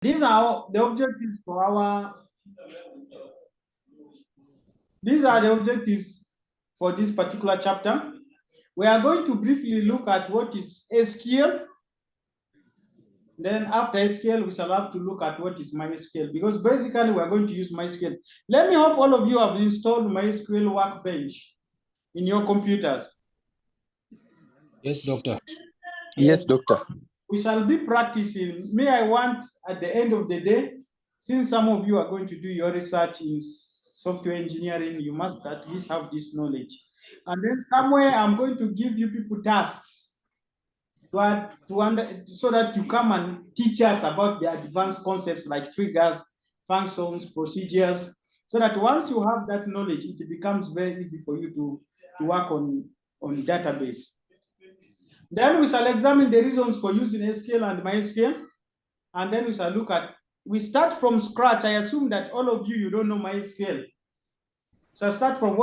These are the objectives for our. These are the objectives for this particular chapter. We are going to briefly look at what is SQL. Then after SQL, we shall have to look at what is MySQL, because basically we are going to use MySQL. Let me hope all of you have installed MySQL Workbench in your computers. Yes, doctor. Yes, doctor. We shall be practicing. May I want at the end of the day, since some of you are going to do your research in software engineering, you must at least have this knowledge. And then somewhere I'm going to give you people tasks so that you come and teach us about the advanced concepts like triggers, functions, procedures, so that once you have that knowledge, it becomes very easy for you to work on database. Then we shall examine the reasons for using SQL and MySQL, and then we shall look at, we start from scratch. I assume that all of you don't know MySQL. So start from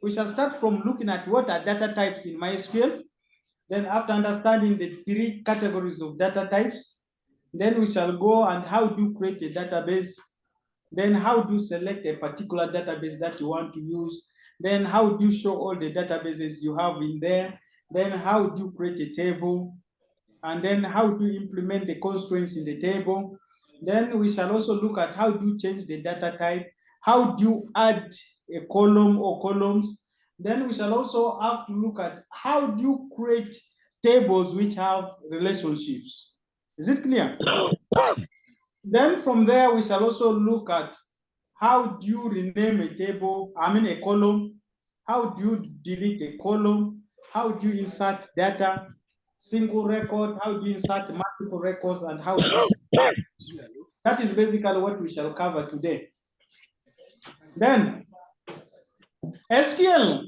we shall start from looking at what are data types in MySQL. Then after understanding the 3 categories of data types, then we shall go and how do you create a database, then how do you select a particular database that you want to use, then how do you show all the databases you have in there, then how do you create a table, and then how do you implement the constraints in the table. Then we shall also look at how do you change the data type, how do you add a column or columns. Then we shall also have to look at how do you create tables which have relationships. Is it clear? Then from there, we shall also look at how do you rename a table, a column, how do you delete a column, how do you insert data, single record, how do you insert multiple records, and how do you... That is basically what we shall cover today. Then, SQL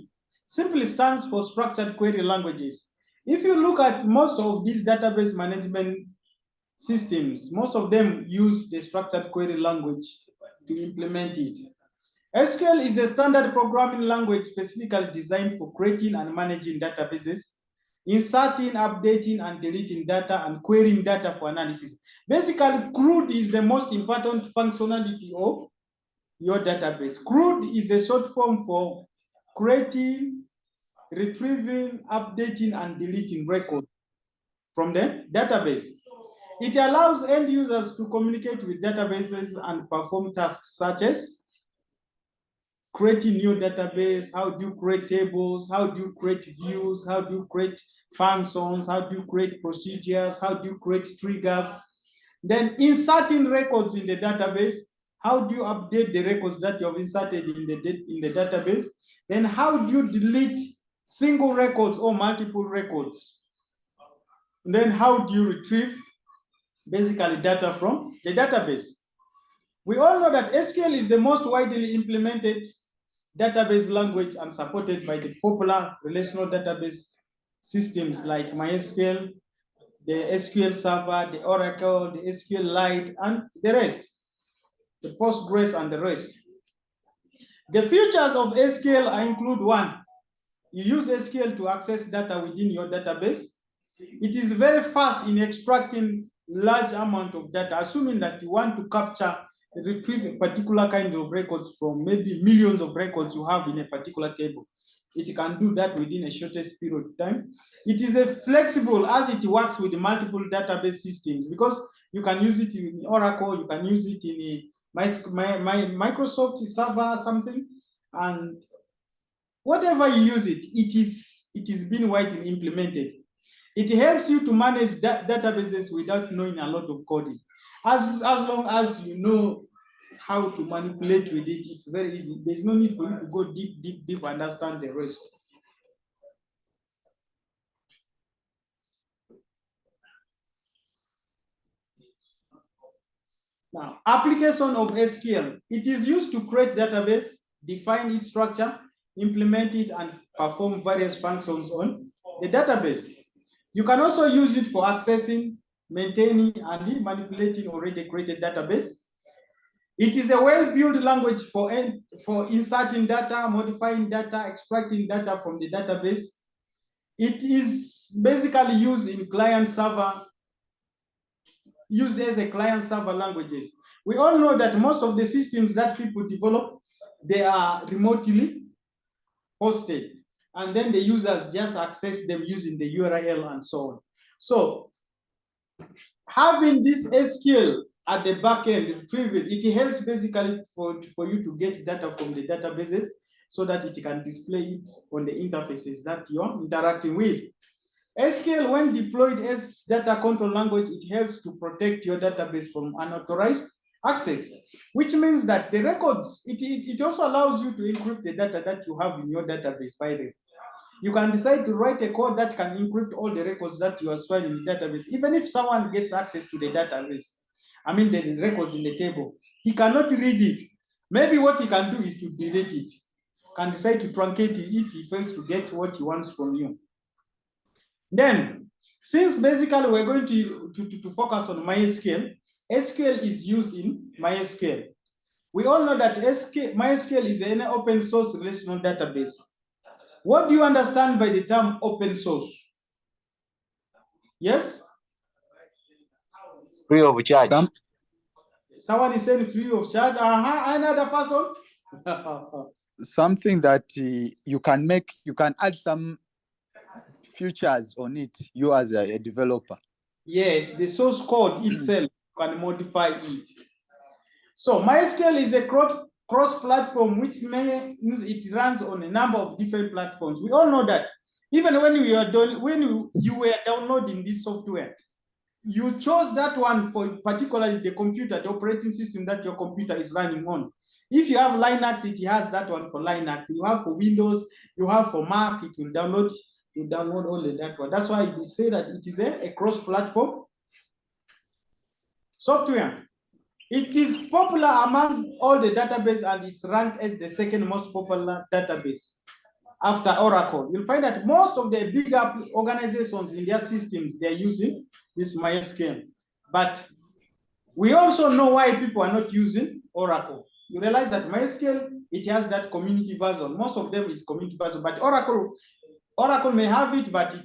simply stands for Structured Query Languages. If you look at most of these database management systems, most of them use the structured query language to implement it. SQL is a standard programming language specifically designed for creating and managing databases, inserting, updating, and deleting data, and querying data for analysis. Basically, CRUD is the most important functionality of your database. CRUD is a short form for creating, retrieving, updating, and deleting records from the database. It allows end users to communicate with databases and perform tasks such as creating new database, how do you create tables, how do you create views, how do you create functions, how do you create procedures, how do you create triggers. Then inserting records in the database, how do you update the records that you have inserted in the database. Then how do you delete single records or multiple records. And then how do you retrieve basically data from the database. We all know that SQL is the most widely implemented database language and supported by the popular relational database systems like MySQL, the SQL Server, the Oracle, the SQLite, and the rest, the Postgres and the rest. The features of SQL include: 1, you use SQL to access data within your database. It is very fast in extracting large amount of data, assuming that you want to capture, retrieve a particular kind of records from maybe millions of records you have in a particular table. It can do that within a shortest period of time. It is a flexible as it works with multiple database systems, because you can use it in Oracle, you can use it in a Microsoft server, something, and whatever you use it, it is being widely implemented. It helps you to manage databases without knowing a lot of coding. As long as you know how to manipulate with it, it's very easy. There's no need for you to go deep, and understand the rest. Now, application of SQL. It is used to create database, define its structure, implement it, and perform various functions on the database. You can also use it for accessing, maintaining, and manipulating already created database. It is a well-built language for inserting data, modifying data, extracting data from the database. It is basically used in client-server used as a client-server languages. We all know that most of the systems that people develop, they are remotely hosted, and then the users just access them using the URL and so on. So having this SQL at the back end, it helps basically for you to get data from the databases so that it can display it on the interfaces that you're interacting with. SQL, when deployed as data control language, it helps to protect your database from unauthorized access, which means that the records, it also allows you to encrypt the data that you have in your database. By the way, you can decide to write a code that can encrypt all the records that you are storing in the database. Even if someone gets access to the database, I mean the records in the table, he cannot read it. Maybe what he can do is to delete it, can decide to truncate it if he fails to get what he wants from you. Then, since basically we're going to focus on MySQL, SQL is used in MySQL. We all know that MySQL is an open source relational database. What do you understand by the term open source? Yes? Free of charge. Someone is saying free of charge. Another person? Something that you can add some features on it, you as a developer. Yes, the source code itself, you can modify it. So MySQL is a cross-platform, which means it runs on a number of different platforms. We all know that. Even when you were downloading this software, you chose that one for particularly the computer, the operating system that your computer is running on. If you have Linux, it has that one for Linux. You have for Windows, you have for Mac, it will download. You download only that one. That's why they say that it is a cross-platform software. It is popular among all the database and is ranked as the second most popular database after Oracle. You'll find that most of the bigger organizations in their systems, they're using this MySQL. But we also know why people are not using Oracle. You realize that MySQL, it has that community version. Most of them is community version, but Oracle may have it, but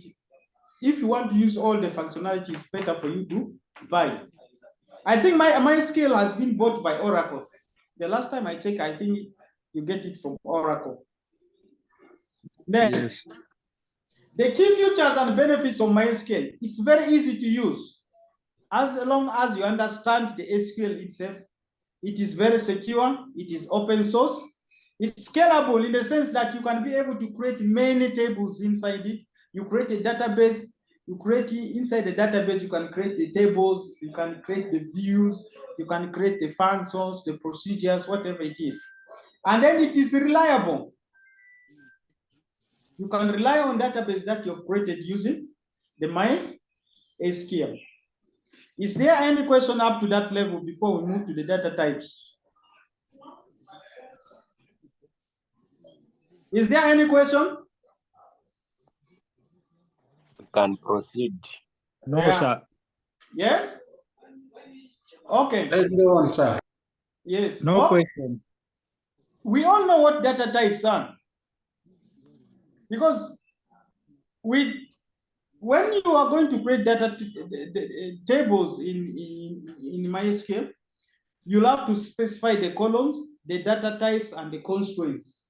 if you want to use all the functionality, it's better for you to buy. I think MySQL has been bought by Oracle. The last time I checked, I think you get it from Oracle. Then, Yes. the key features and benefits of MySQL, it's very easy to use. As long as you understand the SQL itself, it is very secure, it is open source, it's scalable in the sense that you can be able to create many tables inside it. You create a database, you create inside the database, you can create the tables, you can create the views, you can create the functions, the procedures, whatever it is. And then it is reliable. You can rely on database that you've created using the MySQL. Is there any question up to that level before we move to the data types? Is there any question? You can proceed. No, Yeah. sir. Yes? Okay. Let's go on, sir. Yes. No Oh, question. we all know what data types are. Because when you are going to create data tables in MySQL, you'll have to specify the columns, the data types, and the constraints.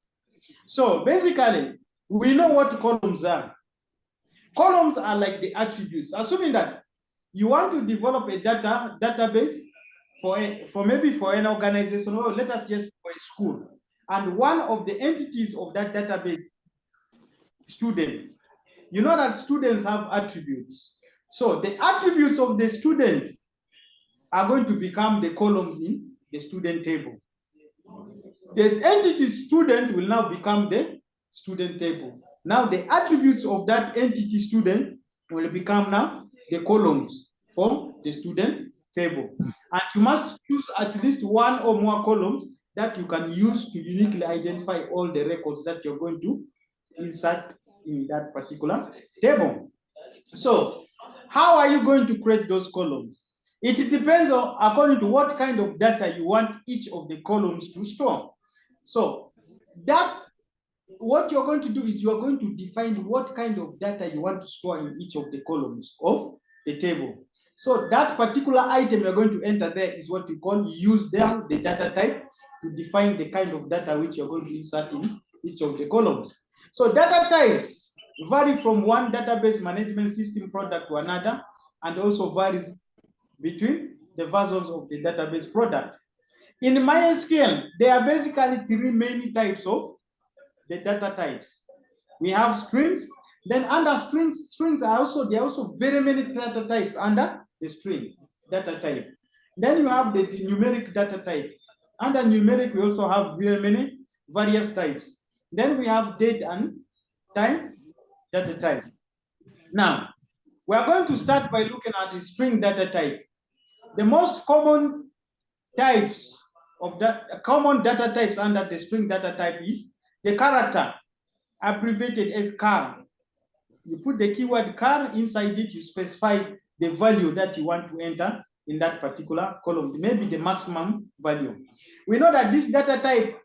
So basically, we know what columns are. Columns are like the attributes. Assuming that you want to develop a database for maybe for an organization, or let us just for a school, and one of the entities of that database, students. You know that students have attributes. So the attributes of the student are going to become the columns in the student table. This entity student will now become the student table. Now the attributes of that entity student will become now the columns for the student table. And you must choose at least one or more columns that you can use to uniquely identify all the records that you're going to insert in that particular table. So how are you going to create those columns? It depends on according to what kind of data you want each of the columns to store. So that what you're going to do is you're going to define what kind of data you want to store in each of the columns of the table. So that particular item you're going to enter there is what we call use there, the data type, to define the kind of data which you're going to insert in each of the columns. So data types vary from one database management system product to another, and also varies between the versions of the database product. In MySQL, there are basically three main types of the data types. We have strings. Then under strings are also very many data types under the string data type. Then you have the numeric data type. Under numeric, we also have very many various types. Then we have date and time data type. Now, we are going to start by looking at the string data type. The most common types of common data types under the string data type is the character, abbreviated as char. You put the keyword char inside it, you specify the value that you want to enter in that particular column, maybe the maximum value. We know that this data type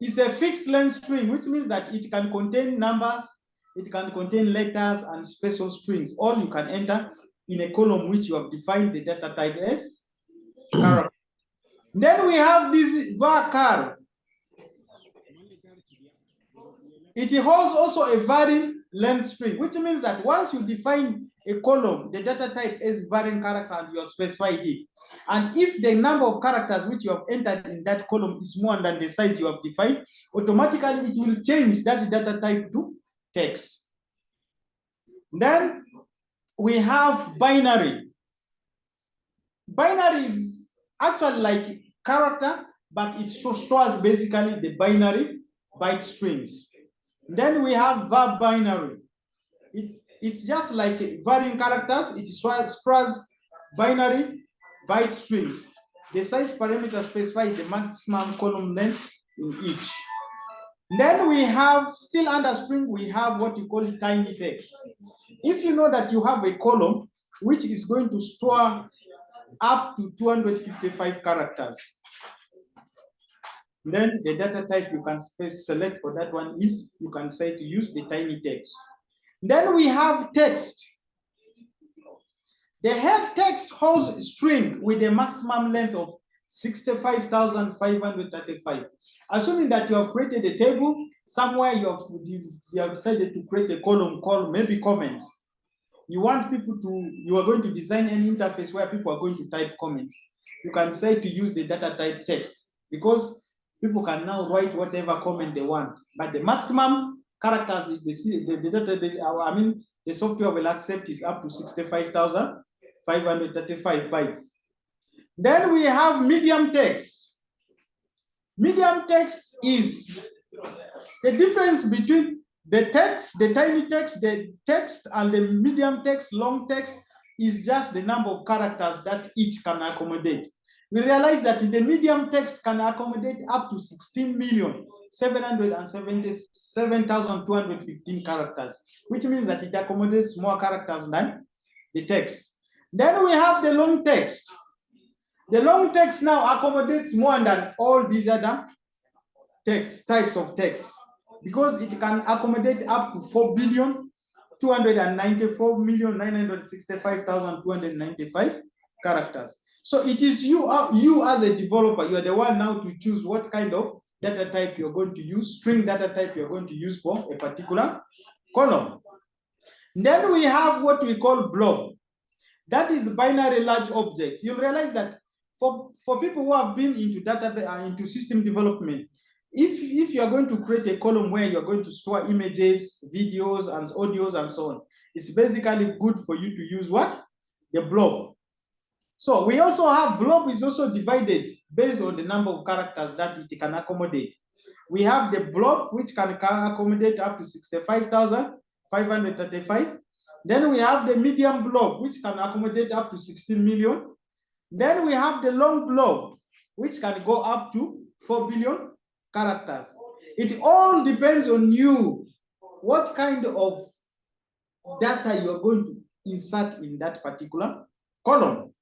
is a fixed length string, which means that it can contain numbers, it can contain letters and special strings. All you can enter in a column which you have defined the data type as character. Then we have this var_char. It holds also a varying length string, which means that once you define a column, the data type is varying character, and you have specified it. And if the number of characters which you have entered in that column is more than the size you have defined, automatically it will change that data type to text. Then we have binary. Binary is actually like character, but it stores basically the binary byte strings. Then we have var binary. It's just like varying characters. It stores binary byte strings. The size parameter specifies the maximum column length in each. Then we have, still under string, we have what you call tiny text. If you know that you have a column which is going to store up to 255 characters, then the data type you can select for that one is, you can say to use the tiny text. Then we have text. The head text holds string with a maximum length of 65,535. Assuming that you have created a table, somewhere you have decided to create a column called maybe comments. You want people to, you are going to design an interface where people are going to type comments. You can say to use the data type text, because people can now write whatever comment they want. But the maximum characters the database, I mean, the software will accept is up to 65,535 bytes. Then we have medium text. Medium text is the difference between the text, the tiny text, the text, and the medium text, long text, is just the number of characters that each can accommodate. We realize that the medium text can accommodate up to 16,777,215 characters, which means that it accommodates more characters than the text. Then we have the long text. The long text now accommodates more than all these other types of text, because it can accommodate up to 4,294,965,295 characters. So it is you as a developer, you are the one now to choose what kind of data type you're going to use, string data type you're going to use for a particular column. Then we have what we call blob. That is binary large object. You'll realize that for people who have been into database, into system development, if you are going to create a column where you're going to store images, videos, and audios, and so on, it's basically good for you to use what? The blob. So we also have blob is also divided based on the number of characters that it can accommodate. We have the blob, which can accommodate up to 65,535. Then we have the medium blob, which can accommodate up to 16 million. Then we have the long blob, which can go up to 4 billion characters. It all depends on you, what kind of data you are going to insert in that particular column.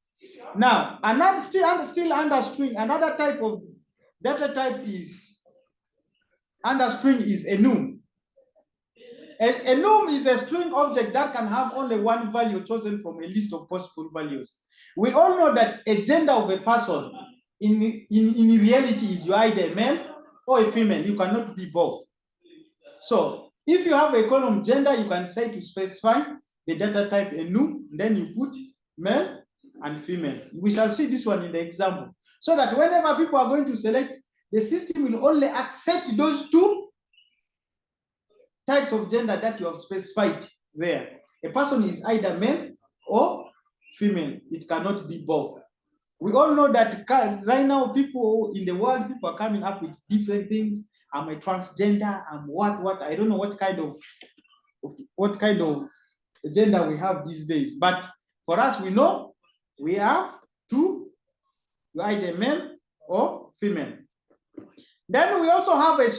Now, another still under string, another type of data type is under string is enum. A num is a string object that can have only one value chosen from a list of possible values. We all know that a gender of a person in reality is you either a male or a female. You cannot be both. So if you have a column gender, you can say to specify the data type a num, then you put male and female. We shall see this one in the example. So that whenever people are going to select, the system will only accept those two types of gender that you have specified there. A person is either male or female. It cannot be both. We all know that right now, people in the world, people are coming up with different things. I'm a transgender. I'm what? I don't know what kind of gender we have these days. But for us, we know we have two. You're either male or female. Then we also have a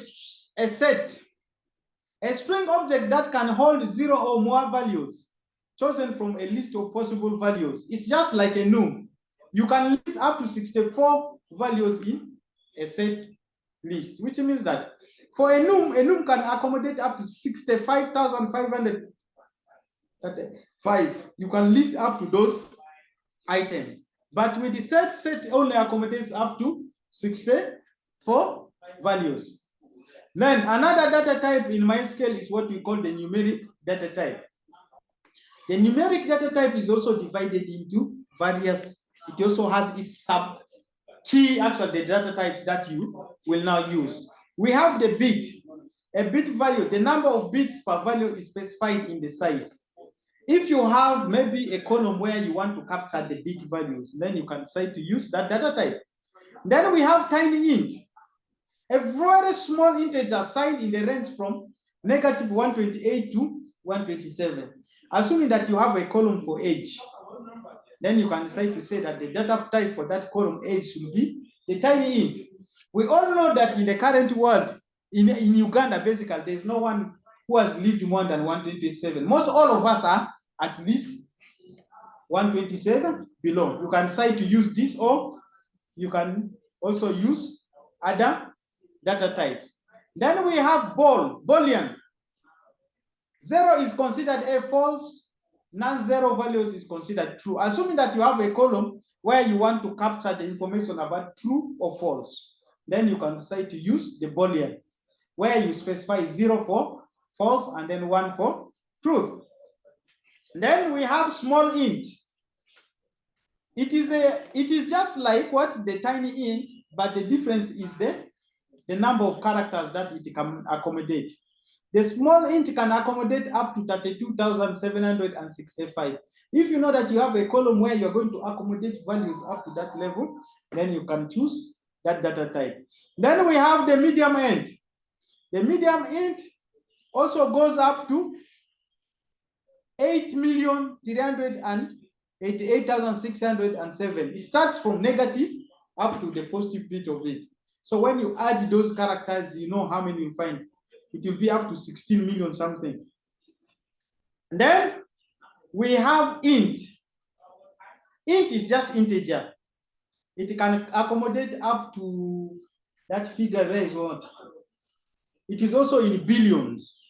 set. A string object that can hold 0 or more values chosen from a list of possible values. It's just like a num. You can list up to 64 values in a set list, which means that for a num can accommodate up to 65,505. You can list up to those items. But with the set only accommodates up to 64 values. Then another data type in MySQL is what we call the numeric data type. The numeric data type is also divided into various, it also has its sub key, actually the data types that you will now use. We have the bit. A bit value, the number of bits per value is specified in the size. If you have maybe a column where you want to capture the bit values, then you can decide to use that data type. Then we have tiny int. A very small integer signed in the range from -128 to 127. Assuming that you have a column for age, then you can decide to say that the data type for that column age should be the tiny int. We all know that in the current world, in Uganda, basically, there's no one who has lived more than 127. Most all of us are at least 127 below. You can decide to use this, or you can also use other data types. Then we have Boolean. 0 is considered a false, non-zero values is considered true. Assuming that you have a column where you want to capture the information about true or false, then you can decide to use the Boolean, where you specify 0 for false and then 1 for truth. Then we have small int. It is just like what the tiny int, but the difference is the number of characters that it can accommodate. The small int can accommodate up to 32,765. If you know that you have a column where you're going to accommodate values up to that level, then you can choose that data type. Then we have the medium int. The medium int also goes up to 8,388,607. It starts from negative up to the positive bit of it. So when you add those characters, you know how many you find. It will be up to 16 million something. And then we have int. Int is just integer. It can accommodate up to that figure there is what? It is also in billions.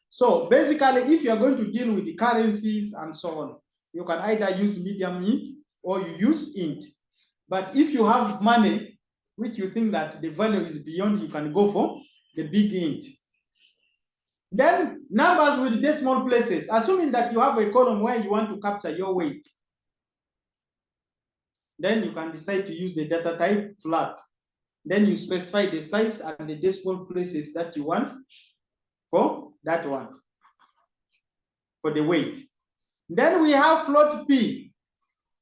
So basically, if you're going to deal with the currencies and so on, you can either use medium int or you use int. But if you have money, which you think that the value is beyond, you can go for the big int. Then numbers with decimal places, assuming that you have a column where you want to capture your weight, then you can decide to use the data type flat. Then you specify the size and the decimal places that you want for that one, for the weight. Then we have float p.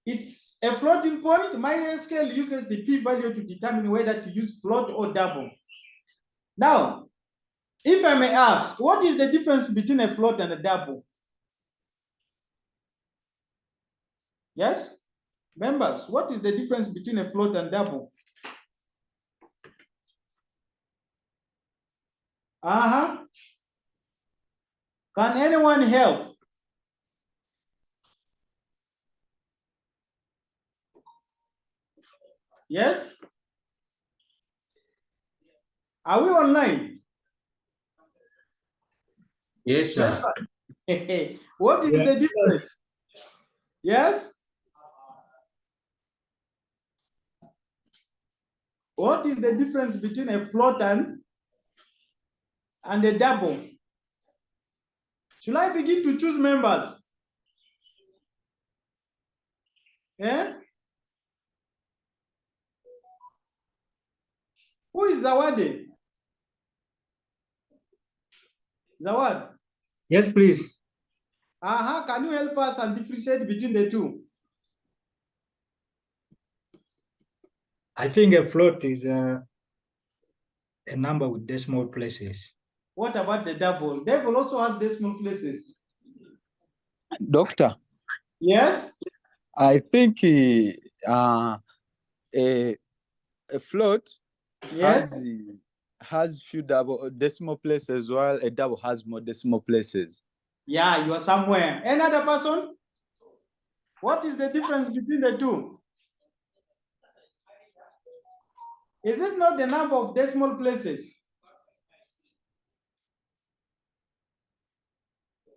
It's a floating point. MySQL uses the p value to determine whether to use float or double. Now, if I may ask, what is the difference between a float and a double? Yes? Members, what is the difference between a float and double? Can anyone help? Yes? Are we online? Yes, sir. What is the difference? Yes? What is the difference between a float and a double? Should I begin to choose members? Eh? Who is Zawadi? Zawad? Yes, please. Can you help us and differentiate between the two? I think a float is a number with decimal places. What about the double? Double also has decimal places. Doctor, Yes? I think a float Yes? has few double decimal places, while a double has more decimal places. Yeah, you are somewhere. Any other person? What is the difference between the two? Is it not the number of decimal places?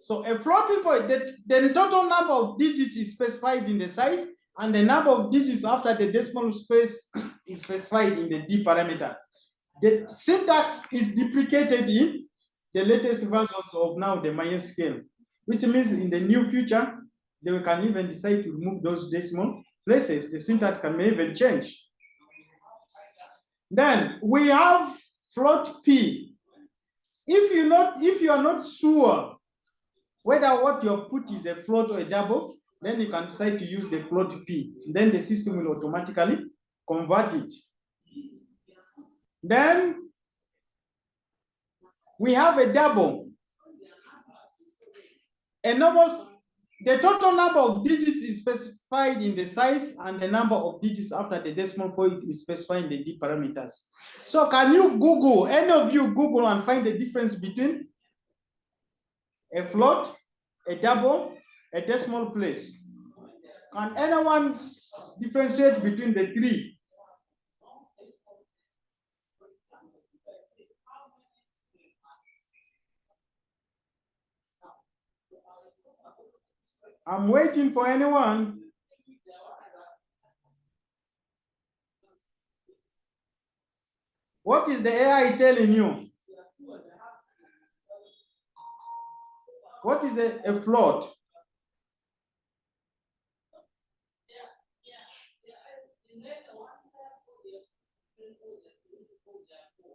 So a floating point, the total number of digits is specified in the size, and the number of digits after the decimal space is specified in the D parameter. The syntax is deprecated in the latest versions of now the Mayan scale, which means in the near future, they can even decide to remove those decimal places. The syntax can even change. Then we have float P. If you are not sure whether what you have put is a float or a double, then you can decide to use the float P. Then the system will automatically convert it. Then we have a double. The total number of digits is specified in the size, and the number of digits after the decimal point is specified in the D parameters. So can you Google, any of you Google and find the difference between a float, a double, a decimal place? Can anyone differentiate between the three? I'm waiting for anyone. What is the AI telling you? What is a float?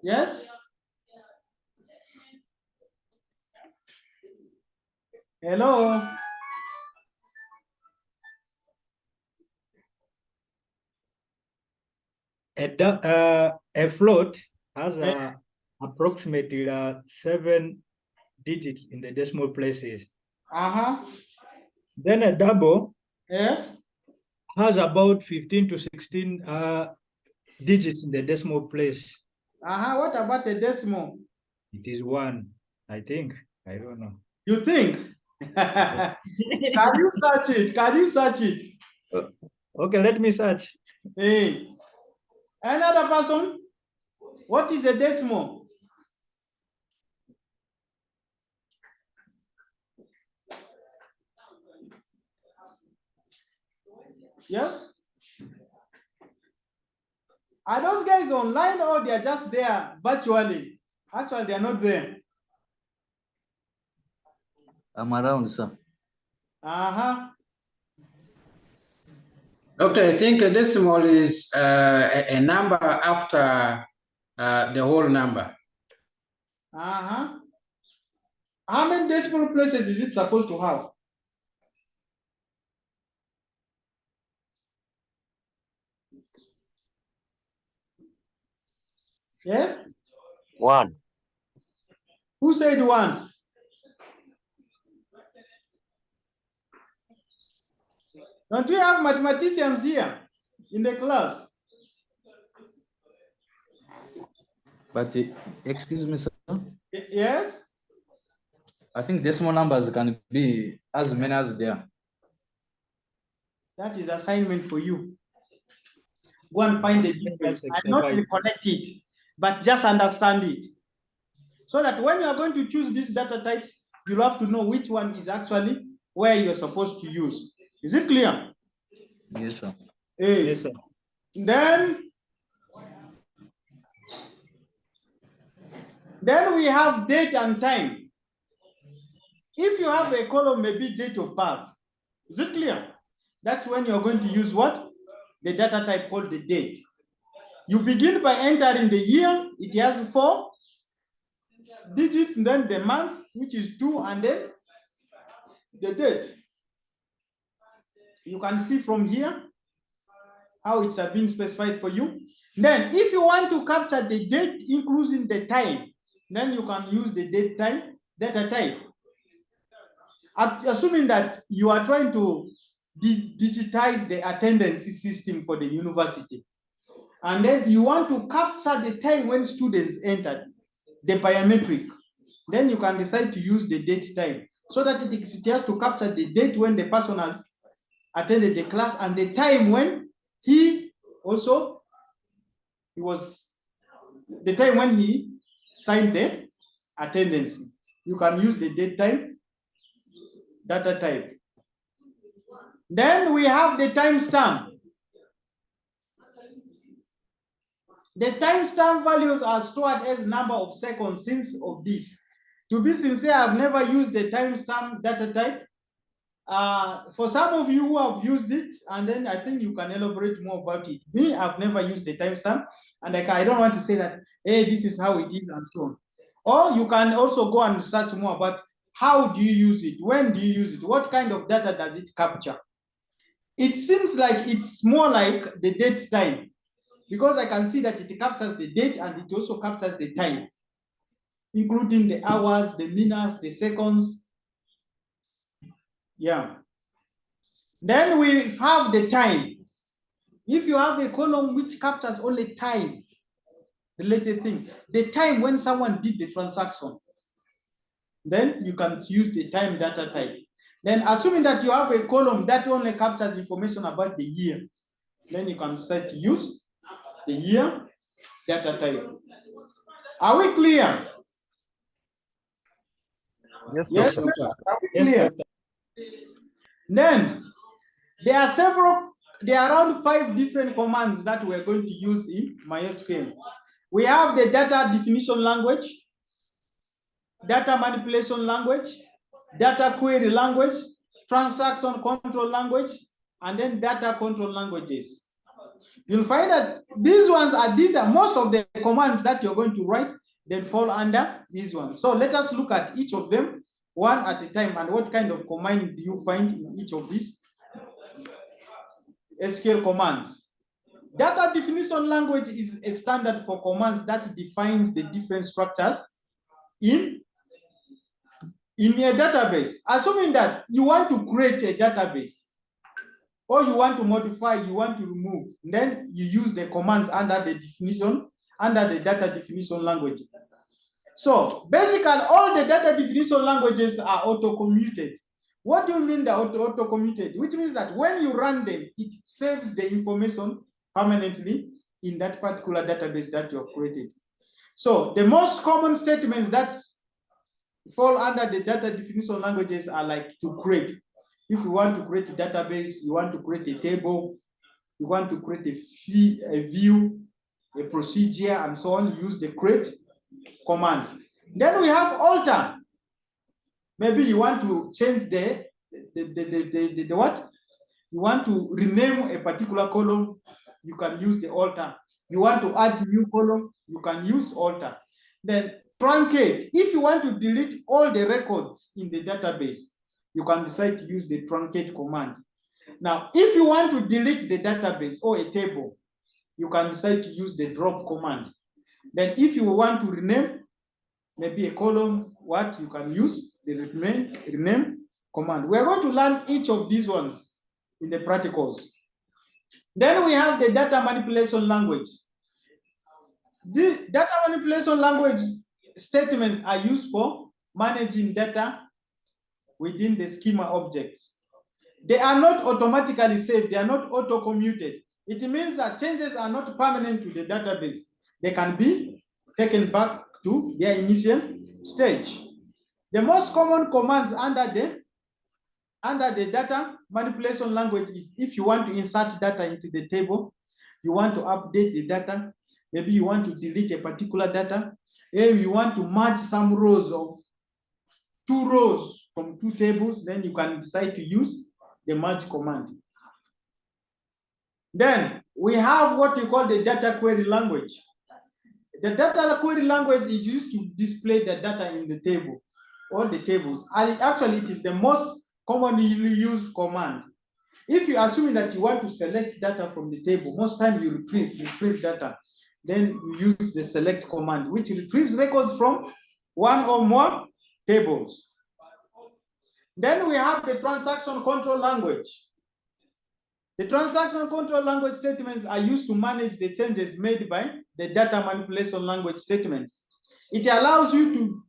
Yes? Hello? A float has approximately 7 digits in the decimal places. Then a double Yes? has about 15 to 16 digits in the decimal place. What about the decimal? It is 1, I think. I don't know. You think? Can you search it? Can you search it? Okay, let me search. Hey. Another person? What is a decimal? Yes? Are those guys online, or they are just there virtually? Actually, they are not there. I'm around, sir. Doctor, I think a decimal is a number after the whole number. How many decimal places is it supposed to have? Yes? 1. Who said 1? Don't we have mathematicians here in the class? But excuse me, sir. Yes? I think decimal numbers can be as many as they are. That is assignment for you. Go and find the difference and not recollect it, but just understand it. So that when you are going to choose these data types, you'll have to know which one is actually where you're supposed to use. Is it clear? Yes, sir. Yes, sir. Then we have date and time. If you have a column, maybe date of birth. Is it clear? That's when you're going to use what? The data type called the date. You begin by entering the year. It has 4 digits, and then the month, which is 2, and then the date. You can see from here how it's been specified for you. Then if you want to capture the date, including the time, then you can use the date time data type. Assuming that you are trying to digitize the attendance system for the university, and then you want to capture the time when students entered, the biometric, then you can decide to use the date time, so that it has to capture the date when the person has attended the class and the time when he signed the attendance. You can use the date time data type. Then we have the timestamp. The timestamp values are stored as number of seconds since of this. To be sincere, I've never used the timestamp data type. For some of you who have used it, and then I think you can elaborate more about it. Me, I've never used the timestamp, and I don't want to say that, hey, this is how it is and so on. Or you can also go and search more about how do you use it, when do you use it, what kind of data does it capture. It seems like it's more like the date time, because I can see that it captures the date and it also captures the time, including the hours, the minutes, the seconds. Yeah. Then we have the time. If you have a column which captures only time, related thing, the time when someone did the transaction, then you can use the time data type. Then assuming that you have a column that only captures information about the year, then you can decide to use the year data type. Are we clear? Yes, Yes, doctor. are we clear? Then there are around 5 different commands that we're going to use in MySQL. We have the data definition language, data manipulation language, data query language, transaction control language, and then data control languages. You'll find that these are most of the commands that you're going to write that fall under these ones. So let us look at each of them one at a time, and what kind of command do you find in each of these SQL commands. Data definition language is a standard for commands that defines the different structures in a database. Assuming that you want to create a database, or you want to modify, you want to remove, then you use the commands under the definition, under the data definition language. So basically, all the data definition languages are auto-commuted. What do you mean they're auto-commuted? Which means that when you run them, it saves the information permanently in that particular database that you have created. So the most common statements that fall under the data definition languages are like to create. If you want to create a database, you want to create a table, you want to create a view, a procedure, and so on, use the create command. Then we have alter. Maybe you want to change the what? You want to rename a particular column, you can use the alter. You want to add a new column, you can use alter. Then truncate. If you want to delete all the records in the database, you can decide to use the truncate command. Now, if you want to delete the database or a table, you can decide to use the drop command. Then if you want to rename maybe a column, what you can use the rename command. We're going to learn each of these ones in the practicals. Then we have the data manipulation language. The data manipulation language statements are used for managing data within the schema objects. They are not automatically saved, they are not auto-commuted. It means that changes are not permanent to the database. They can be taken back to their initial stage. The most common commands under the data manipulation language is if you want to insert data into the table, you want to update the data, maybe you want to delete a particular data, and you want to merge some rows of 2 rows from 2 tables, then you can decide to use the merge command. Then we have what we call the data query language. The data query language is used to display the data in the table or the tables. And actually, it is the most commonly used command. If you assume that you want to select data from the table, most times you retrieve data. Then you use the select command, which retrieves records from 1 or more tables. Then we have the transaction control language. The transaction control language statements are used to manage the changes made by the data manipulation language statements. It allows you to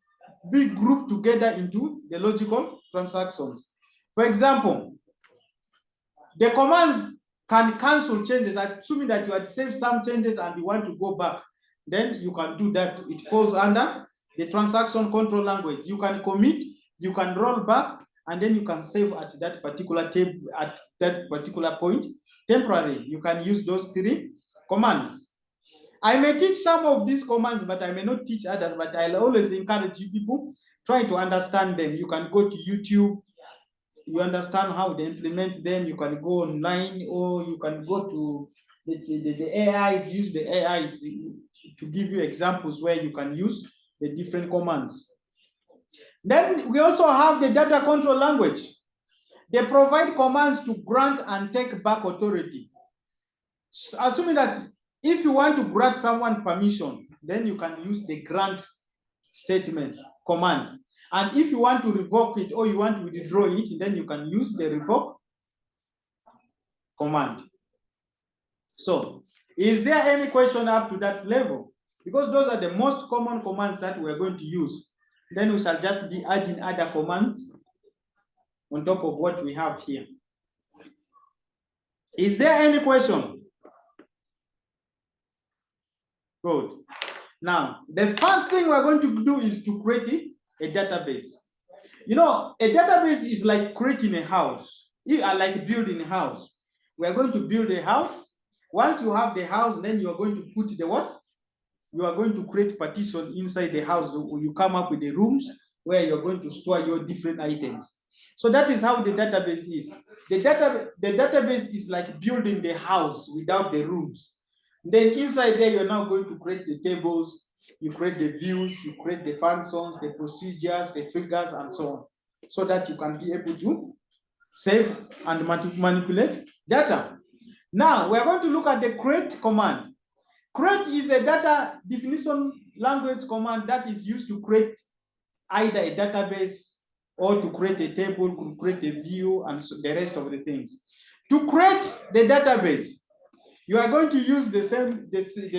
be grouped together into the logical transactions. For example, the commands can cancel changes, assuming that you had saved some changes and you want to go back. Then you can do that. It falls under the transaction control language. You can commit, you can roll back, and then you can save at that particular table, at that particular point temporarily. You can use those 3 commands. I may teach some of these commands, but I may not teach others, but I'll always encourage you people try to understand them. You can go to YouTube, you understand how they implement them. You can go online, or you can go to the AIs, use the AIs to give you examples where you can use the different commands. Then we also have the data control language. They provide commands to grant and take back authority. So assuming that if you want to grant someone permission, then you can use the grant statement command. And if you want to revoke it or you want to withdraw it, then you can use the revoke command. So, is there any question up to that level? Because those are the most common commands that we're going to use. Then we shall just be adding other commands on top of what we have here. Is there any question? Good. Now, the first thing we're going to do is to create a database. You know, a database is like creating a house. You are like building a house. We are going to build a house. Once you have the house, then you are going to put the what? You are going to create partition inside the house. You come up with the rooms where you're going to store your different items. So that is how the database is. The database is like building the house without the rooms. Then inside there, you're now going to create the tables, you create the views, you create the functions, the procedures, the triggers, and so on, so that you can be able to save and manipulate data. Now, we're going to look at the create command. Create is a data definition language command that is used to create either a database or to create a table, to create a view, and so the rest of the things. To create the database, you are going to use the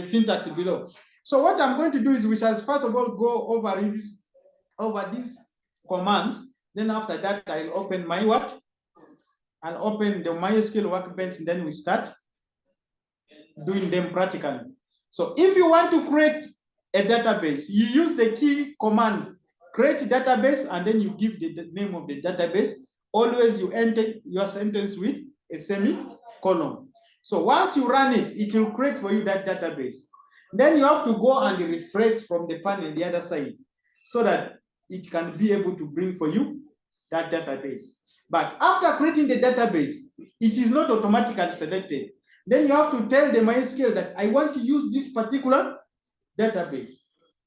syntax below. So what I'm going to do is we shall first of all go over these commands. Then after that, I'll open my what? I'll open the MySQL workbench, and then we start doing them practically. So if you want to create a database, you use the key commands, create database, and then you give the name of the database. Always you enter your sentence with a semicolon. So once you run it, it will create for you that database. Then you have to go and refresh from the panel the other side so that it can be able to bring for you that database. But after creating the database, it is not automatically selected. Then you have to tell the MySQL that I want to use this particular database,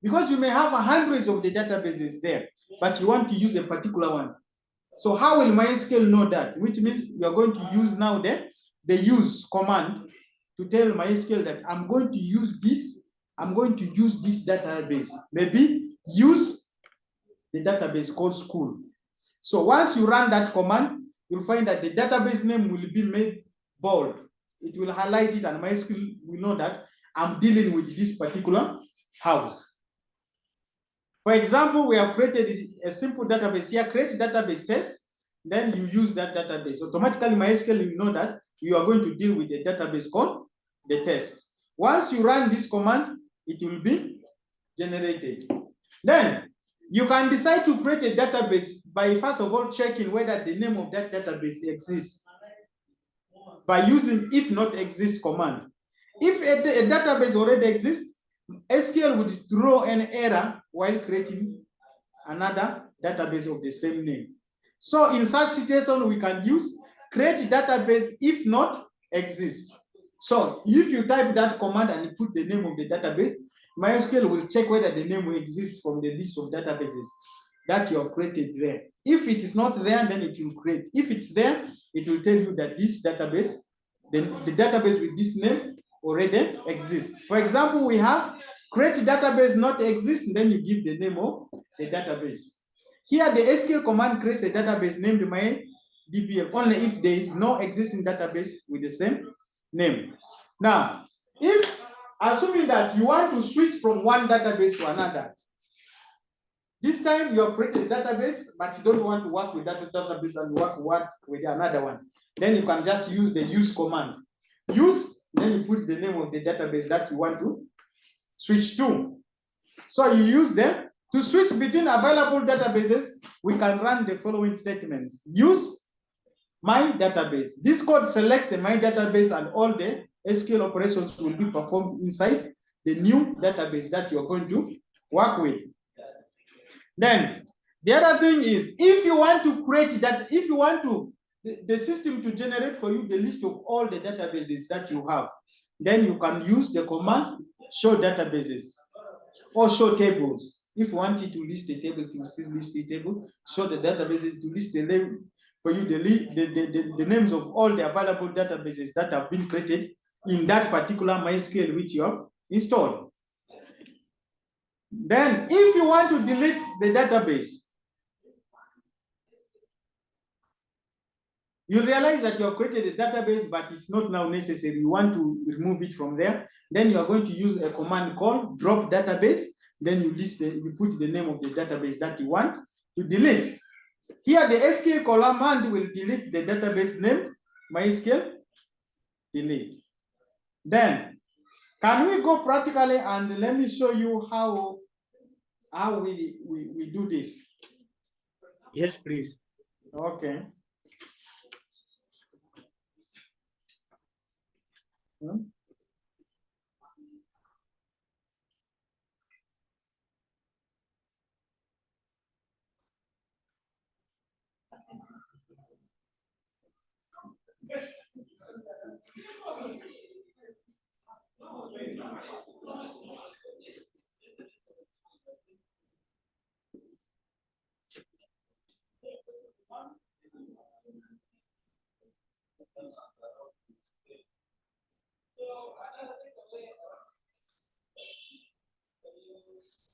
because you may have hundreds of the databases there, but you want to use a particular one. So how will MySQL know that? Which means you are going to use now the use command to tell MySQL that I'm going to use this database. Maybe use the database called school. So once you run that command, you'll find that the database name will be made bold. It will highlight it, and MySQL will know that I'm dealing with this particular house. For example, we have created a simple database here. Create database test, then you use that database. Automatically, MySQL will know that you are going to deal with the database called the test. Once you run this command, it will be generated. Then You can decide to create a database by first of all checking whether the name of that database exists by using if not exist command. If a database already exists, SQL would throw an error while creating another database of the same name. So in such situation, we can use create database if not exist. So if you type that command and you put the name of the database, MySQL will check whether the name exists from the list of databases that you have created there. If it is not there, then it will create. If it's there, it will tell you that this database, then the database with this name already exists. For example, we have create database not exist, then you give the name of the database. Here, the SQL command creates a database named MyDBL only if there is no existing database with the same name. Now, if assuming that you want to switch from one database to another, this time you have created a database, but you don't want to work with that database and work with another one. Then you can just use the use command. Use, then you put the name of the database that you want to switch to. So you use them. To switch between available databases, we can run the following statements. Use my database. This code selects the my database and all the SQL operations will be performed inside the new database that you're going to work with. Then the other thing is, if you want to create that, if you want to the system to generate for you the list of all the databases that you have, then you can use the command show databases or show tables. If you want it to list the tables, to still list the table, show the databases to list the name for you the names of all the available databases that have been created in that particular MySQL which you have installed. Then, if you want to delete the database, you realize that you have created a database, but it's not now necessary. You want to remove it from there. Then you are going to use a command called drop database. Then you put the name of the database that you want to delete. Here, the SQL command will delete the database name, MySQL delete. Then, can we go practically and let me show you how we do this? Yes, please. Okay.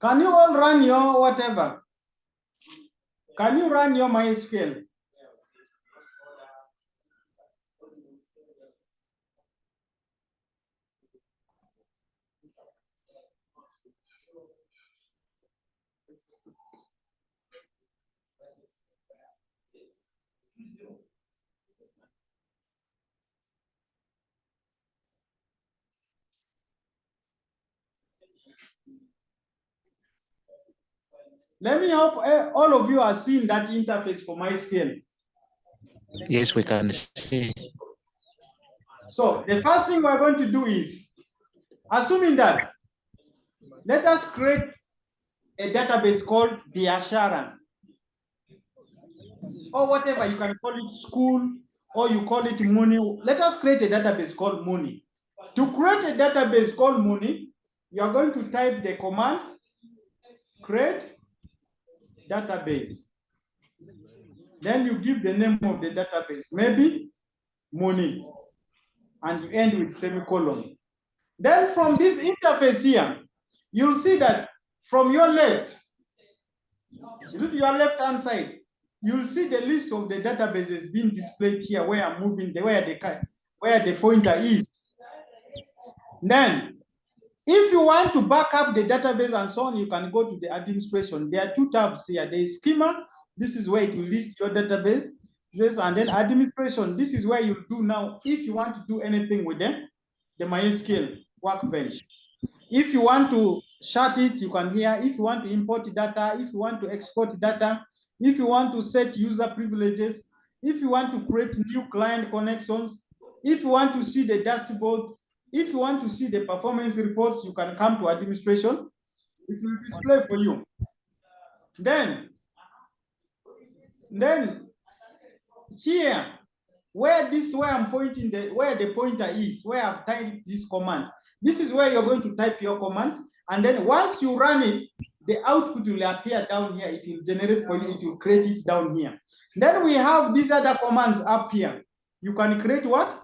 Can you all run your whatever? Can you run your MySQL? Let me hope all of you are seeing that interface for MySQL. Yes, we can see. So the first thing we're going to do is, assuming that, let us create a database called Biashara, or whatever you can call it, school, or you call it Money. Let us create a database called Money. To create a database called Money, you are going to type the command create database. Then you give the name of the database, maybe Money, and you end with semicolon. Then from this interface here, you'll see that from your left, is it your left-hand side? You'll see the list of the databases being displayed here where I'm moving, where the pointer is. Then, if you want to back up the database and so on, you can go to the administration. There are two tabs here. There is schema. This is where it will list your database. And then administration. This is where you do now if you want to do anything with them, the MySQL workbench. If you want to shut it, you can hear. If you want to import data, if you want to export data, if you want to set user privileges, if you want to create new client connections, if you want to see the dashboard, if you want to see the performance reports, you can come to administration. It will display for you. Then here, where I'm pointing, where the pointer is, where I've typed this command, this is where you're going to type your commands. And then once you run it, the output will appear down here. It will generate for you. It will create it down here. Then we have these other commands up here. You can create what?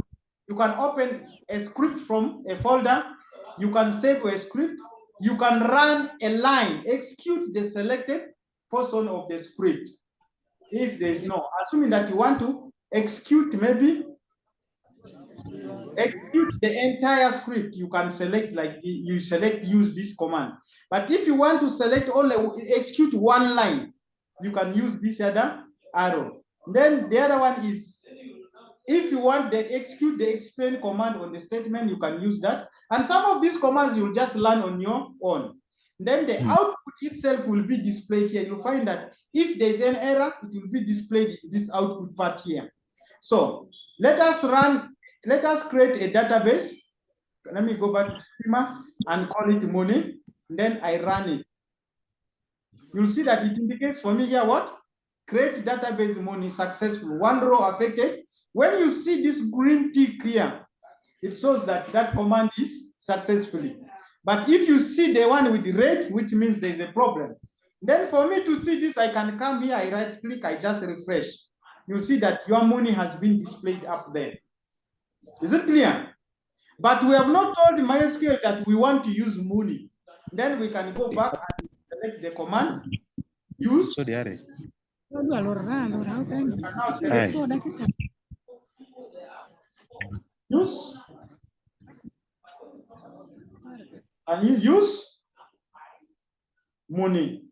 You can open a script from a folder. You can save a script. You can run a line, execute the selected portion of the script. If there's no, assuming that you want to execute, maybe execute the entire script, you can select you select use this command. But if you want to select only execute one line, you can use this other arrow. Then the other one is, if you want to execute the explain command on the statement, you can use that. And some of these commands you'll just learn on your own. Then the output itself will be displayed here. You'll find that if there's an error, it will be displayed in this output part here. So let us create a database. Let me go back to Schema and call it money. Then I run it. You'll see that it indicates for me here what? Create database money successful. One row affected. When you see this green tick here, it shows that that command is successfully. But if you see the one with the red, which means there's a problem, then for me to see this, I can come here, I right click, I just refresh. You'll see that your money has been displayed up there. Is it clear? But we have not told MySQL that we want to use money. Then we can go back and select the command, use. So And now select use. And you use money.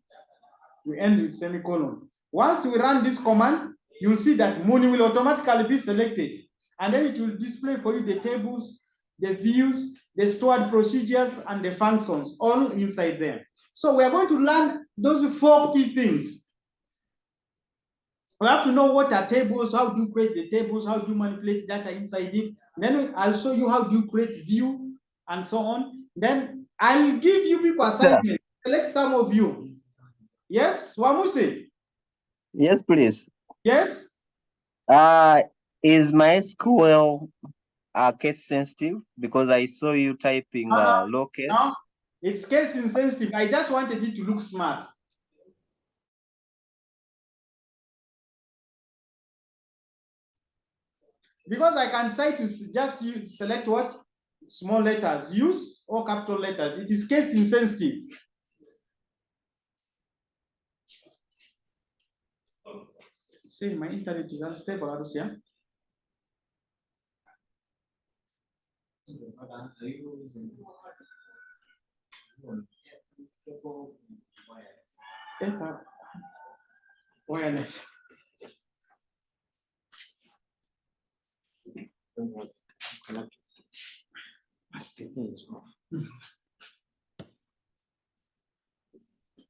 We end with semicolon. Once we run this command, you'll see that money will automatically be selected. And then it will display for you the tables, the views, the stored procedures, and the functions all inside there. So we are going to learn those 4 key things. We have to know what are tables, how do you create the tables, how do you manipulate data inside it. Then I'll show you how do you create view and so on. Then I'll give you people assignment. Select some of you. Yes, Wamuse? Yes, please. Yes? Is MySQL case sensitive? Because I saw you typing low case. No, it's case insensitive. I just wanted it to look smart. Because I can say to just select what? Small letters, use or capital letters. It is case insensitive. See, my internet is unstable, Arusia. Wireless.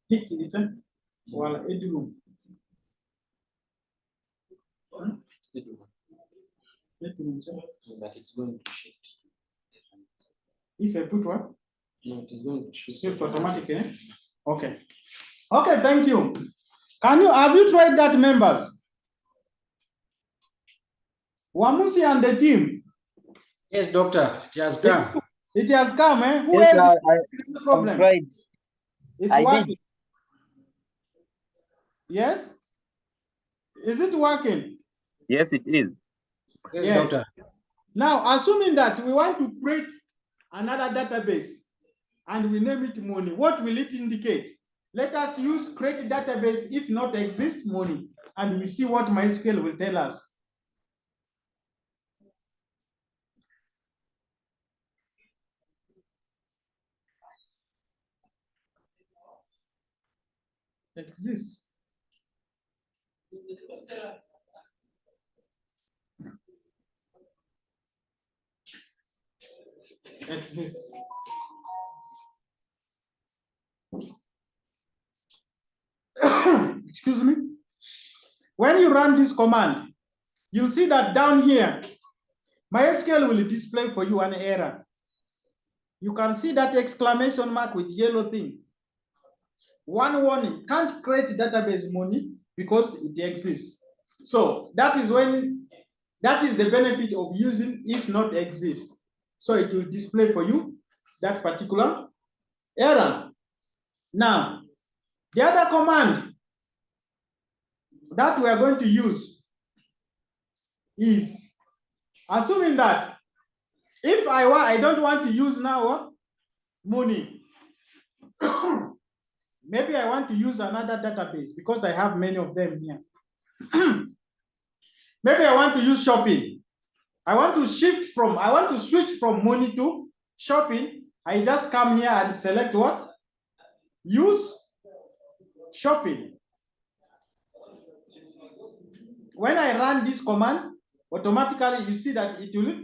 Fix it, while edu. But it's going to shift. If I put what? No, it is going to shift automatically. Okay. Okay, thank you. Have you tried that, members? Wamusi and the team. Yes, doctor, it has come. It has come, eh? Who Yes, else? I Problem. tried. It's I working. did. Yes? Is it working? Yes, it is. Yes, Yes. doctor. Now, assuming that we want to create another database and we name it money, what will it indicate? Let us use create database if not exist money, and we see what MySQL will tell us. Exists. Exists. When you run this command, you'll see that down here, MySQL will display for you an error. You can see that exclamation mark with yellow thing. One warning, can't create database money because it exists. So that is the benefit of using if not exist. So it will display for you that particular error. Now, the other command that we are going to use is assuming that if I don't want to use now money, maybe I want to use another database because I have many of them here. Maybe I want to use shopping. I want to switch from money to shopping. I just come here and select what? Use shopping. When I run this command, automatically you see that it will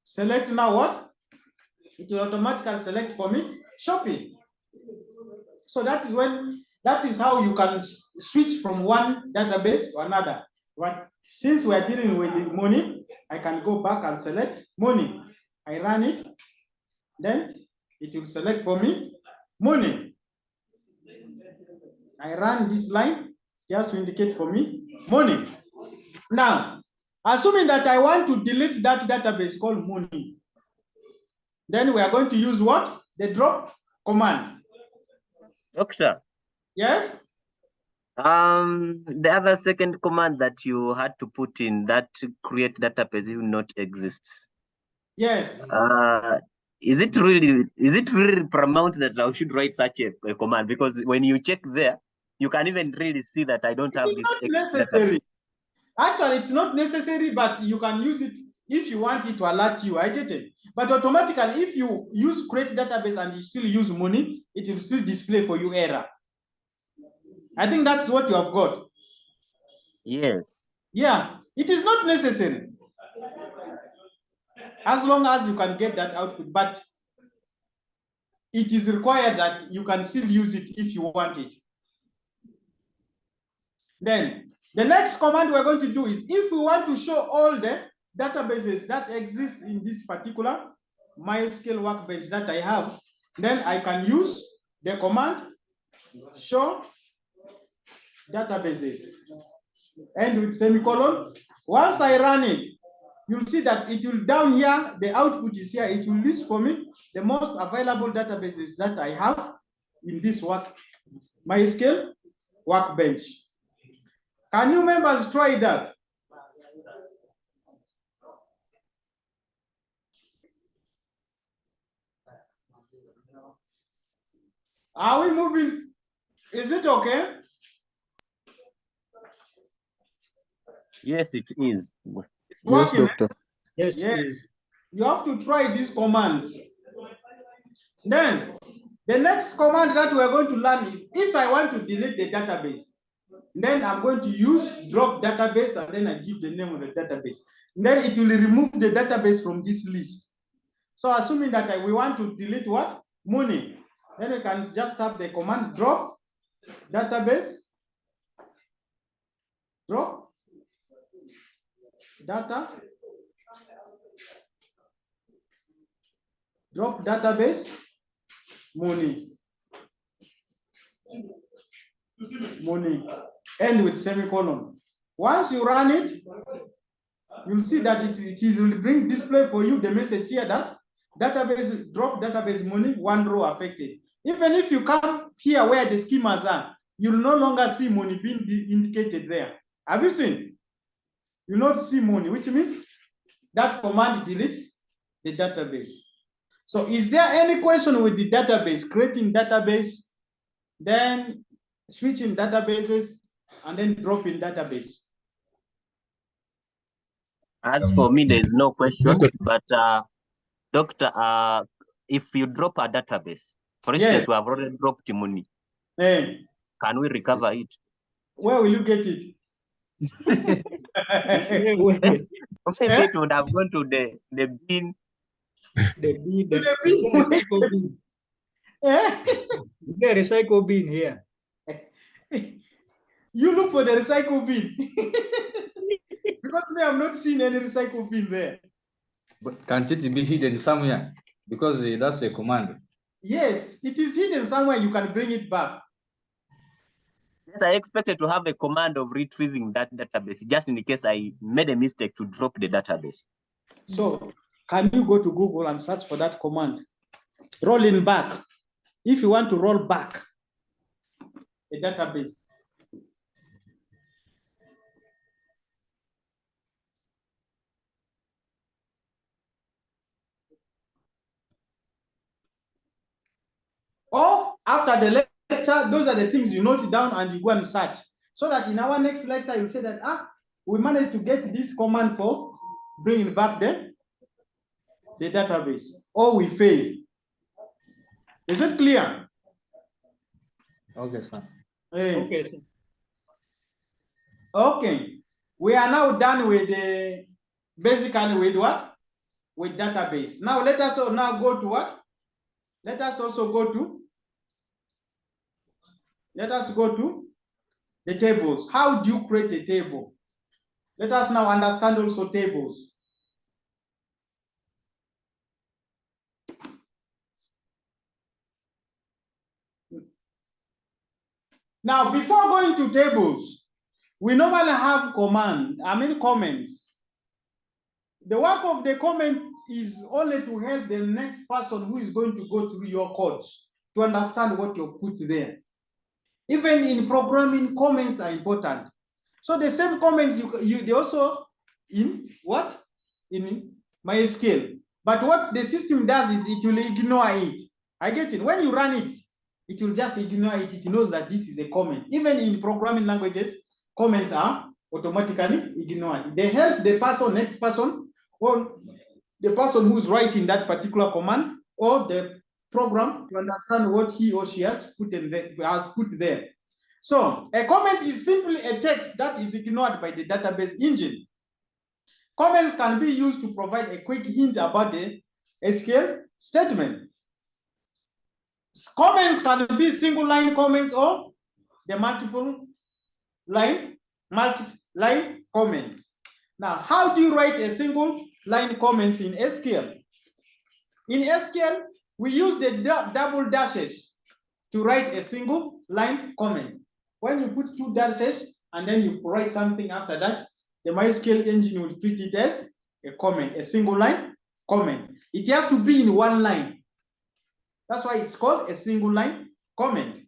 select now what? It will automatically select for me shopping. So that is how you can switch from one database to another. But since we are dealing with the money, I can go back and select money. I run it, then it will select for me money. I run this line just to indicate for me money. Now, assuming that I want to delete that database called money, then we are going to use what? The drop command. Doctor. Yes? The other second command that you had to put in, that create database will not exist. Yes. Is it really paramount that I should write such a command? Because when you check there, you can even really see that I don't have It's this. not necessary. Actually, it's not necessary, but you can use it if you want it to alert you. I get it. But automatically, if you use create database and you still use money, it will still display for you error. I think that's what you have got. Yes. Yeah, it is not necessary. As long as you can get that output, but it is required that you can still use it if you want it. Then the next command we're going to do is if we want to show all the databases that exist in this particular MySQL workbench that I have, then I can use the command show databases and with semicolon. Once I run it, you'll see that it will down here, the output is here, it will list for me the most available databases that I have in this MySQL workbench. Can you members try that? Are we moving? Is it okay? Yes, it is. Yes, Working. doctor. Yes, Yes. it is. You have to try these commands. Then the next command that we're going to learn is if I want to delete the database, then I'm going to use drop database and then I give the name of the database. And then it will remove the database from this list. So assuming that we want to delete what? Money. Then we can just type the command drop database, drop data, drop database, money, end with semicolon. Once you run it, you'll see that it will bring display for you the message here that database drop database money, one row affected. Even if you come here where the schemas are, you'll no longer see money being indicated there. Have you seen? You'll not see money, which means that command deletes the database. So is there any question with the database, creating database, then switching databases, and then dropping database? As for me, there is no question, but doctor, if you drop a database, for instance, Yes. we have already dropped money, Hey, can we recover it? where will you get it? Maybe it would have gone to the bin. The bin, To the bin. recycle bin. Eh? The recycle bin here. You look for the recycle bin. Because me, I'm not seeing any recycle bin there. But can't it be hidden somewhere? Because that's a command. Yes, it is hidden somewhere. You can bring it back. Yes, I expected to have a command of retrieving that database, just in case I made a mistake to drop the database. So can you go to Google and search for that command? Rolling back. If you want to roll back a database. Or after the lecture, those are the things you note down and you go and search. So that in our next lecture, you'll say that, we managed to get this command for bringing back the database, or we failed. Is it clear? Okay, sir. Okay, sir. Okay. We are now done with the, basically with what? With database. Now let us now go to what? Let us also go to, the tables. How do you create a table? Let us now understand also tables. Now, before going to tables, we normally have comments. The work of the comment is only to help the next person who is going to go through your codes to understand what you put there. Even in programming, comments are important. So the same comments they also in what? In MySQL. But what the system does is it will ignore it. I get it. When you run it, it will just ignore it. It knows that this is a comment. Even in programming languages, comments are automatically ignored. They help the next person, or the person who's writing that particular command, or the program, to understand what he or she has put there. So a comment is simply a text that is ignored by the database engine. Comments can be used to provide a quick hint about the SQL statement. Comments can be single line comments or the multiple line comments. Now, how do you write a single line comments in SQL? In SQL, we use the double dashes to write a single line comment. When you put two dashes and then you write something after that, the MySQL engine will treat it as a comment, a single line comment. It has to be in one line. That's why it's called a single line comment.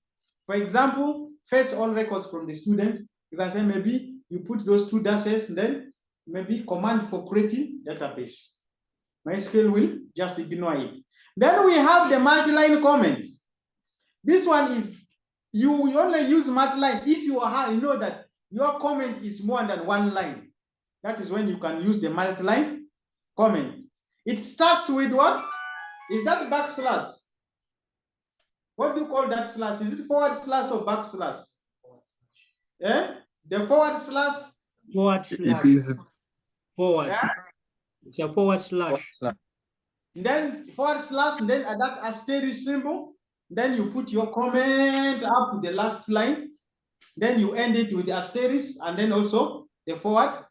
For example, fetch all records from the student. You can say maybe you put those two dashes, then maybe command for creating database. MySQL will just ignore it. Then we have the multi-line comments. This one is, you only use multi-line if you know that your comment is more than one line. That is when you can use the multi-line comment. It starts with what? Is that backslash? What do you call that slash? Is it forward slash or backslash? Yeah? The forward slash? Forward slash. It is Forward. Yeah? It's a forward slash. Then forward slash, then at that asterisk symbol, then you put your comment up to the last line. Then you end it with the asterisk and then also the forward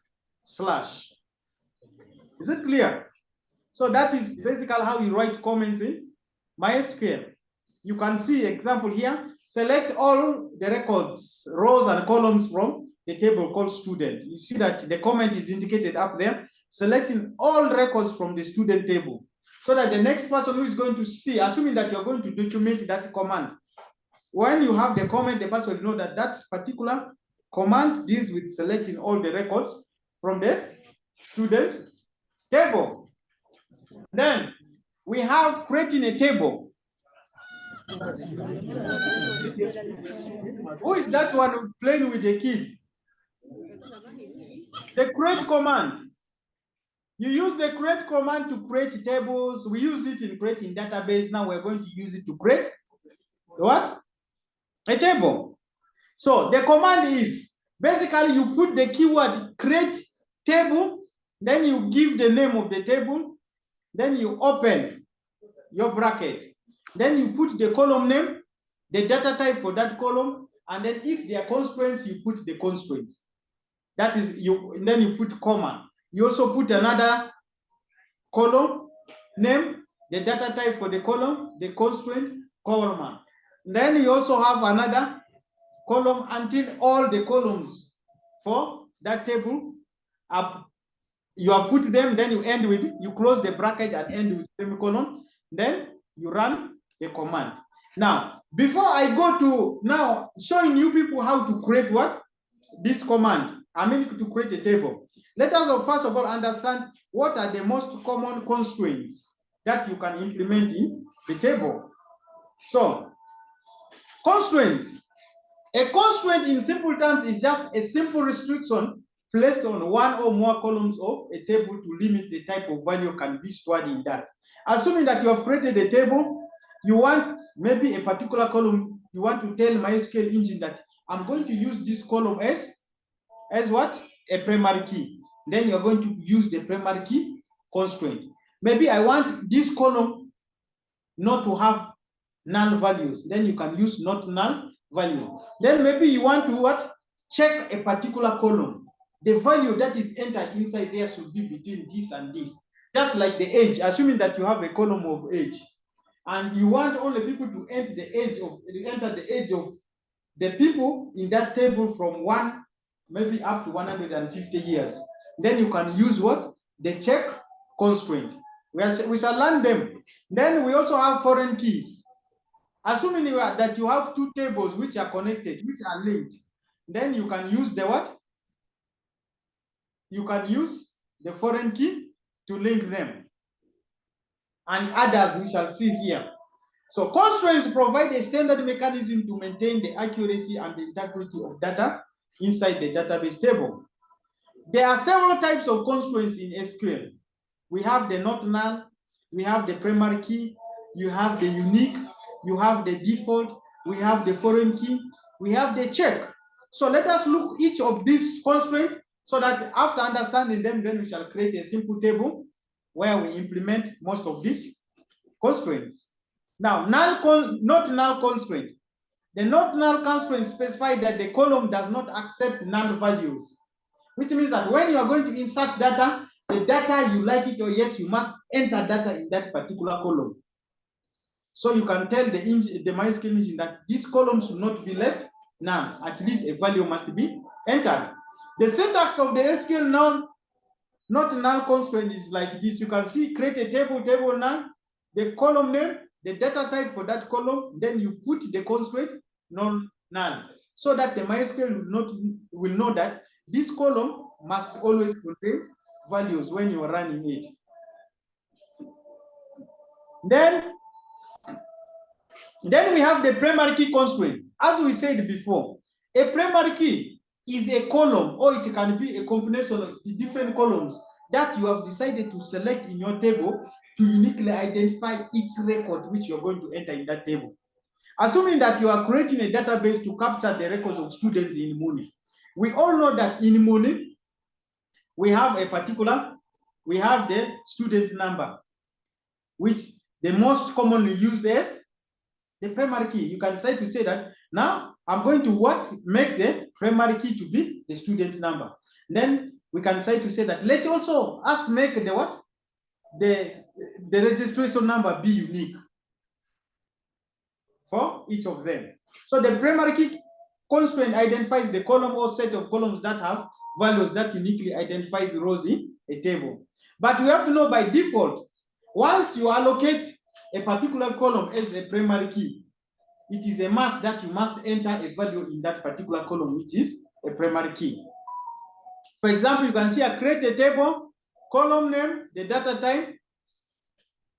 slash. Is it clear? So that is basically how you write comments in MySQL. You can see example here. Select all the records, rows and columns from the table called student. You see that the comment is indicated up there, selecting all records from the student table, so that the next person who is going to see, assuming that you're going to document that command, when you have the comment, the person will know that that particular command deals with selecting all the records from the student table. Then we have creating a table. Who is that one playing with the kid? The create command. You use the create command to create tables. We used it in creating database. Now we're going to use it to create what? A table. So the command is basically you put the keyword create table, then you give the name of the table, then you open your bracket, then you put the column name, the data type for that column, and then if there are constraints, you put the constraints. That is, and then you put comma. You also put another column name, the data type for the column, the constraint, comma. Then you also have another column until all the columns for that table up. You have put them, then you end with, you close the bracket and end with semicolon. Then you run the command. Now, before I go to now showing you people how to create what? This command, I mean to create a table. Let us first of all understand what are the most common constraints that you can implement in the table. So, constraints. A constraint in simple terms is just a simple restriction placed on one or more columns of a table to limit the type of value can be stored in that. Assuming that you have created a table, you want maybe a particular column, you want to tell MySQL engine that I'm going to use this column as what? A primary key. Then you're going to use the primary key constraint. Maybe I want this column not to have null values. Then you can use not null value. Then maybe you want to what? Check a particular column. The value that is entered inside there should be between this and this. Just like the age, assuming that you have a column of age, and you want all the people to enter the age of the people in that table from 1 maybe up to 150 years. Then you can use what? The check constraint. We shall learn them. Then we also have foreign keys. Assuming that you have two tables which are connected, which are linked, then you can use the what? You can use the foreign key to link them. And others we shall see here. So constraints provide a standard mechanism to maintain the accuracy and the integrity of data inside the database table. There are several types of constraints in SQL. We have the not null, we have the primary key, you have the unique, you have the default, we have the foreign key, we have the check. So let us look each of these constraints so that after understanding them, then we shall create a simple table where we implement most of these constraints. Now, not null constraint. The not null constraint specifies that the column does not accept null values, which means that when you are going to insert data, the data you like it or yes, you must enter data in that particular column. So you can tell the MySQL engine that this column should not be left null. At least a value must be entered. The syntax of the SQL not null constraint is like this. You can see create a table null, the column name, the data type for that column, then you put the constraint null, so that the MySQL will know that this column must always contain values when you are running it. Then we have the primary key constraint. As we said before, a primary key is a column, or it can be a combination of the different columns that you have decided to select in your table to uniquely identify each record which you're going to enter in that table. Assuming that you are creating a database to capture the records of students in Muni. We all know that in Muni, we have the student number, which the most commonly used as the primary key. You can decide to say that now I'm going to make the primary key to be the student number. Then we can decide to say that let's also us make the registration number be unique for each of them. So the primary key constraint identifies the column or set of columns that have values that uniquely identifies rows in a table. But we have to know by default, once you allocate a particular column as a primary key, it is a must that you must enter a value in that particular column, which is a primary key. For example, you can see I create a table, column name, the data type.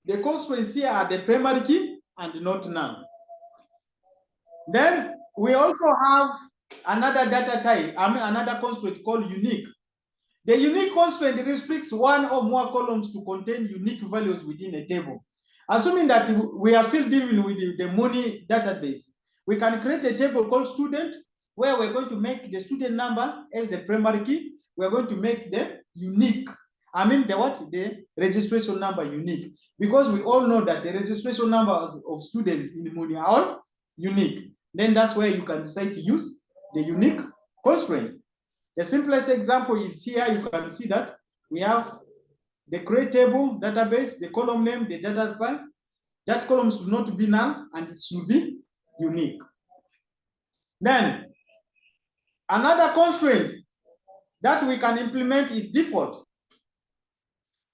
The constraints here are the primary key and not null. Then we also have another data type, another constraint called unique. The unique constraint restricts one or more columns to contain unique values within a table. Assuming that we are still dealing with the Muni database, we can create a table called student, where we're going to make the student number as the primary key. We're going to make the unique, the registration number unique, because we all know that the registration numbers of students in Muni are all unique. then that's where you can decide to use the unique constraint. The simplest example is here. You can see that we have the create table database, the column name, the data type. That column should not be null and it should be unique. Then another constraint that we can implement is default.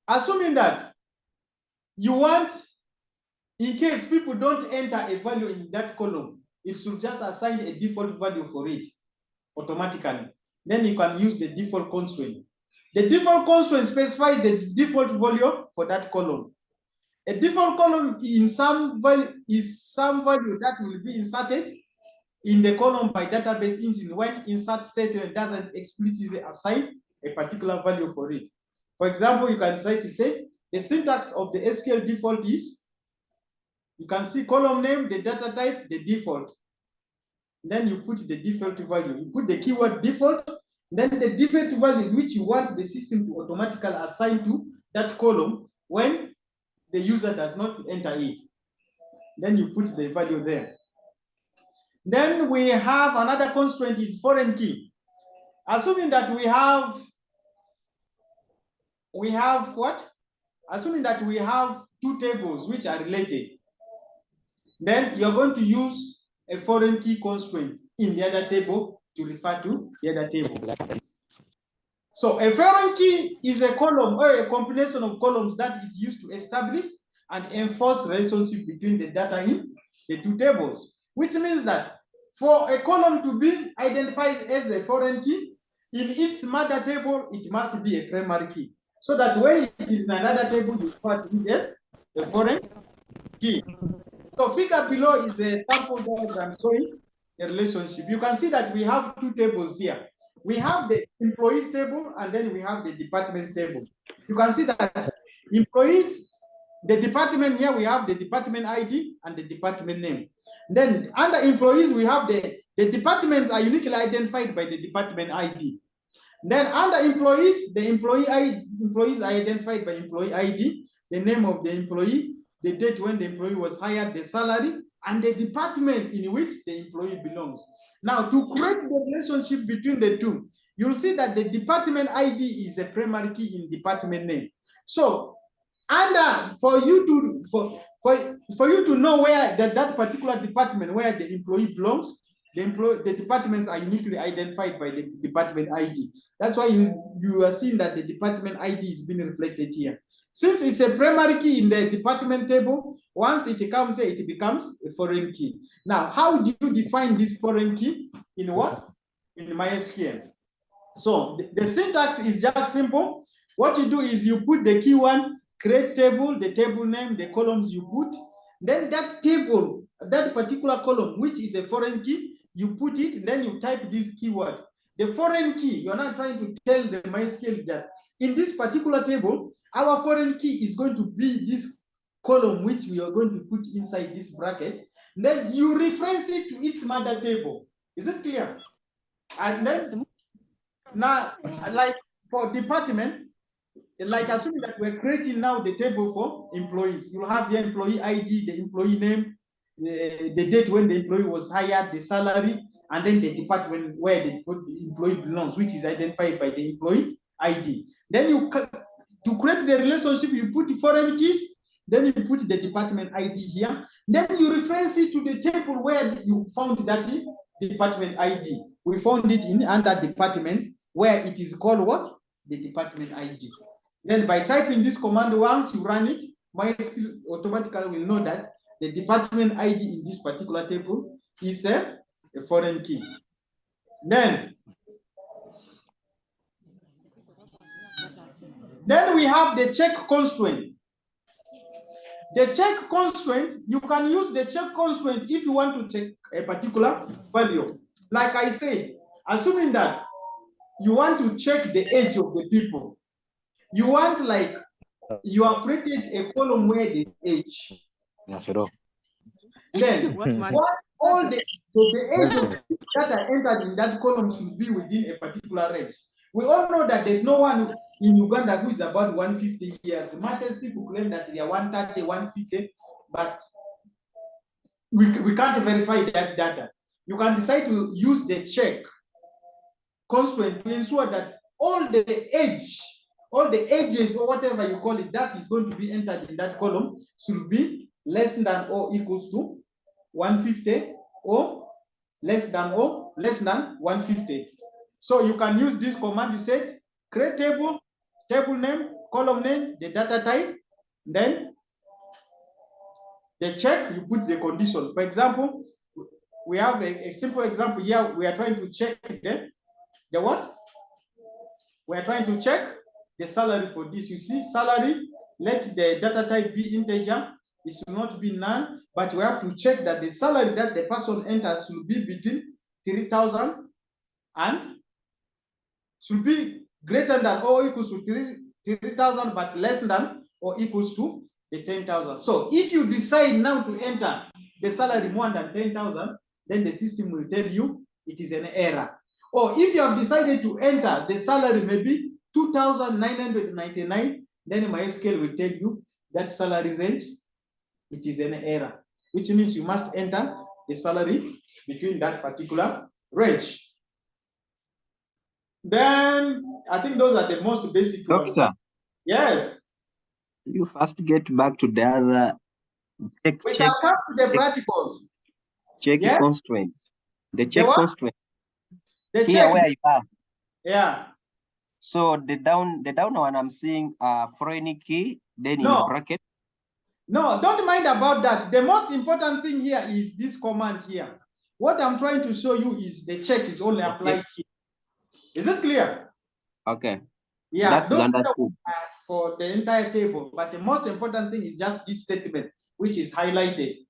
Assuming that you want, in case people don't enter a value in that column, it should just assign a default value for it automatically. Then you can use the default constraint. The default constraint specifies the default value for that column. A default column in some value is some value that will be inserted in the column by database engine when insert statement doesn't explicitly assign a particular value for it. For example, you can try to say the syntax of the SQL default is, you can see column name, the data type, the default. Then you put the default value. You put the keyword default, then the default value which you want the system to automatically assign to that column when the user does not enter it. Then you put the value there. Then we have another constraint is foreign key. Assuming that we have what? Assuming that we have two tables which are related, then you're going to use a foreign key constraint in the other table to refer to the other table. So a foreign key is a column or a combination of columns that is used to establish and enforce relationship between the data in the two tables, which means that for a column to be identified as a foreign key, in its mother table, it must be a primary key. So that when it is in another table, you refer to it as a foreign key. So figure below is a sample diagram showing a relationship. You can see that we have two tables here. We have the employees table and then we have the departments table. You can see that employees, the department here, we have the department ID and the department name. Then under employees, we have the departments are uniquely identified by the department ID. Then under employees, the employees are identified by employee ID, the name of the employee, the date when the employee was hired, the salary, and the department in which the employee belongs. Now, to create the relationship between the two, you'll see that the department ID is a primary key in department name. So, for you to know where that particular department where the employee belongs, the departments are uniquely identified by the department ID. That's why you are seeing that the department ID is being reflected here. Since it's a primary key in the department table, once it comes here, it becomes a foreign key. Now, how do you define this foreign key? In what? In MySQL. So the syntax is just simple. What you do is you put the key one, create table, the table name, the columns you put. Then that table, that particular column, which is a foreign key, you put it, then you type this keyword. The foreign key, you're not trying to tell the MySQL that in this particular table, our foreign key is going to be this column which we are going to put inside this bracket. Then you reference it to its mother table. Is it clear? And then now, like for department, like assuming that we're creating now the table for employees, you'll have the employee ID, the employee name, the date when the employee was hired, the salary, and then the department where the employee belongs, which is identified by the employee ID. Then you, to create the relationship, you put the foreign keys, then you put the department ID here. Then you reference it to the table where you found that department ID. We found it in under departments where it is called what? The department ID. Then by typing this command, once you run it, MySQL automatically will know that the department ID in this particular table is a foreign key. Then we have the check constraint. The check constraint, you can use the check constraint if you want to check a particular value. Like I said, assuming that you want to check the age of the people, you want, like, you have created a column where the age. Then all the age of the people that are entered in that column should be within a particular range. We all know that there's no one in Uganda who is about 150 years. Much as people claim that they are 130, 150, but we can't verify that data. you can decide to use the check constraint to ensure that all the edges or whatever you call it, that is going to be entered in that column should be less than or equals to 150 or less than 150. So you can use this command. You said create table name, column name, the data type, then the check, you put the condition. For example, we have a simple example here. We are trying to check the what? We are trying to check the salary for this. You see, salary, let the data type be integer. It should not be none, but we have to check that the salary that the person enters should be between 3,000 and should be greater than or equals to 3,000, but less than or equals to the 10,000. So if you decide now to enter the salary more than 10,000, then the system will tell you it is an error. Or if you have decided to enter the salary maybe 2,999, then MySQL will tell you that salary range, it is an error, which means you must enter the salary between that particular range. Then I think those are the most basic ones. Doctor, Yes. you first get back to the other We shall come to the practicals. check Yeah. constraints. The check what? constraint The here check, where you are. yeah. So the down one I'm seeing foreign key, then No. in bracket. No, don't mind about that. The most important thing here is this command here. What I'm trying to show you is the check is only applied here. Is it clear? Okay. Yeah, That's those understood. are for the entire table, but the most important thing is just this statement, which is highlighted.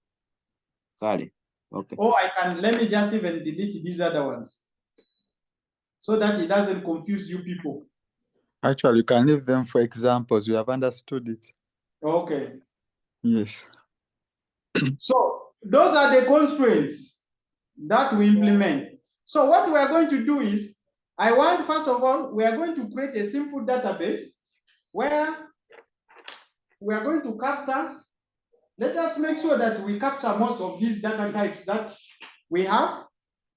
Got it. Okay. Or let me just even delete these other ones so that it doesn't confuse you people. Actually, you can leave them for examples. We have understood it. Okay. Yes. So those are the constraints that we implement. So what we are going to do is, I want, first of all, we are going to create a simple database where we are going to capture. Let us make sure that we capture most of these data types that we have.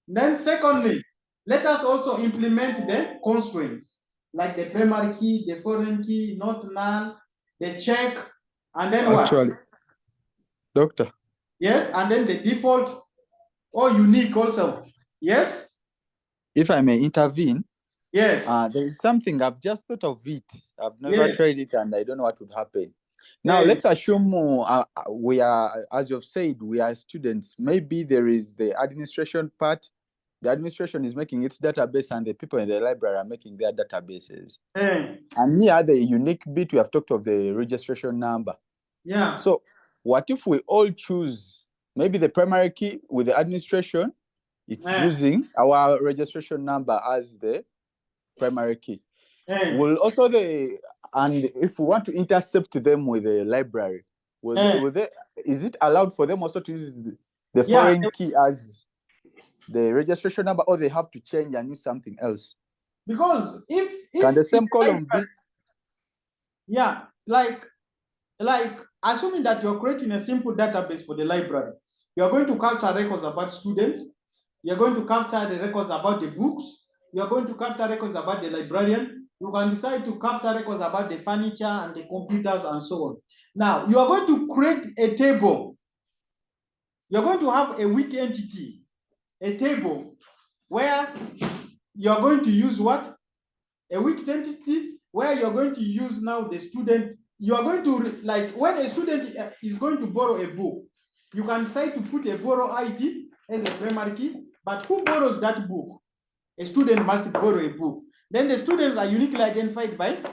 Then secondly, let us also implement the constraints, like the primary key, the foreign key, not null, the check, and then Actually, what? Doctor, Yes, and then the default or unique also. Yes? if I may intervene, Yes. there is something I've just thought of it. I've never Yes. tried it and I don't know what would happen. Now, Yes. let's assume we are, as you've said, we are students. Maybe there is the administration part. The administration is making its database and the people in the library are making their databases. And here, the unique bit, we have talked of the registration number. Yeah. So what if we all choose maybe the primary key with the administration, it's using our registration number as the primary key. Will also and if we want to intercept them with the library, is it allowed for them also to use the foreign key as the registration number, or they have to change and use something else? Because if can the same column be? Yeah, like assuming that you're creating a simple database for the library, you're going to capture records about students, you're going to capture the records about the books, you're going to capture records about the librarian, you can decide to capture records about the furniture and the computers and so on. Now, you are going to create a table. You're going to have a weak entity, a table, where you're going to use what? A weak entity, where you're going to use now the student. You are going to, like, when a student is going to borrow a book, you can decide to put a borrow ID as a primary key, but who borrows that book? A student must borrow a book. Then the students are uniquely identified by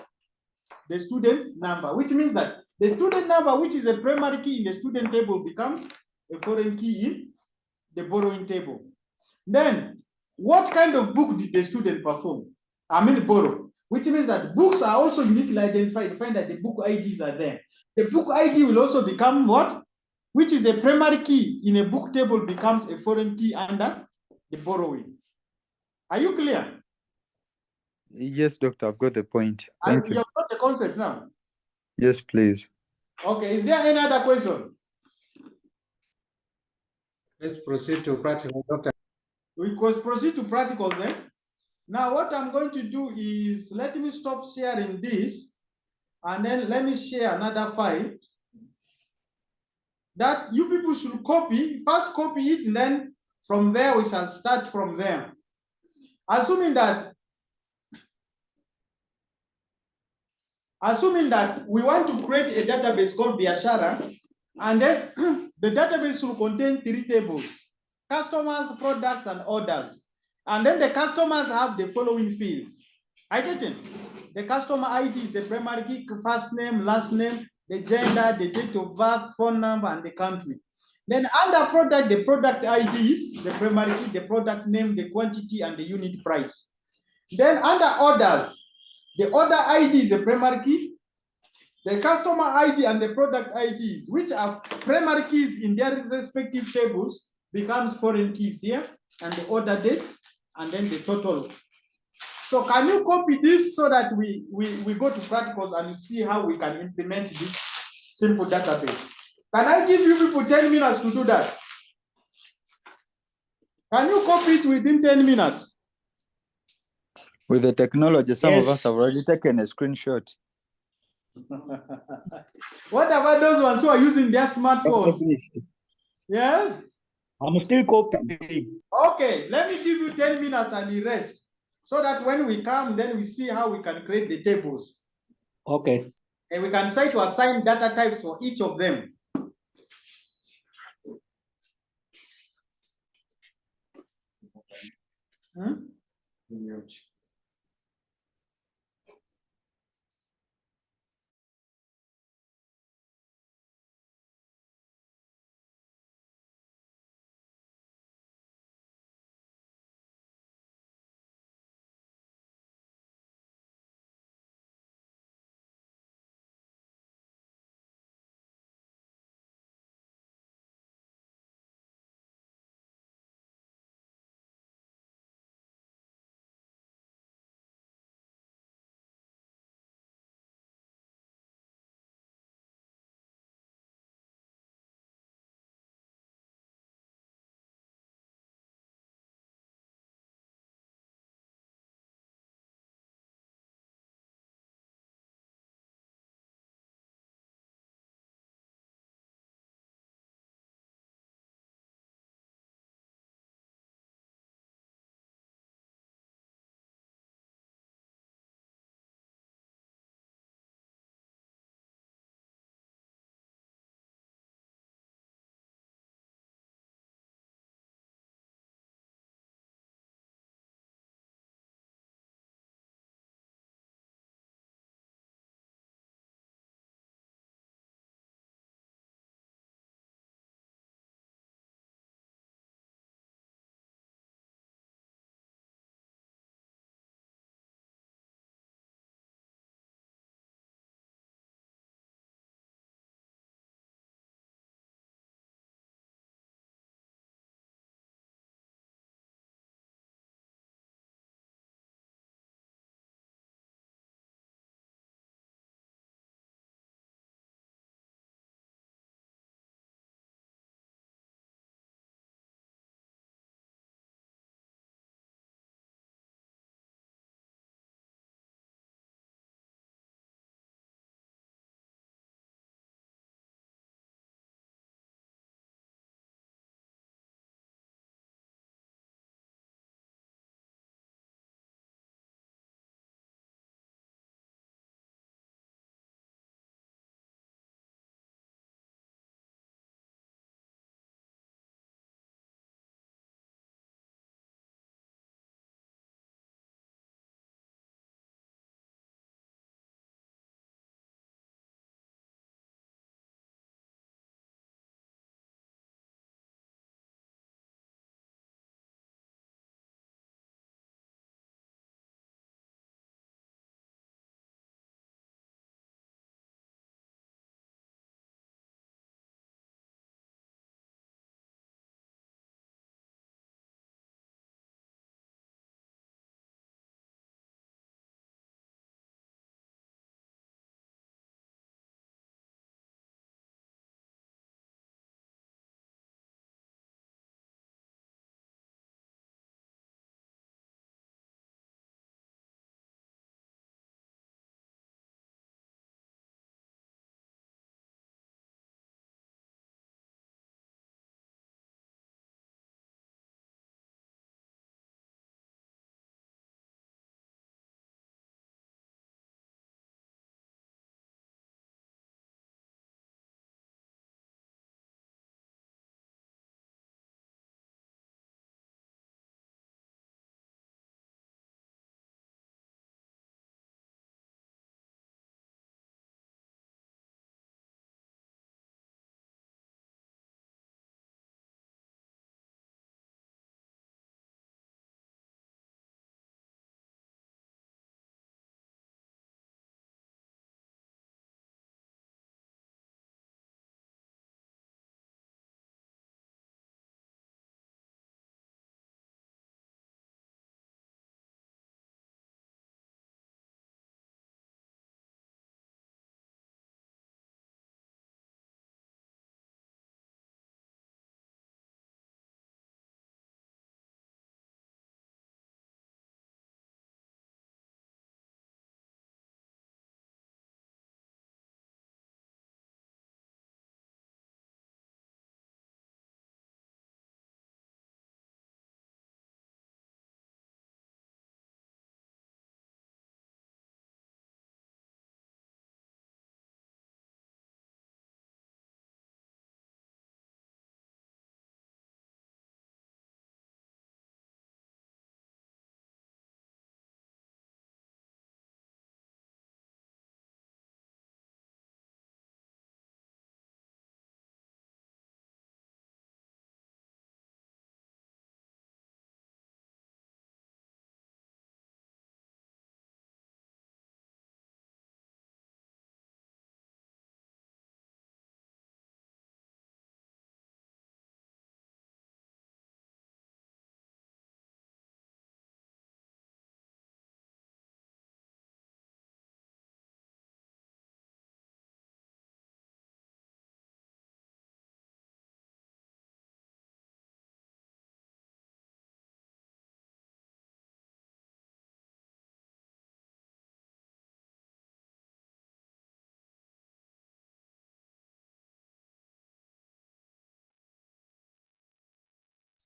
the student number, which means that the student number, which is a primary key in the student table, becomes a foreign key in the borrowing table. Then, what kind of book did the student perform? Borrow, which means that books are also uniquely identified. Find that the book IDs are there. The book ID will also become what? Which is a primary key in a book table, becomes a foreign key under the borrowing. Are you clear? Yes, Doctor, I've got the point. Thank you. You've got the concept now? Yes, please. Okay, is there any other question? Let's proceed to practical, Doctor. We could proceed to practicals then. Now what I'm going to do is let me stop sharing this and then let me share another file that you people should copy. First copy it and then from there we shall start from there. Assuming that we want to create a database called Biashara, and then the database will contain 3 tables: customers, products, and orders. And then the customers have the following fields. I get it. The customer ID is the primary key, first name, last name, the gender, the date of birth, phone number, and the country. Then under product, the product IDs, the primary key, the product name, the quantity, and the unit price. Then under orders, the order ID is the primary key, the customer ID and the product IDs, which are primary keys in their respective tables, becomes foreign keys here, and the order date, and then the total. So can you copy this so that we go to practicals and you see how we can implement this simple database? Can I give you people 10 minutes to do that? Can you copy it within 10 minutes? With the technology, some of Yes. us have already taken a screenshot. What about those ones who are using their smartphones? Finished. Yes? I'm still copying. Okay, let me give you 10 minutes and the rest, so that when we come, then we see how we can create the tables. Okay. And we can try to assign data types for each of them. Hmm?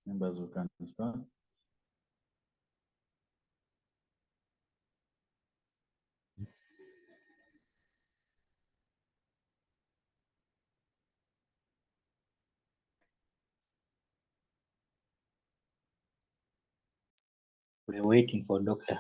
Members, we can start. We're waiting for Doctor.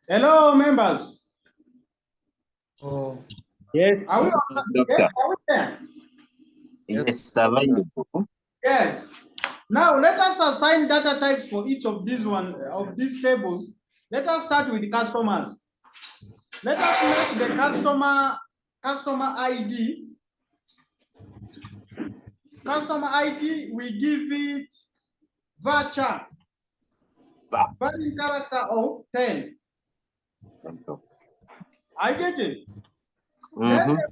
Hello, members. Oh, Yes. Are we, Yes, Doctor. yes, are we there? Yes, available. Yes. Now let us assign data types for each of these tables. Let us start with the customers. Let us make the customer ID. Customer ID, we give it varchar, varying character of 10. I get it. Then the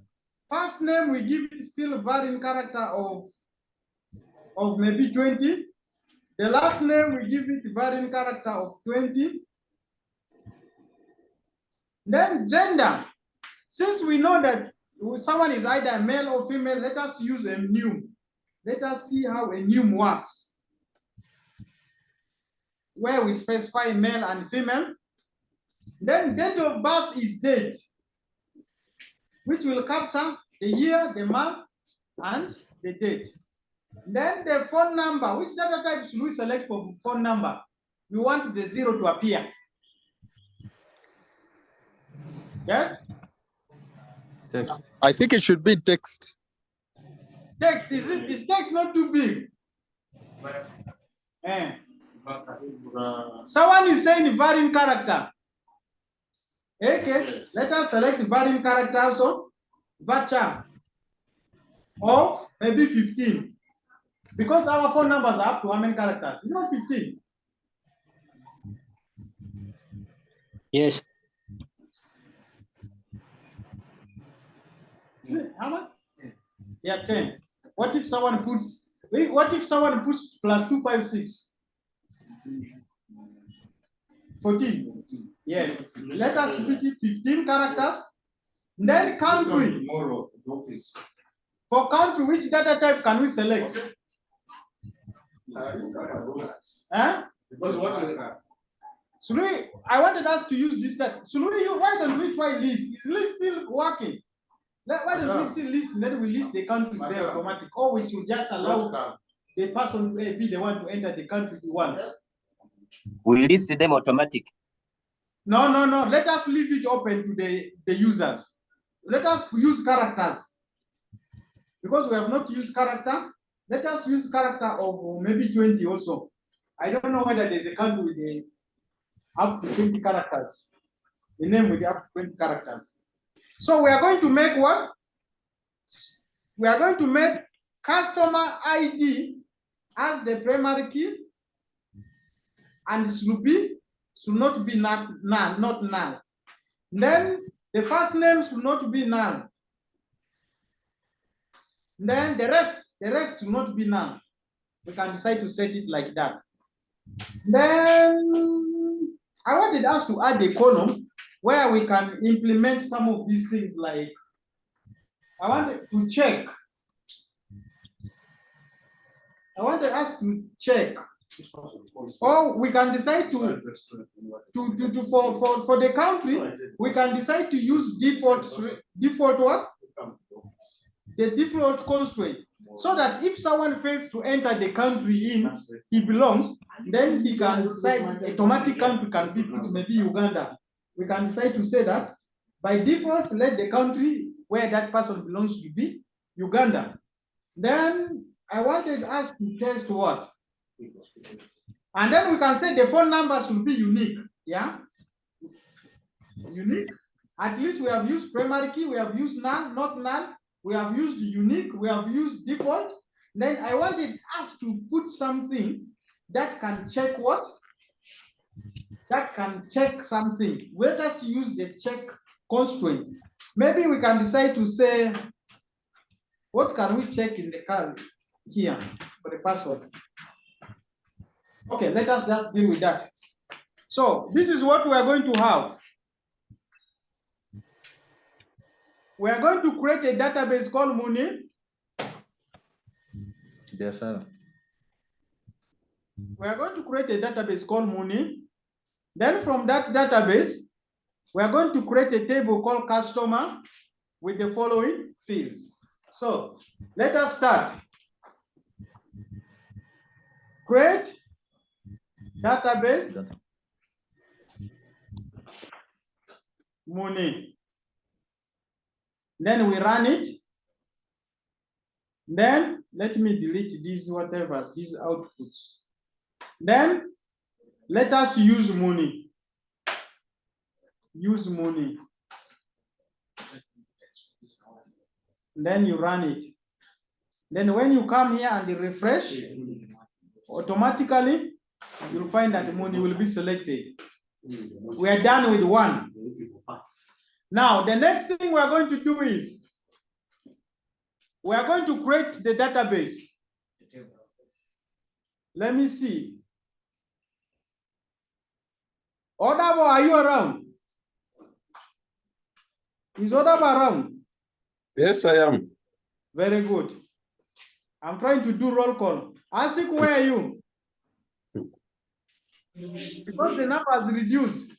first name we give it still varying character of maybe 20. The last name we give it varying character of 20. Then gender, since we know that someone is either male or female, let us use a num. Let us see how a num works, where we specify male and female. Then date of birth is date, which will capture the year, the month, and the date. Then the phone number, which data type should we select for phone number? We want the 0 to appear. Yes? Text. I think it should be text. Text, is text not too big? Someone is saying varying character. Okay, let us select varying character also. Varchar of maybe 15. Because our phone numbers are up to how many characters? It's not 15. Yes. How much? Yeah, 10. What if someone puts plus 256? 14. Yes. Let us put it 15 characters. Then country. For country, which data type can we select? Huh? I wanted us to use this set. Why don't we try list? Is list still working? Why don't we see list and then we list the countries there automatic? Or we should just allow the person to be the one to enter the country he wants. We list them automatic. No. Let us leave it open to the users. Let us use characters. Because we have not used character, let us use character of maybe 20 also. I don't know whether there's a country with up to 20 characters. The name with up to 20 characters. So we are going to make what? We are going to make customer ID as the primary key, and it should not be null, not null. Then the first name should not be null. Then the rest should not be null. We can decide to set it like that. Then I wanted us to add a column where we can implement some of these things, like I wanted to check. I wanted us to check. Or we can decide for the country, we can decide to use default what? The default constraint. So that if someone fails to enter the country he belongs, then he can decide automatic country can be put maybe Uganda. We can decide to say that by default, let the country where that person belongs to be Uganda. Then I wanted us to test what? And then we can say the phone number should be unique. Yeah? Unique. At least we have used primary key, we have used null, not null. We have used unique, we have used default. Then I wanted us to put something that can check what? That can check something. Let us use the check constraint. Maybe we can decide to say, what can we check in the car here for the password? Okay, let us just deal with that. So this is what we are going to have. We are going to create a database called Muni. Yes, sir. We are going to create a database called Muni. Then from that database, we are going to create a table called customer with the following fields. So let us start. Create database Muni. Then we run it. Then let me delete these whatever, these outputs. Then let us use Muni. Use Muni. Then you run it. Then when you come here and refresh, automatically you'll find that Muni will be selected. We are done with one. Now the next thing we are going to do is we are going to create the database. Let me see. Odabo, are you around? Is Odabo around? Yes, I am. Very good. I'm trying to do roll call. Asik, where are you? Because the number is reduced.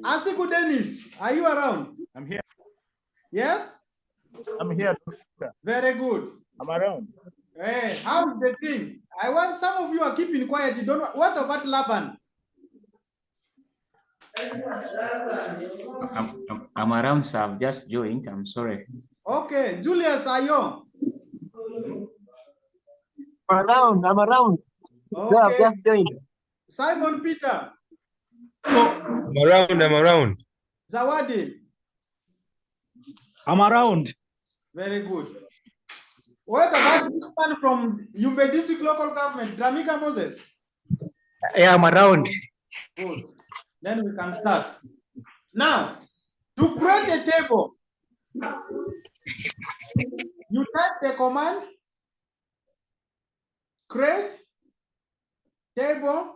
Asiku Dennis, are you around? I'm here. Yes? I'm here. Very good. I'm around. Hey, how's the thing? I want some of you are keeping quiet. You don't. What about Laban? I'm around, sir. I've just joined. I'm sorry. Okay, Julius, are you? I'm around. Okay. Yeah, I've just joined. Simon Peter. I'm around. Zawadi. I'm around. Very good. What about this one from Yumbe District Local Government, Dramika Moses? Yeah, I'm around. Good. Then we can start. Now, to create a table, you type the command create table,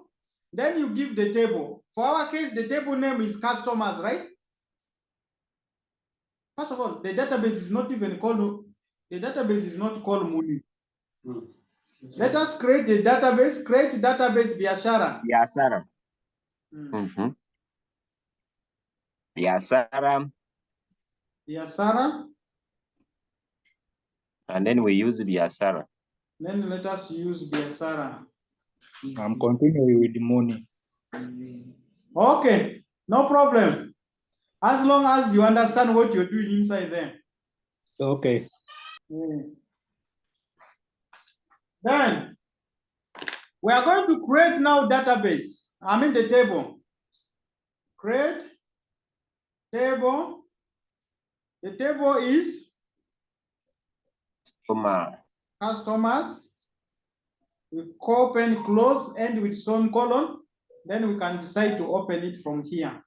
then you give the table. For our case, the table name is customers, right? First of all, the database is not even called, the database is not called Muni. Let us create a database, create database Biashara. Biashara. Biashara. Biashara. And then we use Biashara. Then let us use Biashara. I'm continuing with the money. Okay, no problem. As long as you understand what you're doing inside there. Okay. Then we are going to create now database. I mean the table. Create table. The table is customers. We open, close, end with semicolon. Then we can decide to open it from here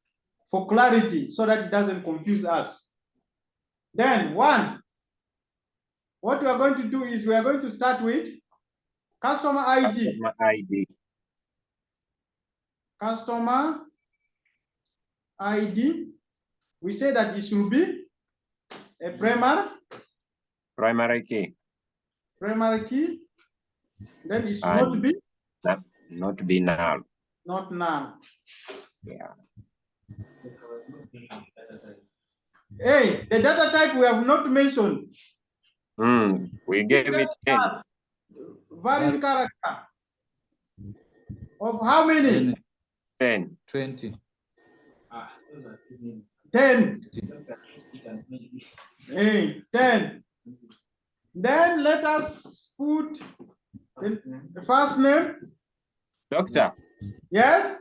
for clarity so that it doesn't confuse us. Then one, what we are going to do is we are going to start with customer ID. Customer ID. Customer ID. We say that it should be a primary key. Primary key. Then it should not be null. Not null. Yeah. Hey, the data type we have not mentioned. We gave it 10. Valid character. Of how many? 10. 20. 10. Hey, 10. Then let us put the first name. Doctor. Yes?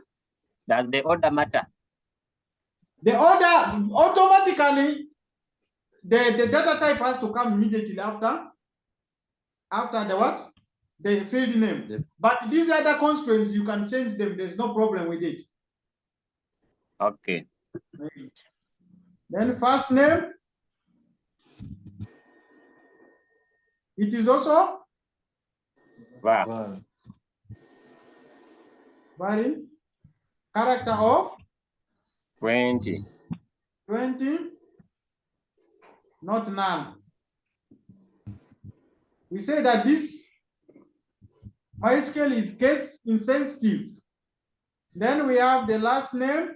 Does the order matter? The order automatically, the data type has to come immediately after after the what? The field name. Yep. But these other constraints, you can change them. There's no problem with it. Okay. Then first name. It is also Var. var character of 20. 20, not null. We say that this MySQL is case insensitive. Then we have the last name.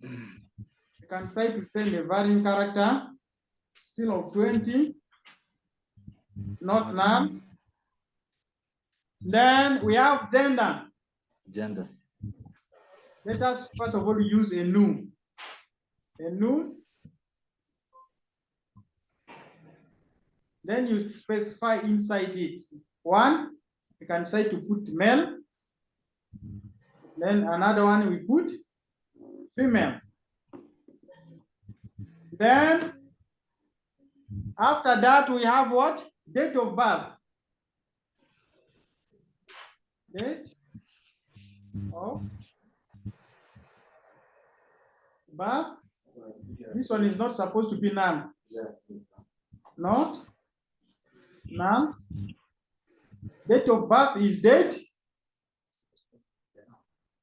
You can try to send a varying character, still of 20, not null. Then we have gender. Gender. Let us first of all use a new. A new. Then you specify inside it. One, you can say to put male. Then another one we put female. Then after that we have what? Date of birth. Date of birth. This one is not supposed to be none. Not none. Date of birth is date,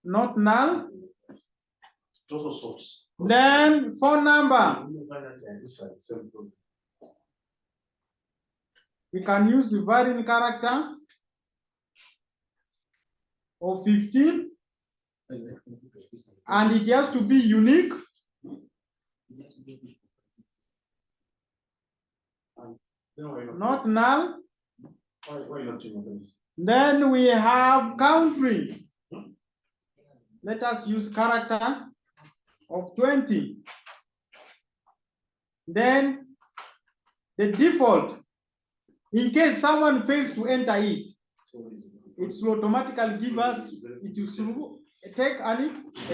not null. Then phone number. We can use the varying character of 15, and it has to be unique. Not null. Then we have country. Let us use character of 20. Then the default, in case someone fails to enter it, it will automatically give us, it will take a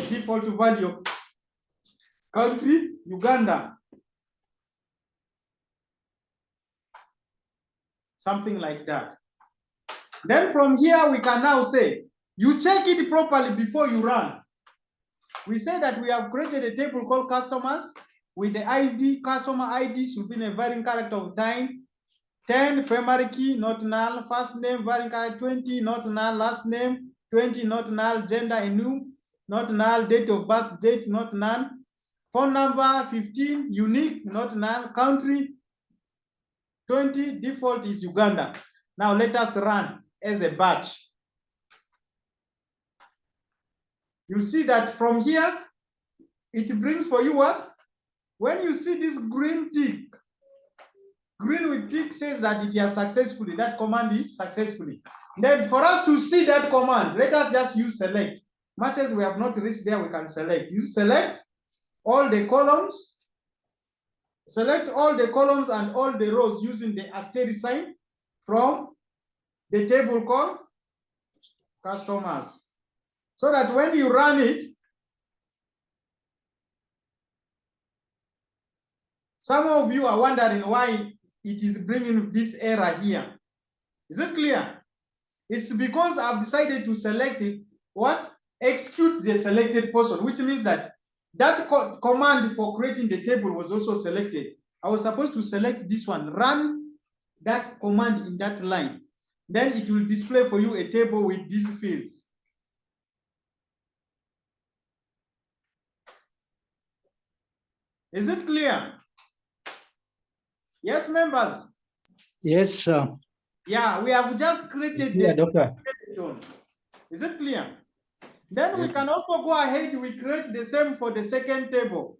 default value. Country, Uganda. Something like that. Then from here, we can now say, you check it properly before you run. We say that we have created a table called customers with the ID, customer ID should be in a varying character of 10, primary key, not null, first name, varying character 20, not null, last name, 20, not null, gender, a new, not null, date of birth, date, not null, phone number, 15, unique, not null, country, 20, default is Uganda. Now let us run as a batch. You see that from here, it brings for you what? When you see this green tick, green with tick says that it has successfully, that command is successfully. Then for us to see that command, let us just use select. Much as we have not reached there, we can select. You select all the columns, select all the columns and all the rows using the asterisk sign from the table called customers. So that when you run it, some of you are wondering why it is bringing this error here. Is it clear? It's because I've decided to select it, what? Execute the selected portion, which means that that command for creating the table was also selected. I was supposed to select this one, run that command in that line. Then it will display for you a table with these fields. Is it clear? Yes, members? Yes, sir. Yeah, we have just created Yeah, the doctor. Is it clear? Then we can also go ahead, we create the same for the second table.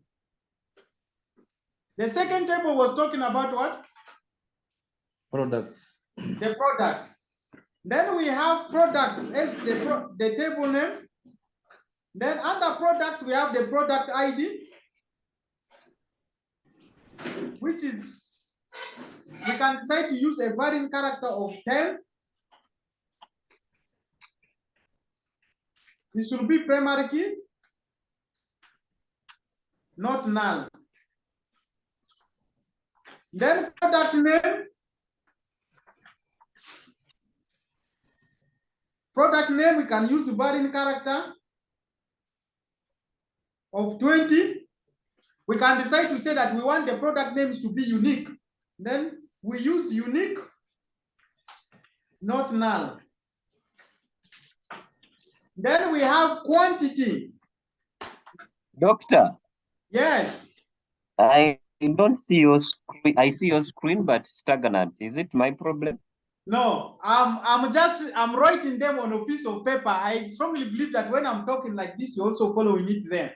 The second table was talking about what? Products. The product. Then we have products as the table name. Then under products, we have the product ID, which is, we can decide to use a varying character of 10. This should be primary key, not null. Then product name, Product name, we can use varying character of 20. We can decide to say that we want the product names to be unique. Then we use unique, not null. Then we have quantity. Doctor. Yes. I don't see your screen. I see your screen, but stagnant. Is it my problem? No, I'm writing them on a piece of paper. I strongly believe that when I'm talking like this, you're also following it there.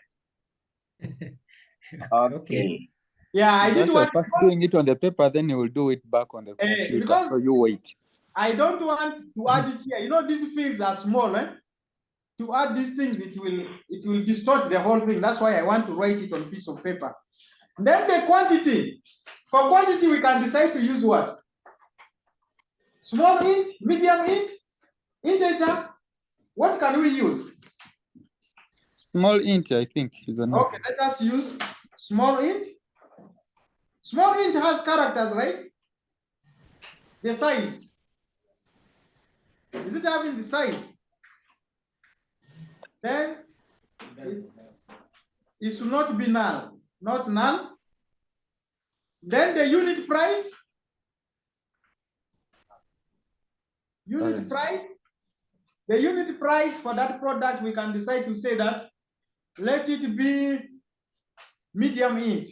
Okay. Yeah, I did want first doing it on the paper, then you will do it back on the computer. because So you wait. I don't want to add it here. You know, these fields are small. To add these things, it will distort the whole thing. That's why I want to write it on a piece of paper. Then the quantity. For quantity, we can decide to use what? Small int, medium int, integer. What can we use? Small int, I think, is enough. Okay, let us use small int. Small int has characters, right? The size. Is it having the size? Then it should not be null, not null. Then the unit price. Unit price. The unit price for that product, we can decide to say that let it be medium int.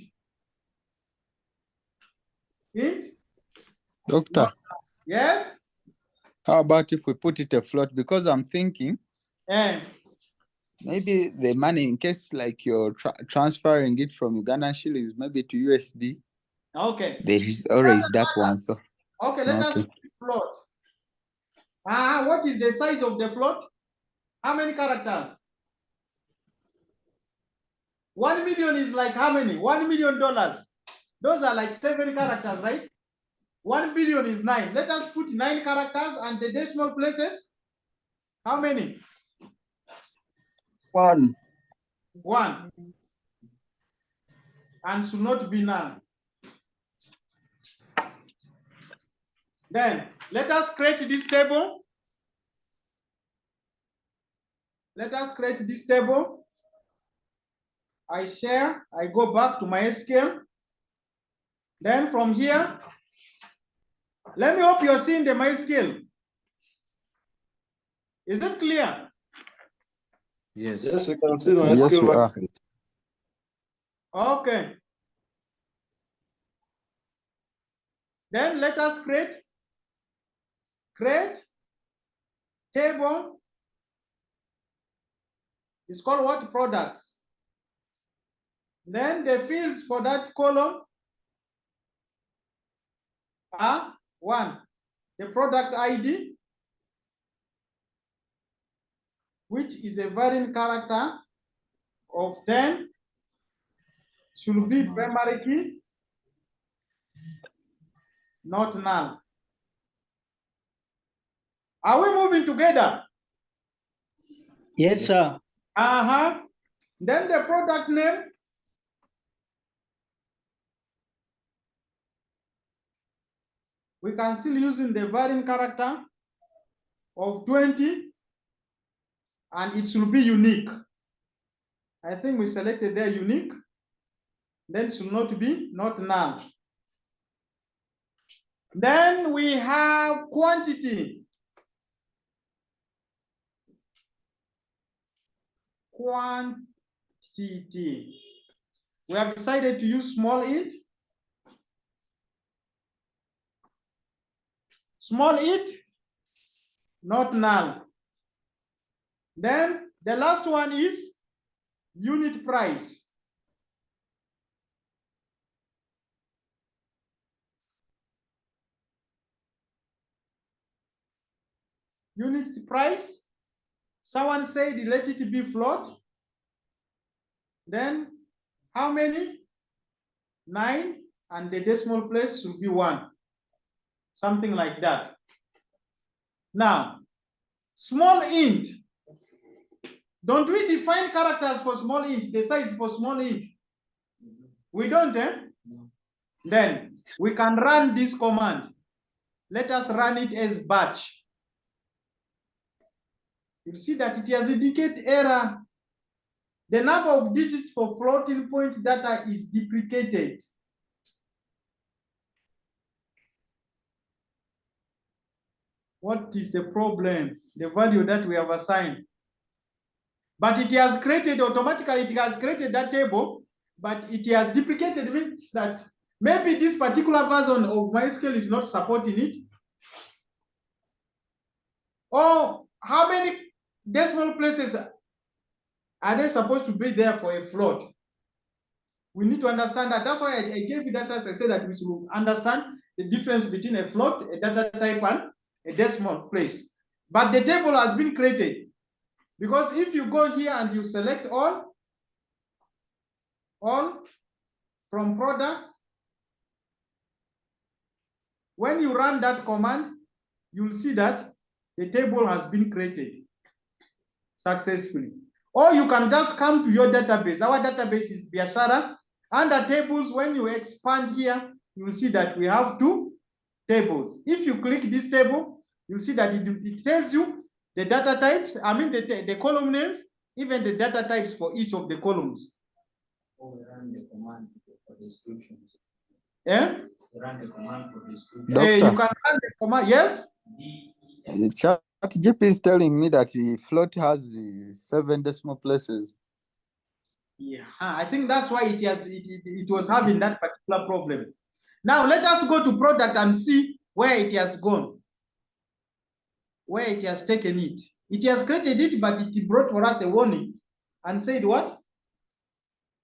Int? Doctor. Yes? How about if we put it a float? Because I'm thinking maybe the money, in case like you're transferring it from Ugandan shillings maybe to USD. Okay. There is always that one. So okay, let us float. What is the size of the float? How many characters? 1 million is like how many? $1 million. Those are like 7 characters, right? 1 billion is 9. Let us put 9 characters and the decimal places. How many? 1. 1. And should not be null. Then let us create this table. Let us create this table. I share, I go back to my SQL. Then from here, let me hope you're seeing the MySQL. Is it clear? Yes. Yes, we can see the yes, we MySQL. are. Okay. Then let us create table. It's called what? Products. Then the fields for that column are 1, the product ID, which is a varying character of 10, should be primary key, not null. Are we moving together? Yes, sir. Then the product name, we can still using the varying character of 20, and it should be unique. I think we selected there unique. Then it should not be, not null. Then we have quantity. Quantity. We have decided to use small int. Small int, not null. Then the last one is unit price. Unit price, someone said let it be float. Then how many? 9, and the decimal place should be 1. Something like that. Now, small int. Don't we define characters for small int, the size for small int? We don't, Then we can run this command. Let us run it as batch. you'll see that it has indicated error. The number of digits for floating point data is deprecated. What is the problem? The value that we have assigned. But it has created automatically, it has created that table, but it has deprecated, means that maybe this particular version of MySQL is not supporting it. Or how many decimal places are they supposed to be there for a float? We need to understand that. That's why I gave you that as I said that we should understand the difference between a float, a data type, and a decimal place. But the table has been created. Because if you go here and you select all from products, when you run that command, you'll see that the table has been created successfully. Or you can just come to your database. Our database is Biashara. Under tables, when you expand here, you'll see that we have 2 tables. If you click this table, you'll see that it tells you the data types, I mean the column names, even the data types for each of the columns. Or we run the command for descriptions. Yeah? We run the command for descriptions. You can run the command, yes? ChatGPT is telling me that the float has 7 decimal places. Yeah, I think that's why it was having that particular problem. Now let us go to product and see where it has gone, where it has taken it. It has created it, but it brought for us a warning and said what?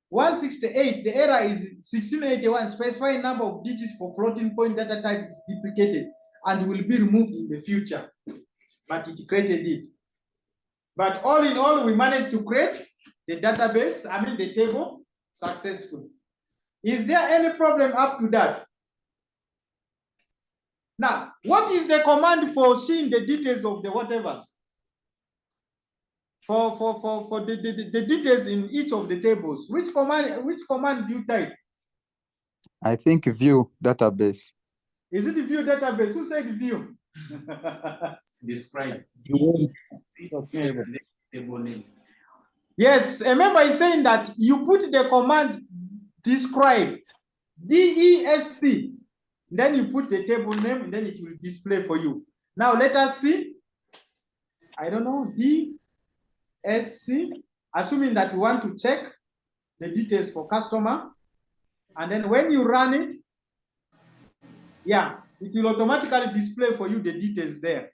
168, the error is 1681, specifying number of digits for floating point data type is deprecated and will be removed in the future. But it created it. But all in all, we managed to create the database, I mean the table, successfully. Is there any problem up to that? Now, what is the command for seeing the details of the whatevers? For the details in each of the tables, which command do you type? I think view database. Is it view database? Who said view? Describe. Table name. Yes, a member is saying that you put the command describe, DESC, then you put the table name, and then it will display for you. Now let us see. I don't know, DSC, assuming that you want to check the details for customer, and then when you run it, yeah, it will automatically display for you the details there.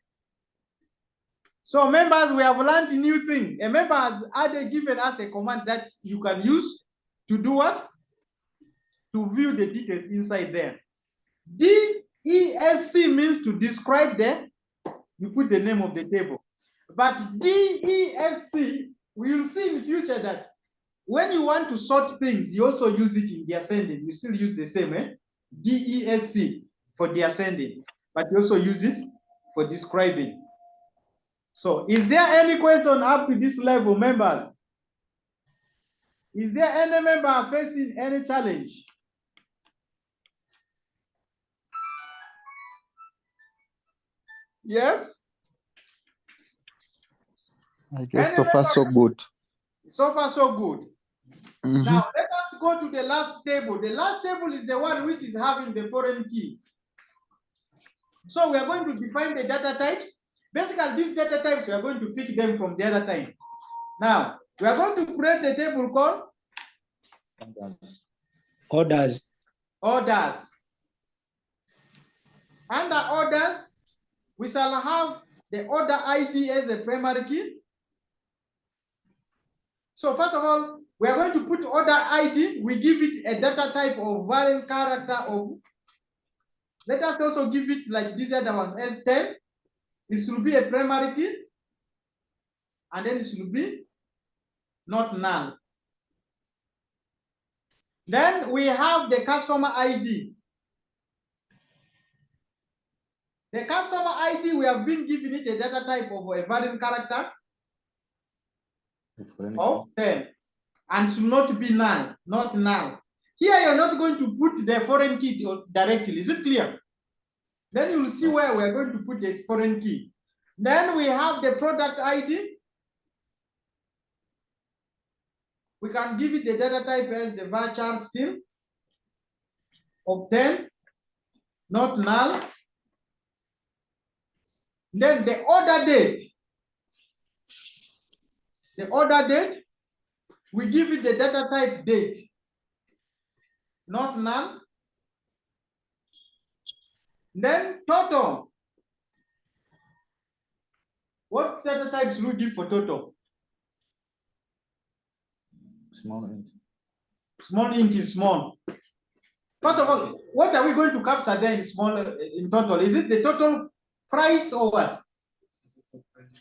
So members, we have learned a new thing. A member has given us a command that you can use to do what? To view the details inside there. DESC means to describe there. You put the name of the table. But DESC, we will see in the future that when you want to sort things, you also use it in the ascending. You still use the same, DESC for the ascending, but you also use it for describing. So is there any question up to this level, members? Is there any member facing any challenge? Yes? I guess so far so good. So far so good. Mm-hmm. Now let us go to the last table. The last table is the one which is having the foreign keys. So we are going to define the data types. Basically, these data types, we are going to pick them from the other time. Now, we are going to create a table called orders. Orders. Under orders, we shall have the order ID as a primary key. So first of all, we are going to put order ID. We give it a data type of variant character of. Let us also give it like these other ones, S10. It should be a primary key, and then it should be not null. Then we have the customer ID. The customer ID, we have been giving it a data type of a variant character of 10, and should not be null, not null. Here you're not going to put the foreign key directly. Is it clear? Then you will see where we're going to put the foreign key. Then we have the product ID. we can give it the data type as the varchar still of 10, not null. Then the order date. The order date, we give it the data type date, not null. Then total. What data types do we give for total? Small int. Small int is small. First of all, what are we going to capture then in total? Is it the total price or what?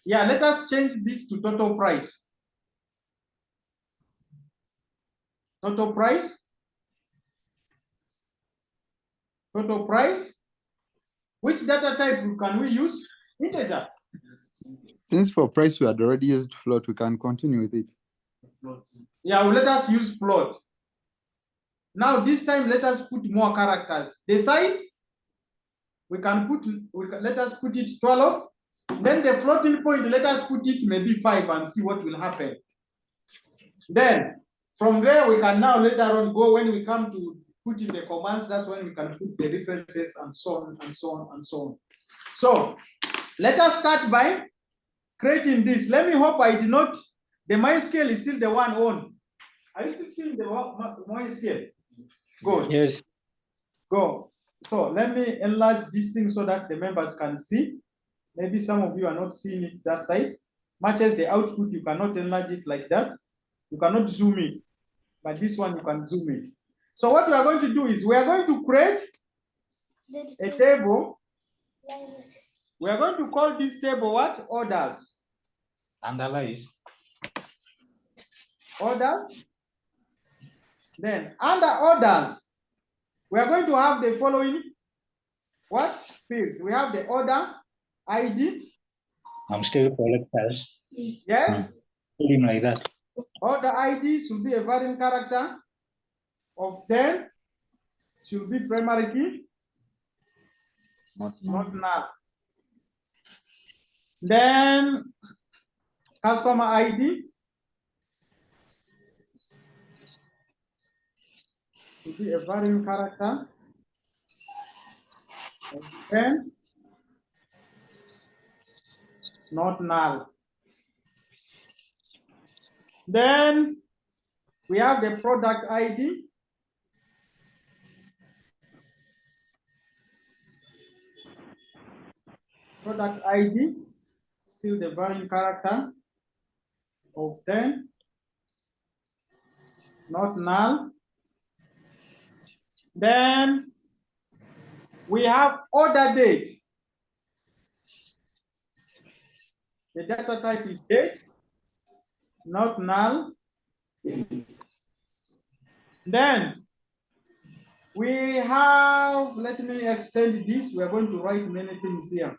Yeah, let us change this to total price. Total price. Total price. Which data type can we use? Integer. Since for price we had already used float, we can continue with it. Yeah, well, let us use float. Now this time let us put more characters. The size we can put. Let us put it 12. Then the floating point, let us put it maybe 5 and see what will happen. Then from there we can now later on go when we come to put in the commands. That's when we can put the references and so on and so on and so on. So let us start by creating this. Let me hope I did not. The MySQL is still the one on. Are you still seeing the MySQL? Good. Yes. Go. So let me enlarge this thing so that the members can see. Maybe some of you are not seeing it that side. Much as the output, you cannot enlarge it like that. You cannot zoom in. But this one, you can zoom it. So what we are going to do is we are going to create a table. We are going to call this table what? Orders. Analyze. Orders. Then under orders, we are going to have the following what field? We have the order ID. I'm still collectors. Yes. Put him like that. Order ID should be a variant character of 10. Should be primary key. Not null. Then customer ID should be a variant character of 10. Not null. Then we have the product ID. Product ID, still the variant character of 10. Not null. Then we have order date. The data type is date, not null. Then we have, let me extend this. We are going to write many things here.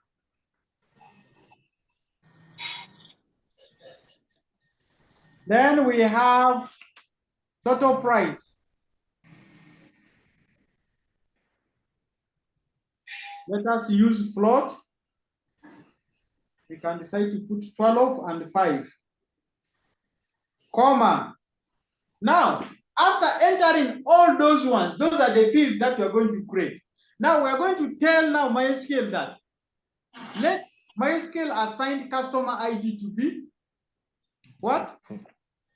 Then we have total price. Let us use float. We can decide to put 12 and 5. Comma. Now, after entering all those ones, those are the fields that we are going to create. Now we are going to tell now MySQL that let MySQL assign customer ID to be what?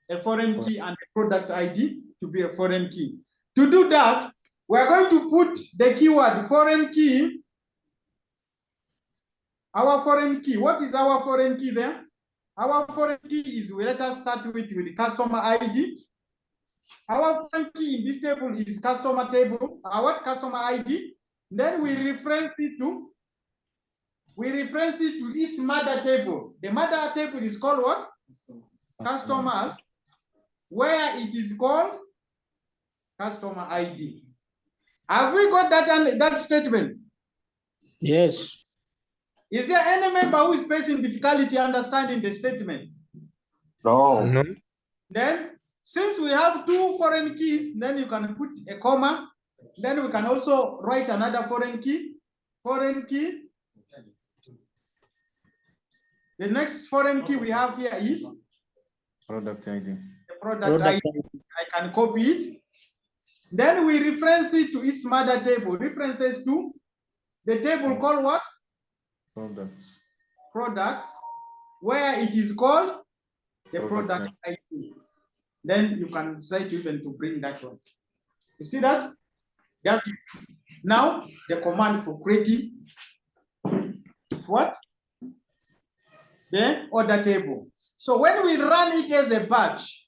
A foreign key, and a product ID to be a foreign key. To do that, we are going to put the keyword foreign key. Our foreign key. What is our foreign key there? Our foreign key is, let us start with the customer ID. Our foreign key in this table is customer table. Our customer ID. Then we reference it to its mother table. The mother table is called what? Customers, where it is called customer ID. Have we got that statement? Yes. Is there any member who is facing difficulty understanding the statement? No. No. Then, since we have two foreign keys, then you can put a comma. Then we can also write another foreign key. Foreign key. The next foreign key we have here is Product ID. the product ID. I can copy it. Then we reference it to its mother table. References to the table called what? Products. Products, where it is called the product ID. Then you can decide even to bring that one. You see that? That is now the command for creating what? The order table. So when we run it as a batch,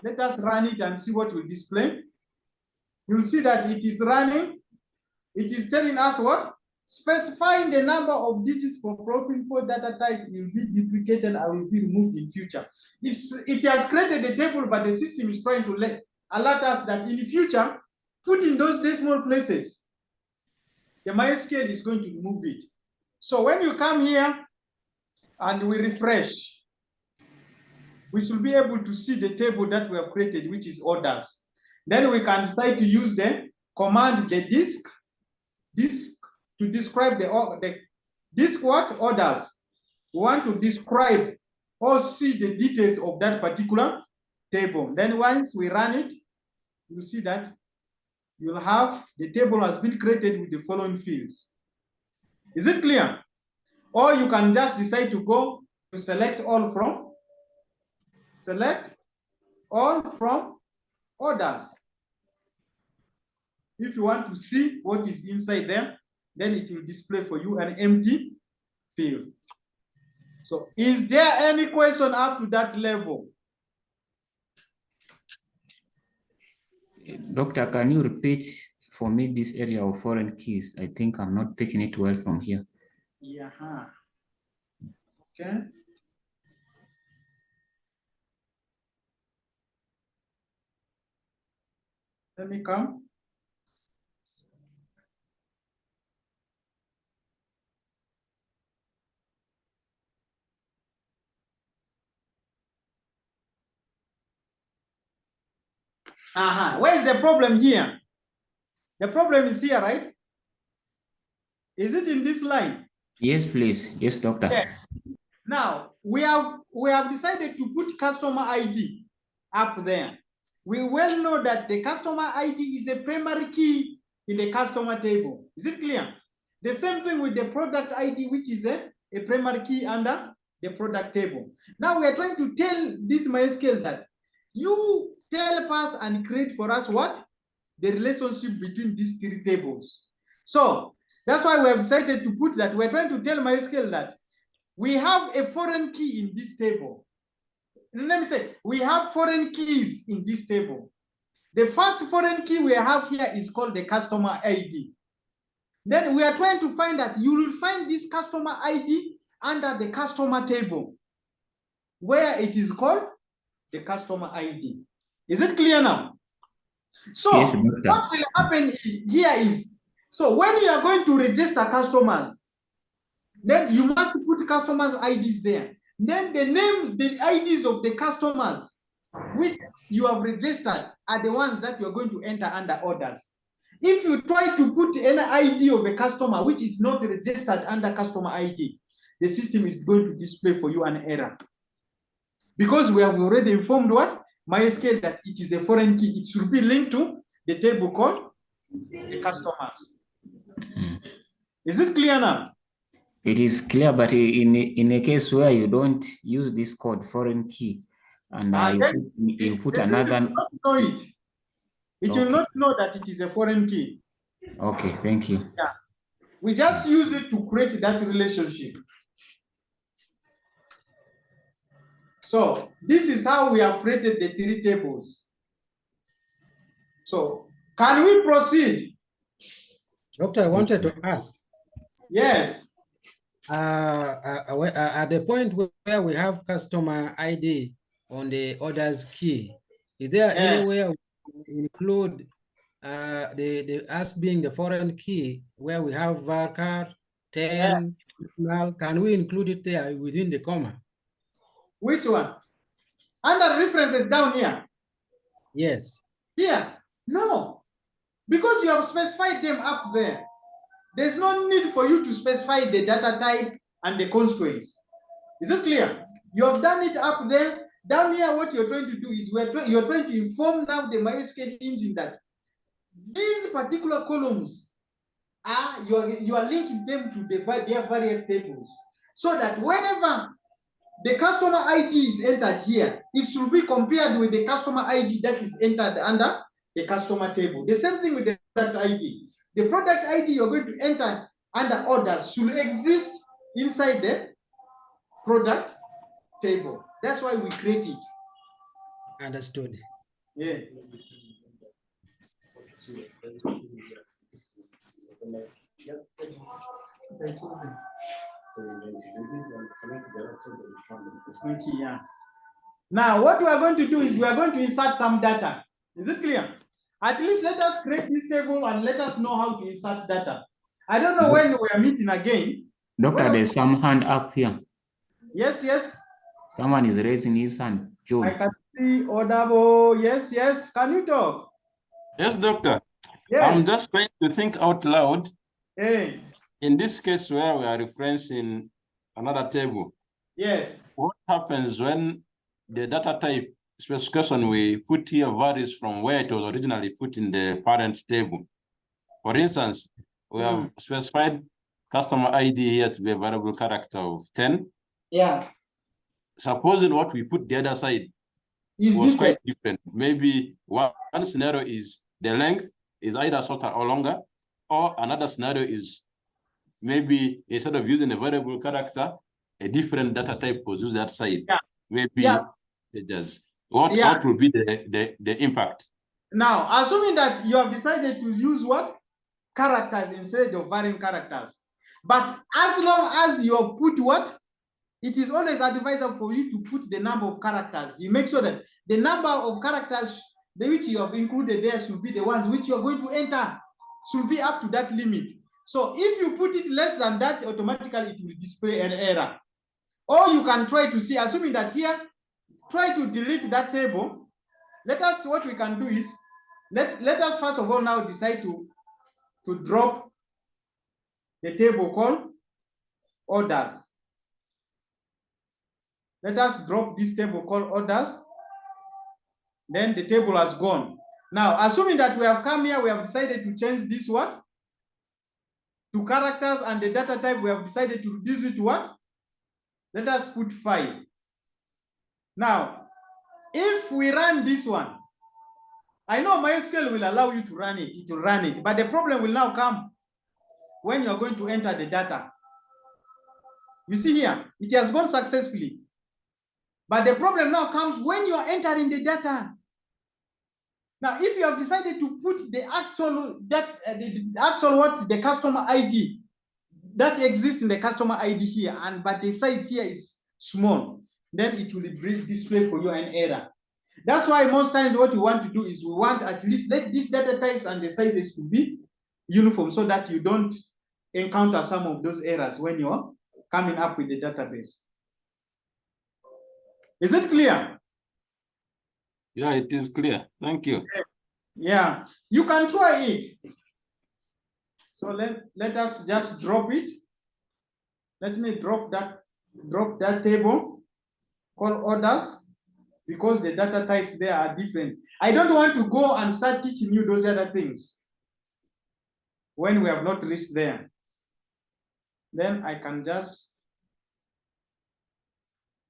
let us run it and see what will display. You'll see that it is running. It is telling us what? Specifying the number of digits for floating point data type will be duplicated and will be removed in future. It has created a table, but the system is trying to alert us that in the future, put in those decimal places, the MySQL is going to remove it. So when you come here and we refresh, we should be able to see the table that we have created, which is orders. Then we can decide to use the command the disk to describe the disk what? Orders. We want to describe or see the details of that particular table. Then once we run it, you see that you'll have the table has been created with the following fields. Is it clear? Or you can just decide to go to select all from orders. If you want to see what is inside there, then it will display for you an empty field. So is there any question up to that level? Doctor, can you repeat for me this area of foreign keys? I think I'm not picking it well from here. Yeah. Okay. Let me come. Where is the problem here? The problem is here, right? Is it in this line? Yes, please. Yes, doctor. Yes. Now we have decided to put customer ID up there. We well know that the customer ID is a primary key in the customer table. Is it clear? The same thing with the product ID, which is a primary key under the product table. Now we are trying to tell this MySQL that you tell us and create for us what? The relationship between these three tables. So that's why we have decided to put that. We're trying to tell MySQL that we have a foreign key in this table. Let me say, we have foreign keys in this table. The first foreign key we have here is called the customer ID. Then we are trying to find that you will find this customer ID under the customer table, where it is called the customer ID. Is it clear now? So yes, what will happen here is, so when you are going to register customers, then you must put customers' IDs there. Then the IDs of the customers which you have registered are the ones that you are going to enter under orders. If you try to put any ID of a customer which is not registered under customer ID, the system is going to display for you an error. Because we have already informed what? MySQL that it is a foreign key. It should be linked to the table called the customers. Is it clear now? It is clear, but in a case where you don't use this code foreign key and you put another. Know it. It will not know that it is a foreign key. Okay, thank you. Yeah. We just use it to create that relationship. So this is how we have created the three tables. So can we proceed? Doctor, I wanted to ask. Yes. At the point where we have customer ID on the orders key, is there any way we include us being the foreign key where we have varchar 10, can we include it there within the comma? Which one? Under references down here? Yes. Here? No. Because you have specified them up there. There's no need for you to specify the data type and the constraints. Is it clear? You have done it up there. Down here, what you're trying to do is you're trying to inform now the MySQL engine that these particular columns are you are linking them to their various tables, so that whenever the customer ID is entered here, it should be compared with the customer ID that is entered under the customer table. The same thing with the product ID. The product ID you're going to enter under orders should exist inside the product table. That's why we create it. Understood. Yeah. Okay, yeah. Now, what we are going to do is we are going to insert some data. Is it clear? At least let us create this table and let us know how to insert data. I don't know when we are meeting again. Doctor, there's some hand up here. Yes, yes. Someone is raising his hand. Joe. I can see Odabo. Yes, yes. Can you talk? Yes, doctor. Yes. I'm just trying to think out loud. Hey. In this case where we are referencing another table. Yes. What happens when the data type specification we put here varies from where it was originally put in the parent table? For instance, we have specified customer ID here to be a variable character of 10. Yeah. Supposing what we put the other side is was different. quite different. Maybe one scenario is the length is either shorter or longer, or another scenario is maybe instead of using a variable character, a different data type was used that side. Yeah. Maybe yes. It does. What will be the impact? Now, assuming that you have decided to use what? Characters instead of varying characters. But as long as you have put what? It is always advisable for you to put the number of characters. You make sure that the number of characters which you have included there should be the ones which you are going to enter, should be up to that limit. So if you put it less than that, automatically it will display an error. Or you can try to see, assuming that here, try to delete that table. What we can do is, let us first of all now decide to drop the table called orders. Let us drop this table called orders. Then the table has gone. Now, assuming that we have come here, we have decided to change this what? To characters, and the data type we have decided to reduce it to what? Let us put 5. Now, if we run this one, I know MySQL will allow you to run it, it will run it, but the problem will now come when you're going to enter the data. You see here, it has gone successfully. But the problem now comes when you are entering the data. Now, if you have decided to put the actual the customer ID that exists in the customer ID here, but the size here is small, then it will display for you an error. That's why most times what we want to do is we want at least let these data types and the sizes to be uniform, so that you don't encounter some of those errors when you're coming up with the database. Is it clear? Yeah, it is clear. Thank you. Yeah, you can try it. So let us just drop it. Let me drop that table called orders, because the data types there are different. I don't want to go and start teaching you those other things when we have not reached there. Then I can just,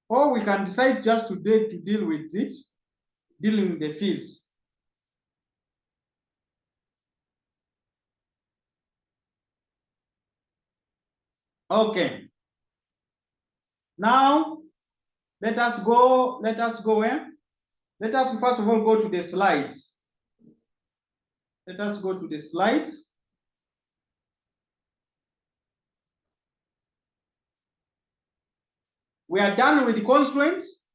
or we can decide just today to deal with this, dealing with the fields. Okay. Now, let us go where? Let us first of all go to the slides. Let us go to the slides. We are done with the constraints.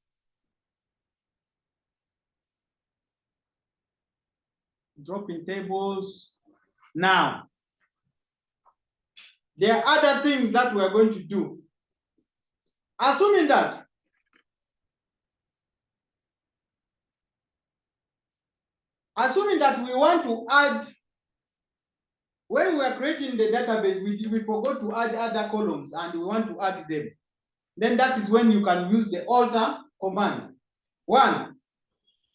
Dropping tables. Now, there are other things that we are going to do. Assuming that we want to add, when we are creating the database, we forgot to add other columns and we want to add them. Then that is when you can use the alter command. One,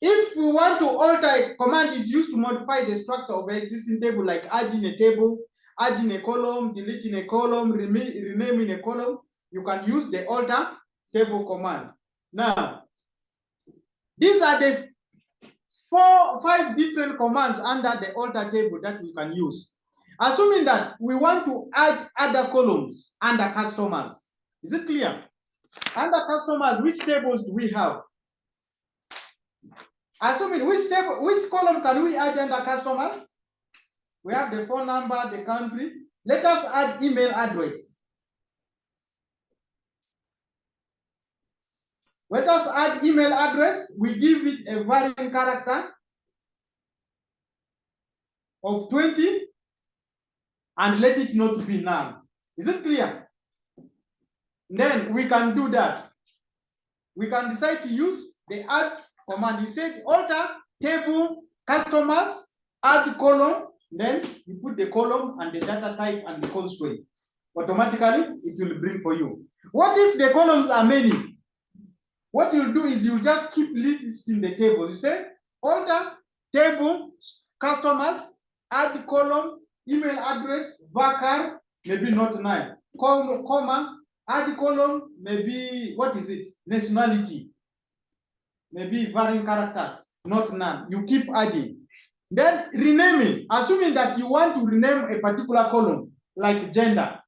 if we want to alter a command is used to modify the structure of an existing table, like adding a table, adding a column, deleting a column, renaming a column, you can use the alter table command. Now, these are the 5 different commands under the alter table that we can use. Assuming that we want to add other columns under customers. Is it clear? Under customers, which tables do we have? Assuming which column can we add under customers? We have the phone number, the country. Let us add email address. Let us add email address. We give it a variant character of 20 and let it not be null. Is it clear? Then we can do that. We can decide to use the add command. You said alter table customers, add column, then you put the column and the data type and the constraint. Automatically, it will bring for you. What if the columns are many? What you'll do is you just keep listing the table. You say alter table customers, add column, email address, varchar, maybe not 9, comma, add column, maybe, what is it? Nationality. Maybe varying characters, not none. You keep adding. Then renaming, assuming that you want to rename a particular column, like gender.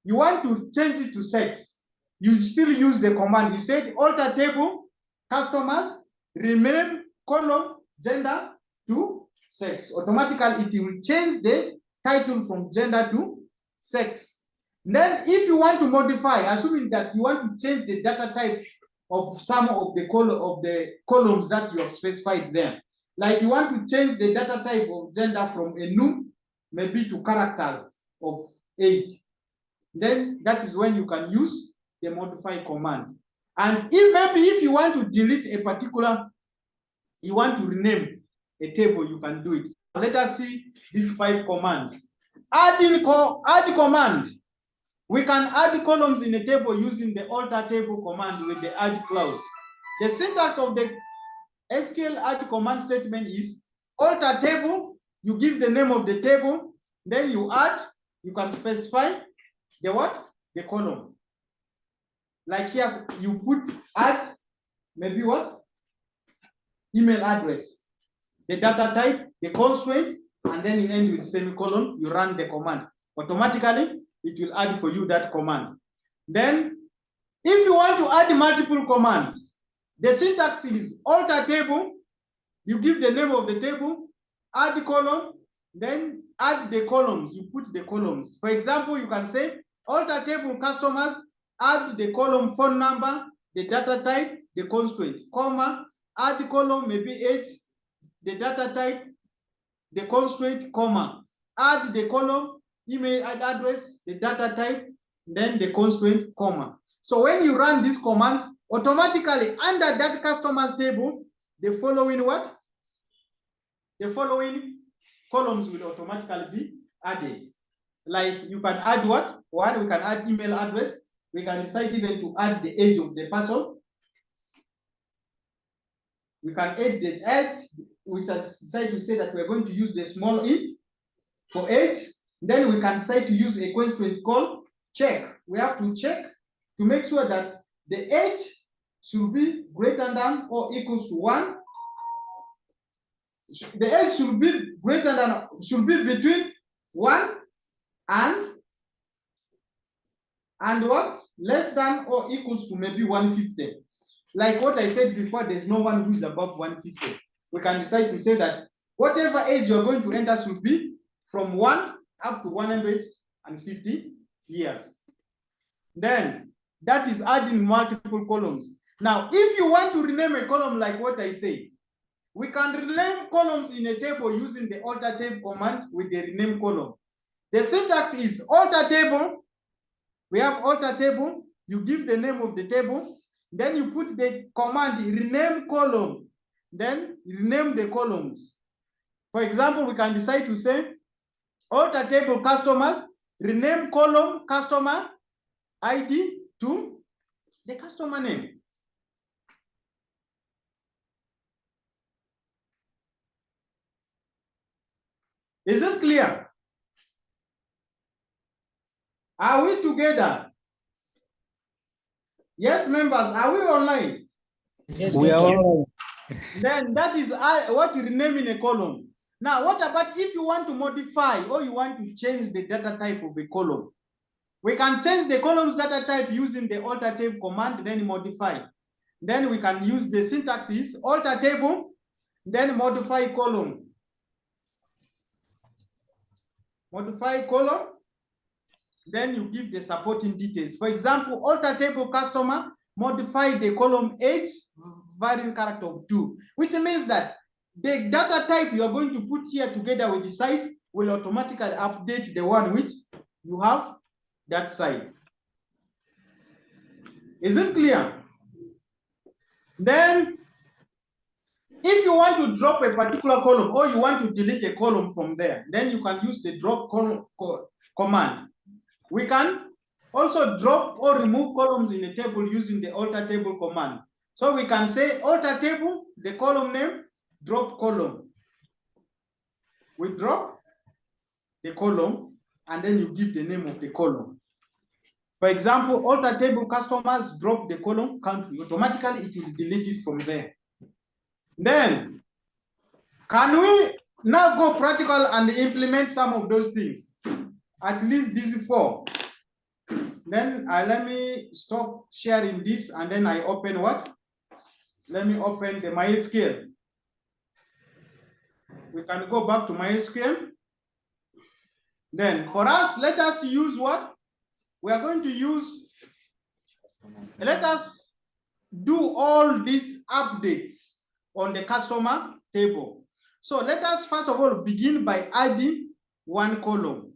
You want to change it to sex. You still use the command. You said alter table, customers, rename column, gender to sex. Automatically, it will change the title from gender to sex. Then if you want to modify, assuming that you want to change the data type of some of the columns that you have specified there. Like you want to change the data type of gender from a num, maybe to characters of 8. Then that is when you can use the modify command. And if you want to delete a particular, you want to rename a table, you can do it. Let us see these 5 commands. Add command. We can add columns in a table using the alter table command with the add clause. The syntax of the SQL add command statement is alter table, you give the name of the table, then you add, you can specify the what? The column. Like here, you put add, maybe what? Email address, the data type, the constraint, and then you end with semicolon, you run the command. Automatically, it will add for you that command. Then, if you want to add multiple commands, the syntax is alter table, you give the name of the table, add column, then add the columns, you put the columns. For example, you can say alter table customers, add the column phone number, the data type, the constraint, comma, add column maybe 8, the data type, the constraint, comma, add the column, email address, the data type, then the constraint, comma. So when you run these commands, automatically under that customers table, the following what? The following columns will automatically be added. Like you can add what? One, we can add email address. We can decide even to add the age of the person. We can add the age. We decide to say that we're going to use the small int for age. Then we can decide to use a constraint called check. We have to check to make sure that the age should be greater than or equals to 1. The age should be greater than, should be between 1 and what? Less than or equals to maybe 150. Like what I said before, there's no one who is above 150. We can decide to say that whatever age you're going to enter should be from 1 up to 150 years. Then that is adding multiple columns. Now, if you want to rename a column like what I said, we can rename columns in a table using the alter table command with the rename column. The syntax is alter table. We have alter table. You give the name of the table. Then you put the command rename column. Then rename the columns. For example, we can decide to say alter table customers, rename column customer ID to the customer name. Is it clear? Are we together? Yes, members, are we online? Yes, We are Doctor. all Then that is what you rename in a column. Now, what about if you want to modify or you want to change the data type of a column? We can change the column's data type using the alter table command, then modify. Then we can use the syntax is alter table, then modify column. Modify column, then you give the supporting details. For example, alter table customer, modify the column age variant character of 2, which means that the data type you are going to put here together with the size will automatically update the one which you have that side. Is it clear? Then, if you want to drop a particular column or you want to delete a column from there, then you can use the drop column command. We can also drop or remove columns in a table using the alter table command. So we can say alter table, the column name, drop column. We drop the column and then you give the name of the column. For example, alter table customers drop the column country. Automatically, it will delete it from there. Then, can we now go practical and implement some of those things? At least these 4. Then let me stop sharing this and then I open what? Let me open the MySQL. We can go back to MySQL. Then for us, let us use what? We are going to use, let us do all these updates on the customer table. So let us first of all begin by adding one column.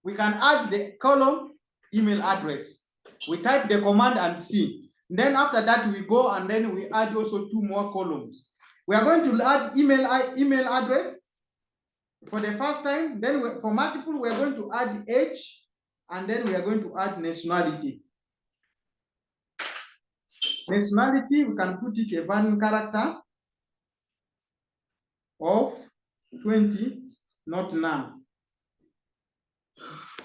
We can add the column email address. We type the command and see. Then after that, we go and then we add also 2 more columns. We are going to add email address for the first time. Then for multiple, we are going to add age, and then we are going to add nationality. Nationality, we can put it a variant character of 20, not none.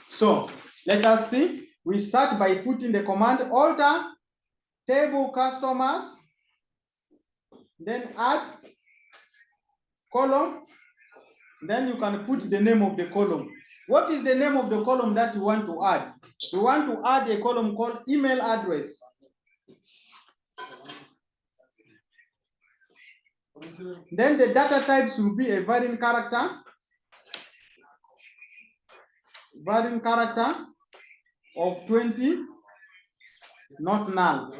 So let us see. We start by putting the command alter table customers, then add column, then you can put the name of the column. What is the name of the column that you want to add? We want to add a column called email address. Then the data types will be a variant character. Variant character of 20, not null.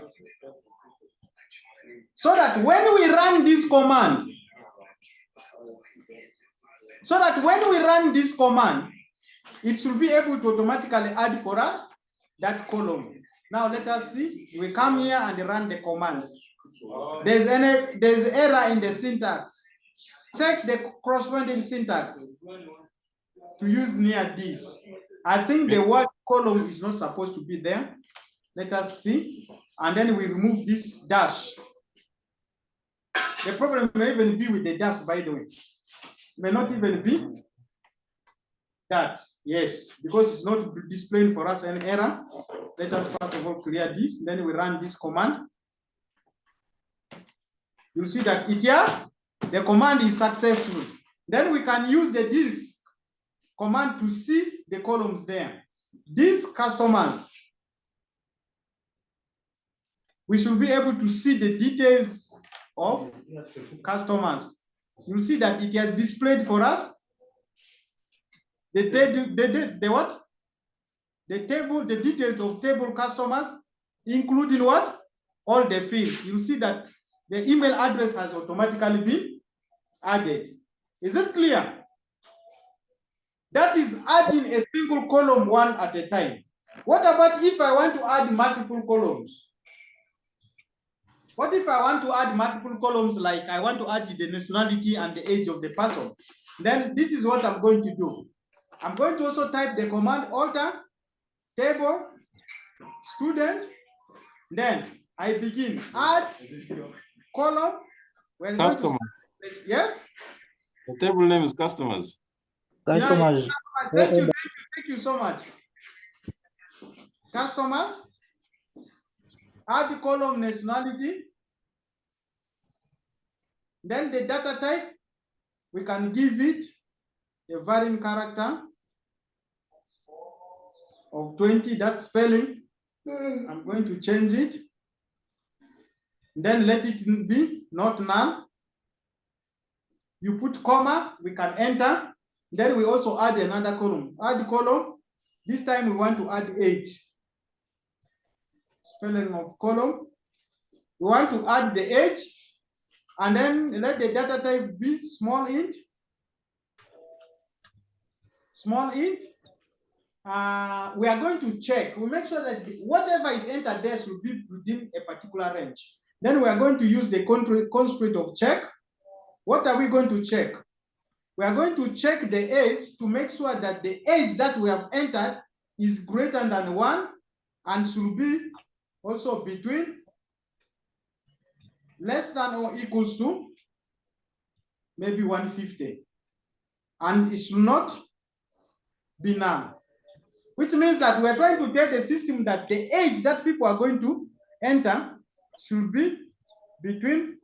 So that when we run this command, it should be able to automatically add for us that column. Now let us see. We come here and run the command. There's error in the syntax. Check the corresponding syntax to use near this. I think the word column is not supposed to be there. Let us see. And then we remove this dash. The problem may even be with the dash, by the way. May not even be that. Yes, because it's not displaying for us an error. Let us first of all clear this. Then we run this command. You'll see that the command is successful. Then we can use this command to see the columns there. These customers, we should be able to see the details of customers. You'll see that it has displayed for us the details of table customers, including what? All the fields. You'll see that the email address has automatically been added. Is it clear? That is adding a single column one at a time. What about if I want to add multiple columns? What if I want to add multiple columns, like I want to add the nationality and the age of the person? Then this is what I'm going to do. I'm going to also type the command alter table student. Then I begin add column. Customers. Yes? The table name is customers. Customers. Thank you so much. Customers, add the column nationality. Then the data type, we can give it a varying character of 20, that's spelling. I'm going to change it. Then let it be not null. You put comma, we can enter. Then we also add another column. Add column. This time we want to add age. Spelling of column. We want to add the age, and then let the data type be small int. Small int. We are going to check. We make sure that whatever is entered there should be within a particular range. Then we are going to use the constraint of check. What are we going to check? We are going to check the age to make sure that the age that we have entered is greater than 1 and should be also between less than or equals to maybe 150. And it should not be null. Which means that we're trying to tell the system that the age that people are going to enter should be between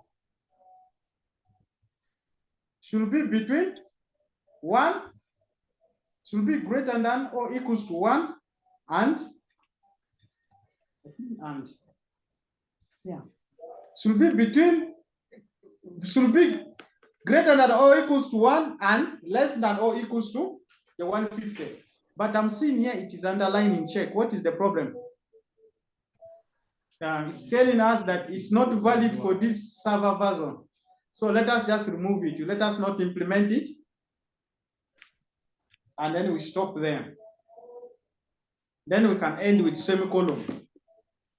1, should be greater than or equals to 1, and yeah, should be greater than or equals to 1 and less than or equals to the 150. But I'm seeing here it is underlined in check. What is the problem? It's telling us that it's not valid for this server version. So let us just remove it. Let us not implement it. And then we stop there. Then we can end with semicolon.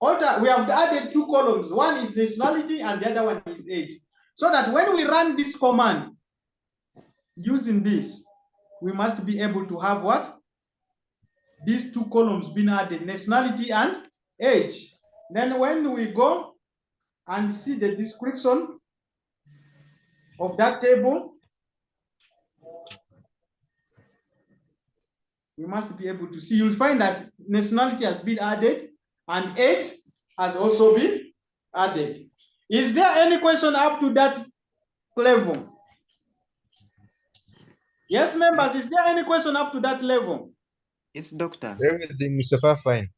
We have added 2 columns. One is nationality and the other one is age. So that when we run this command using this, we must be able to have what? These 2 columns being added, nationality and age. Then when we go and see the description of that table, we must be able to see. You'll find that nationality has been added and age has also been added. Is there any question up to that level? Yes, members, is there any question up to that level? Yes, doctor. Everything is so fine.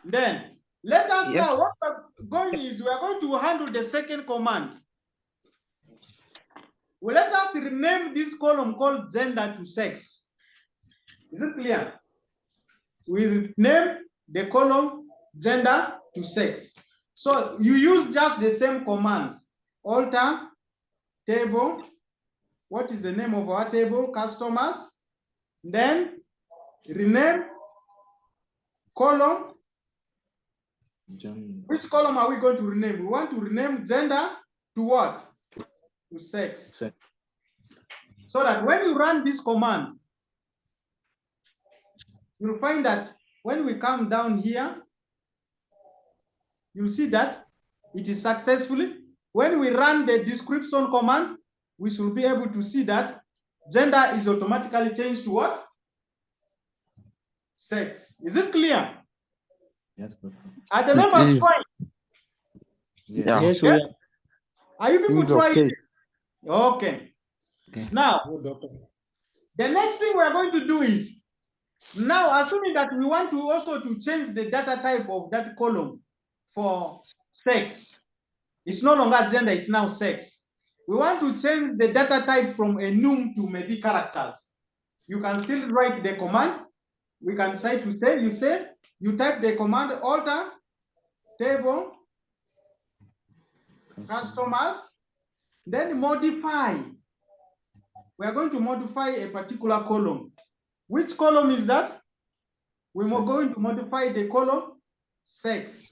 Then let us Yes. now, what we're going is we are going to handle the second command. Well, let us rename this column called gender to sex. Is it clear? We name the column gender to sex. So you use just the same commands. Alter table. What is the name of our table? Customers. Then rename column. Which column are we going to rename? We want to rename gender to what? To sex. So that when you run this command, you'll find that when we come down here, you'll see that it is successfully. When we run the description command, we should be able to see that gender is automatically changed to what? Sex. Is it clear? Yes, doctor. Are the members trying? Yeah. Yes, Yeah. Are you people It's trying? okay. Okay. Now, the next thing we are going to do is, now assuming that we want to also to change the data type of that column for sex. It's no longer gender, it's now sex. We want to change the data type from a num to maybe characters. You can still write the command. We can say to say, you type the command alter table customers, then modify. We are going to modify a particular column. Which column is that? We are going to modify the column sex.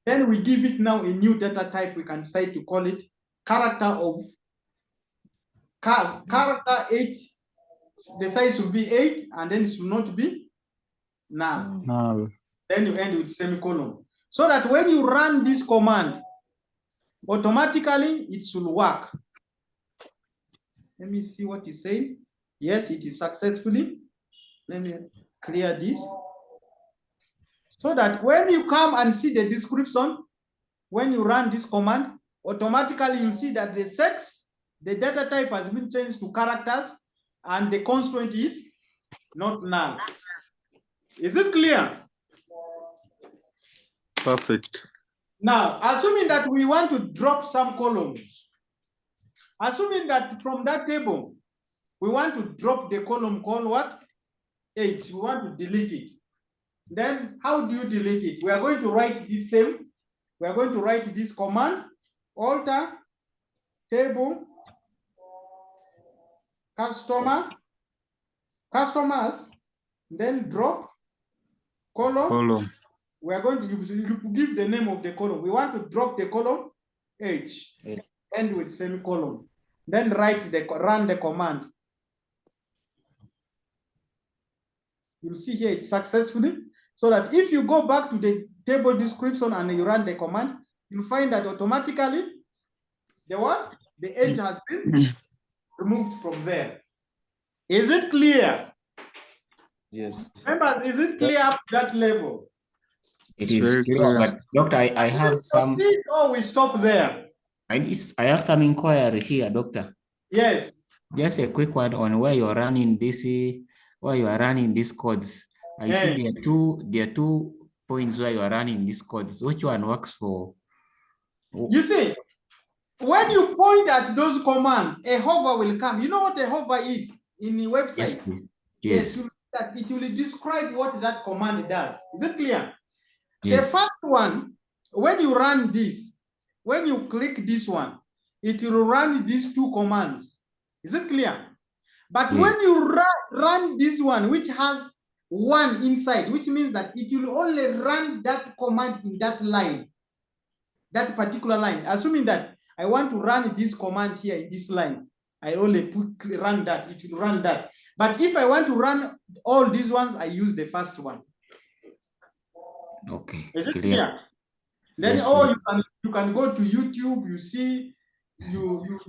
Then we give it now a new data type. We can decide to call it character 8. The size should be 8, and then it should not be null. Then you end with semicolon. So that when you run this command, automatically it should work. Let me see what you say. Yes, it is successfully. Let me clear this. So that when you come and see the description, when you run this command, automatically you'll see that the sex, the data type has been changed to characters, and the constraint is not null. Is it clear? Perfect. Now, assuming that we want to drop some columns, assuming that from that table, we want to drop the column called what? Age. We want to delete it. Then how do you delete it? We are going to write this same. We are going to write this command, alter table customers, then drop column. We are going to give the name of the column. We want to drop the column age, end with semicolon. Then run the command. You'll see here it's successfully. So that if you go back to the table description and you run the command, you'll find that automatically the age has been removed from there. Is it clear? Yes. Remember, is it clear up to that level? It is clear, but Doctor, I have some. Oh, we stop there. I have some inquiry here, Doctor. Yes. Just a quick one on where you are running this. Where you are running these codes. I see there are two points where you are running these codes. Which one works for? You see, when you point at those commands, a hover will come. You know what a hover is in the website? Yes. You see that it will describe what that command does. Is it clear? Yes. The first one, when you run this, when you click this one, it will run these two commands. Is it clear? But when you run this one, which has one inside, which means that it will only run that command in that line, that particular line. Assuming that I want to run this command here in this line, I only run that, it will run that. But if I want to run all these ones, I use the first one. Okay. Is it clear? Then you can go to YouTube, you see, you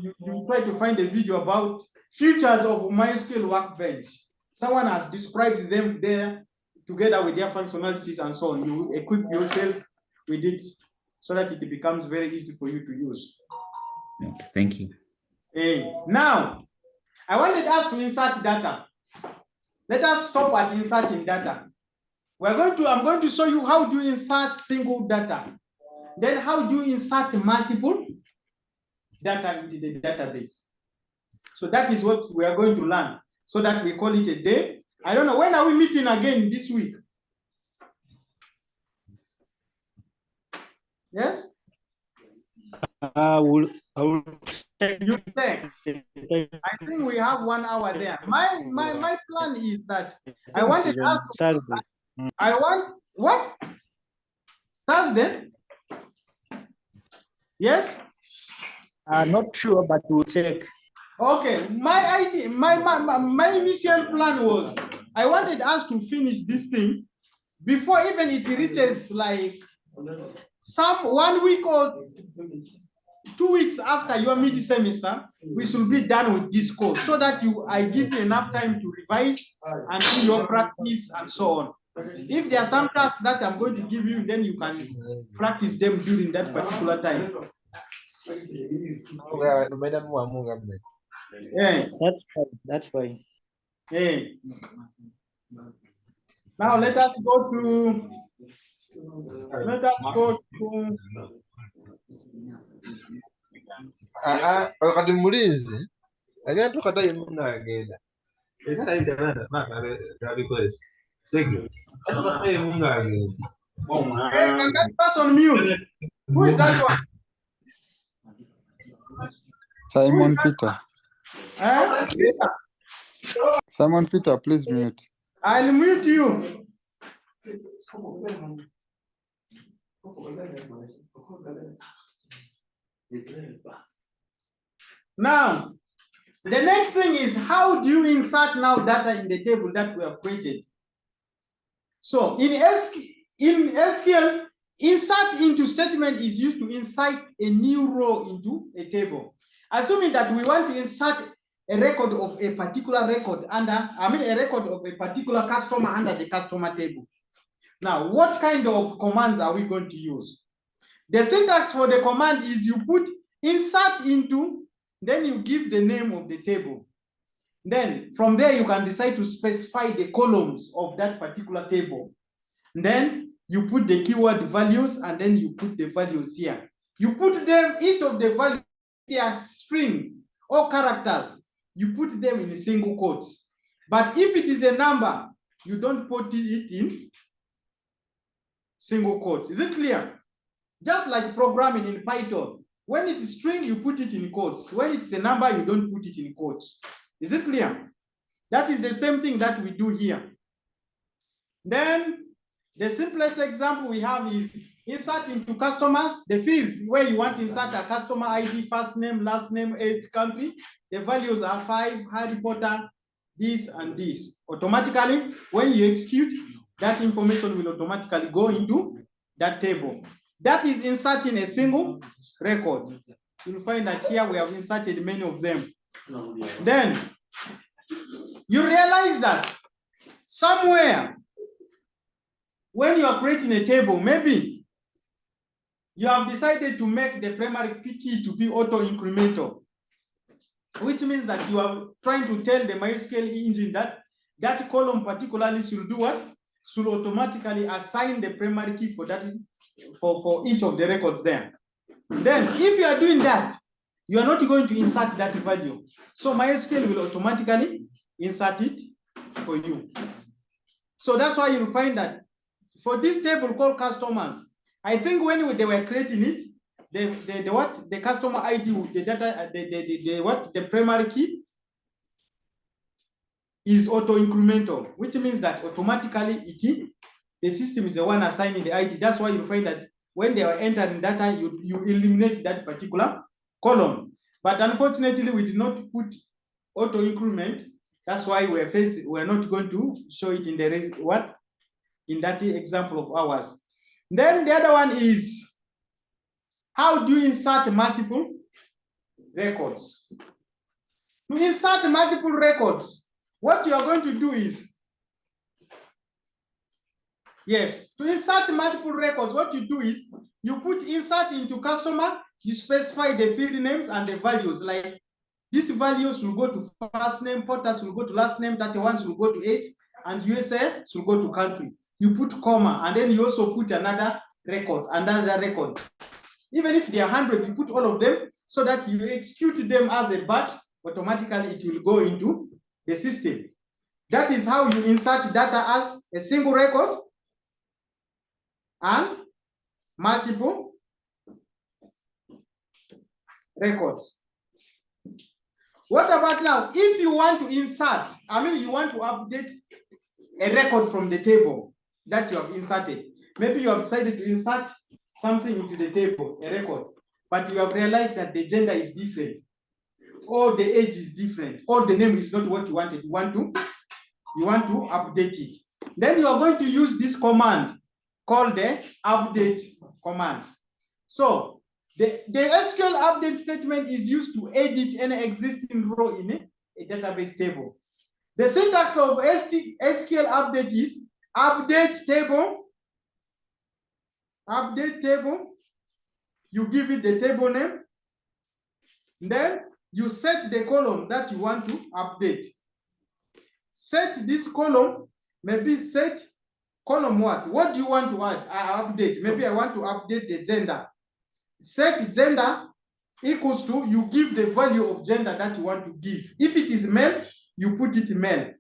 try to find a video about features of MySQL Workbench. Someone has described them there together with their functionalities and so on. You equip yourself with it so that it becomes very easy for you to use. Thank you. Now, I wanted us to insert data. Let us stop at inserting data. I'm going to show you how do you insert single data. Then how do you insert multiple data into the database. So that is what we are going to learn. So that we call it a day. I don't know, when are we meeting again this week? Yes? You think? I think we have 1 hour there. My plan is that I wanted us to, I want what? Thursday? Yes? I'm not sure, but we'll check. Okay, my idea, my initial plan was I wanted us to finish this thing before even it reaches like some 1 week or 2 weeks after your mid-semester. We should be done with this course so that I give you enough time to revise and do your practice and so on. If there are some tasks that I'm going to give you, then you can practice them during that particular time. Yeah. That's fine. Yeah. Now let us go to wakati mulizi agenda kata yemuna agenda esala internet maka request sege kata yemuna agenda can that person mute? Who is that one? Simon Peter. Simon Peter, please mute. I'll mute you. Now, the next thing is how do you insert now data in the table that we have created? So in SQL, insert into statement is used to insert a new row into a table. Assuming that we want to insert a record of a particular record under, a record of a particular customer under the customer table. Now, what kind of commands are we going to use? The syntax for the command is you put insert into, then you give the name of the table. Then from there, you can decide to specify the columns of that particular table. Then you put the keyword values, and then you put the values here. You put them, each of the values, they are string or characters. You put them in single quotes. But if it is a number, you don't put it in single quotes. Is it clear? Just like programming in Python. When it is string, you put it in quotes. When it's a number, you don't put it in quotes. Is it clear? That is the same thing that we do here. Then the simplest example we have is insert into customers, the fields where you want to insert a customer ID, first name, last name, age, country. The values are 5, Harry Potter, this and this. Automatically, when you execute, that information will automatically go into that table. That is inserting a single record. You'll find that here we have inserted many of them. Then you realize that somewhere when you are creating a table, maybe you have decided to make the primary key to be auto-incremental, which means that you are trying to tell the MySQL engine that that column particularly should do what? Should automatically assign the primary key for that, for each of the records there. Then if you are doing that, you are not going to insert that value. So MySQL will automatically insert it for you. So that's why you'll find that for this table called customers, I think when they were creating it, the customer ID, the data, the primary key is auto-incremental, which means that automatically the system is the one assigning the ID. That's why you find that when they are entering data, you eliminate that particular column. But unfortunately, we did not put auto-increment. That's why we're not going to show it in the in that example of ours. Then the other one is, how do you insert multiple records? To insert multiple records, what you are going to do is, yes, to insert multiple records, what you do is, you put insert into customer, you specify the field names and the values, like these values will go to first name, Potters will go to last name, 31 will go to age, and USA will go to country. You put comma, and then you also put another record. Even if they are 100, you put all of them so that you execute them as a batch, automatically it will go into the system. That is how you insert data as a single record and multiple records. What about now? If you want to insert, you want to update a record from the table that you have inserted. Maybe you have decided to insert something into the table, a record, but you have realized that the gender is different, or the age is different, or the name is not what you wanted. You want to update it. Then you are going to use this command called the update command. So the SQL update statement is used to edit any existing row in a database table. The syntax of SQL update is update table, you give it the table name, then you set the column that you want to update. Set this column, maybe set column what? What do you want to add? Update. Maybe I want to update the gender. Set gender equals to, you give the value of gender that you want to give. If it is male, you put it male.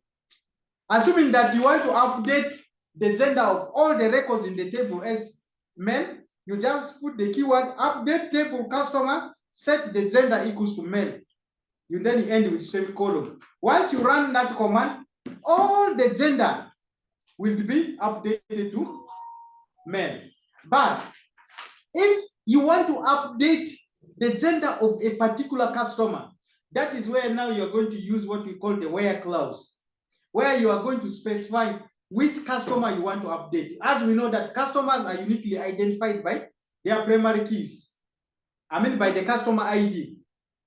Assuming that you want to update the gender of all the records in the table as male, you just put the keyword update table customer, set the gender equals to male. Then you end with semicolon. Once you run that command, all the gender will be updated to male. But if you want to update the gender of a particular customer, that is where now you're going to use what we call the where clause, where you are going to specify which customer you want to update. As we know that customers are uniquely identified by their primary keys. By the customer ID.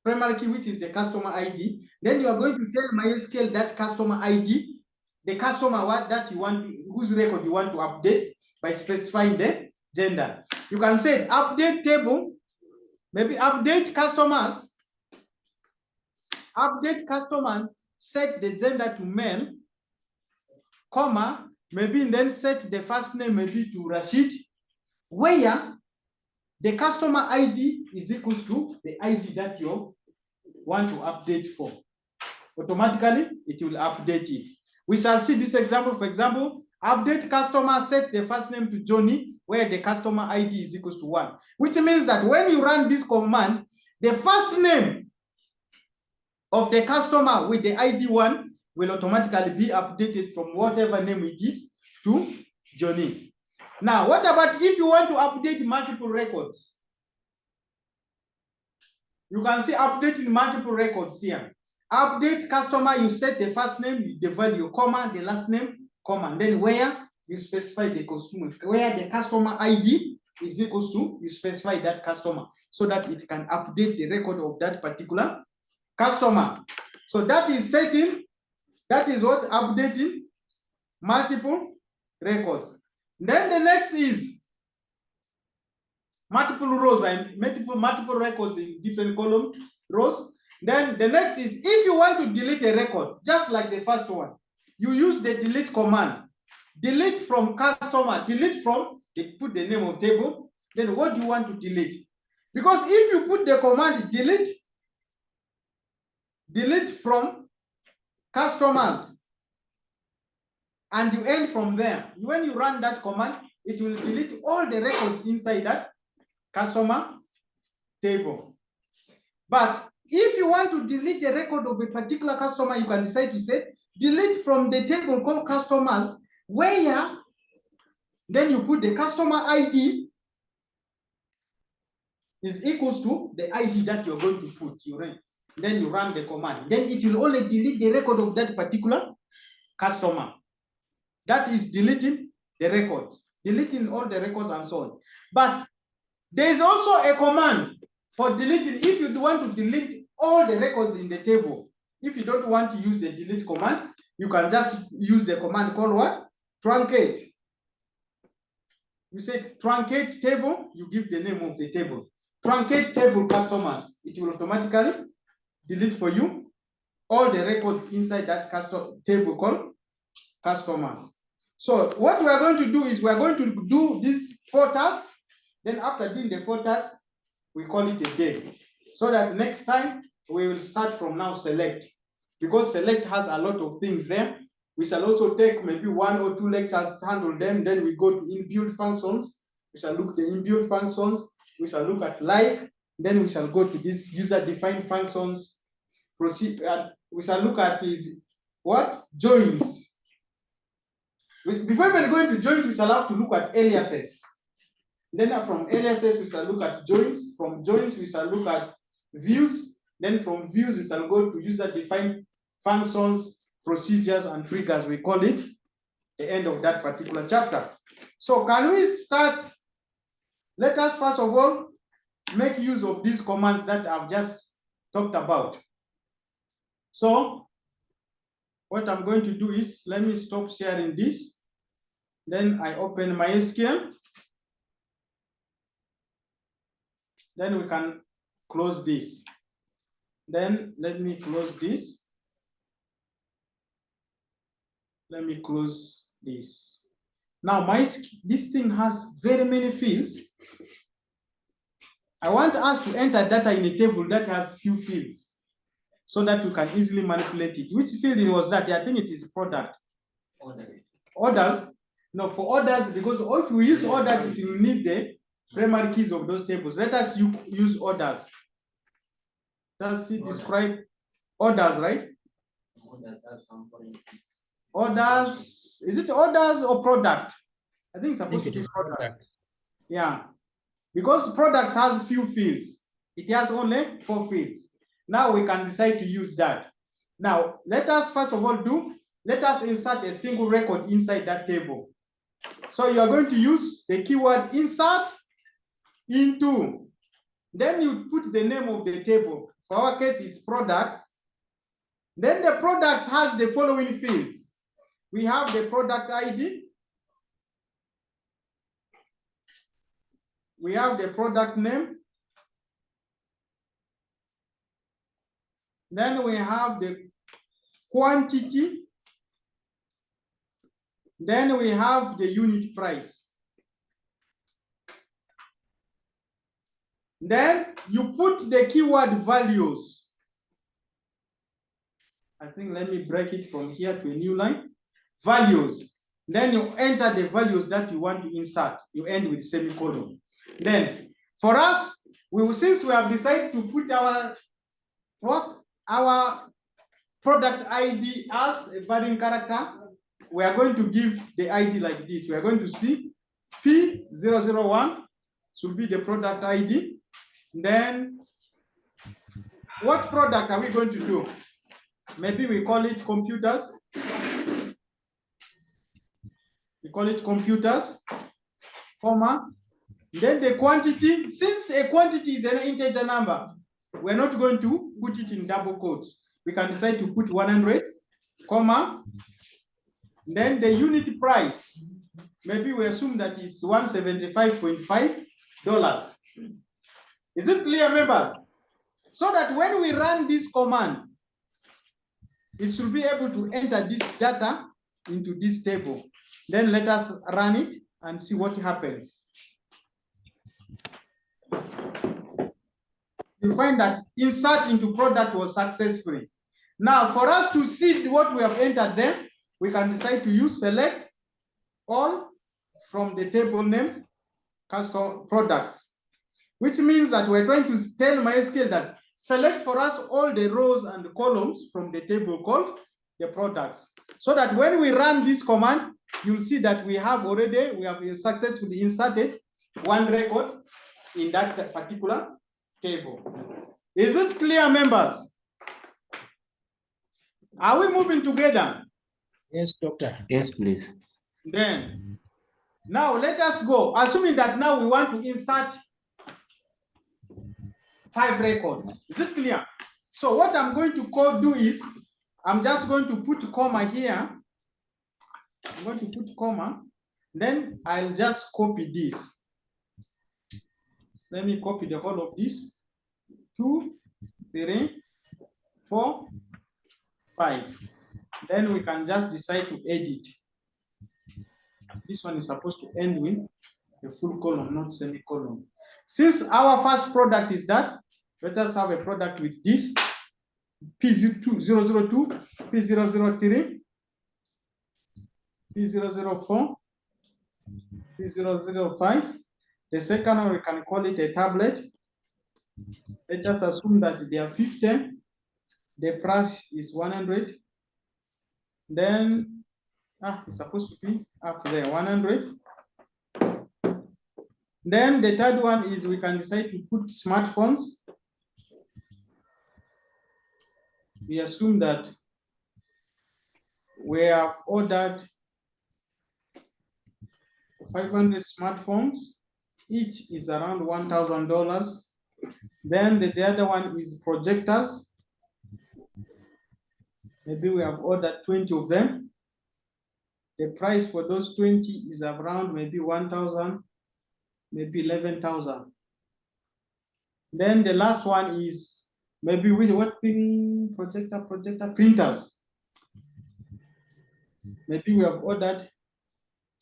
primary key, which is the customer ID. Then you are going to tell MySQL that customer ID, the customer that you want, whose record you want to update by specifying the gender. You can say update table, maybe update customers, set the gender to male, comma, maybe then set the first name maybe to Rashid, where the customer ID is equals to the ID that you want to update for. Automatically, it will update it. We shall see this example. For example, update customer, set the first name to Johnny, where the customer ID is equals to 1, which means that when you run this command, the first name of the customer with the ID 1 will automatically be updated from whatever name it is to Johnny. Now, what about if you want to update multiple records? You can see updating multiple records here. Update customer, you set the first name, the value, comma, the last name, comma, and then where you specify the customer, where the customer ID is equals to, you specify that customer so that it can update the record of that particular customer. So that is setting, that is what updating multiple records. Then the next is multiple rows and multiple records in different column rows. Then the next is if you want to delete a record, just like the first one, you use the delete command. Delete from customer, delete from, they put the name of table, then what do you want to delete? Because if you put the command delete from customers, and you end from there, when you run that command, it will delete all the records inside that customer table. But if you want to delete a record of a particular customer, you can decide to say delete from the table called customers, where then you put the customer ID is equals to the ID that you're going to put. Then you run the command. Then it will only delete the record of that particular customer. That is deleting the records, deleting all the records and so on. But there is also a command for deleting. If you want to delete all the records in the table, if you don't want to use the delete command, you can just use the command called what? Truncate. You say truncate table, you give the name of the table. Truncate table customers. It will automatically delete for you all the records inside that table called customers. So what we are going to do is we are going to do these 4 tasks. Then after doing the 4 tasks, we call it a day. So that next time we will start from now select. Because select has a lot of things there. We shall also take maybe 1 or 2 lectures to handle them. Then we go to inbuilt functions. We shall look at the inbuilt functions. We shall look at like. Then we shall go to these user-defined functions. Proceed. We shall look at what? Joins. Before we go into joins, we shall have to look at aliases. Then from aliases, we shall look at joins. From joins, we shall look at views. Then from views, we shall go to user-defined functions, procedures, and triggers. We call it the end of that particular chapter. So can we start? Let us first of all make use of these commands that I've just talked about. So what I'm going to do is, let me stop sharing this. Then I open MySQL. Then we can close this. Then let me close this. Let me close this. Now this thing has very many fields. I want us to enter data in a table that has few fields so that we can easily manipulate it. Which field was that? I think it is product. Orders. No, for orders, because if we use orders, it will need the primary keys of those tables. Let us use orders. Does it describe orders, right? Orders, is it orders or product? I think it's supposed to be product. Yeah, because products has few fields. It has only 4 fields. Now we can decide to use that. Now, let us first of all let us insert a single record inside that table. So you are going to use the keyword insert into. Then you put the name of the table. for our case is products. Then the products has the following fields. We have the product ID. We have the product name. Then we have the quantity. Then we have the unit price. Then you put the keyword values. I think let me break it from here to a new line. Values. Then you enter the values that you want to insert. You end with semicolon. Then for us, since we have decided to put our product ID as a varying character, we are going to give the ID like this. We are going to see P001 should be the product ID. Then what product are we going to do? Maybe we call it computers. We call it computers, comma. Then the quantity, since a quantity is an integer number, we're not going to put it in double quotes. We can decide to put 100, comma. Then the unit price, maybe we assume that it's $175.5. Is it clear, members? So that when we run this command, it should be able to enter this data into this table. Then let us run it and see what happens. You find that insert into product was successful. Now, for us to see what we have entered there, we can decide to use select all from the table name custom products, which means that we're trying to tell MySQL that select for us all the rows and the columns from the table called the products, so that when we run this command, you'll see that we have successfully inserted one record in that particular table. Is it clear, members? Are we moving together? Yes, doctor. Yes, please. Then, now let us go. Assuming that now we want to insert 5 records. Is it clear? So what I'm going to do is, I'm just going to put comma here. I'm going to put comma. Then I'll just copy this. Let me copy the whole of this. 2, 3, 4, 5. Then we can just decide to edit. This one is supposed to end with a full column, not semicolon. Since our first product is that, let us have a product with this P002, P003, P004, P005. The second one, we can call it a tablet. Let us assume that they are 50. The price is 100. Then, it's supposed to be up there, 100. Then the third one is we can decide to put smartphones. We assume that we have ordered 500 smartphones. Each is around $1,000. Then the other one is projectors. Maybe we have ordered 20 of them. The price for those 20 is around maybe 1,000, maybe 11,000. Then the last one is maybe what thing? Projector, printers. Maybe we have ordered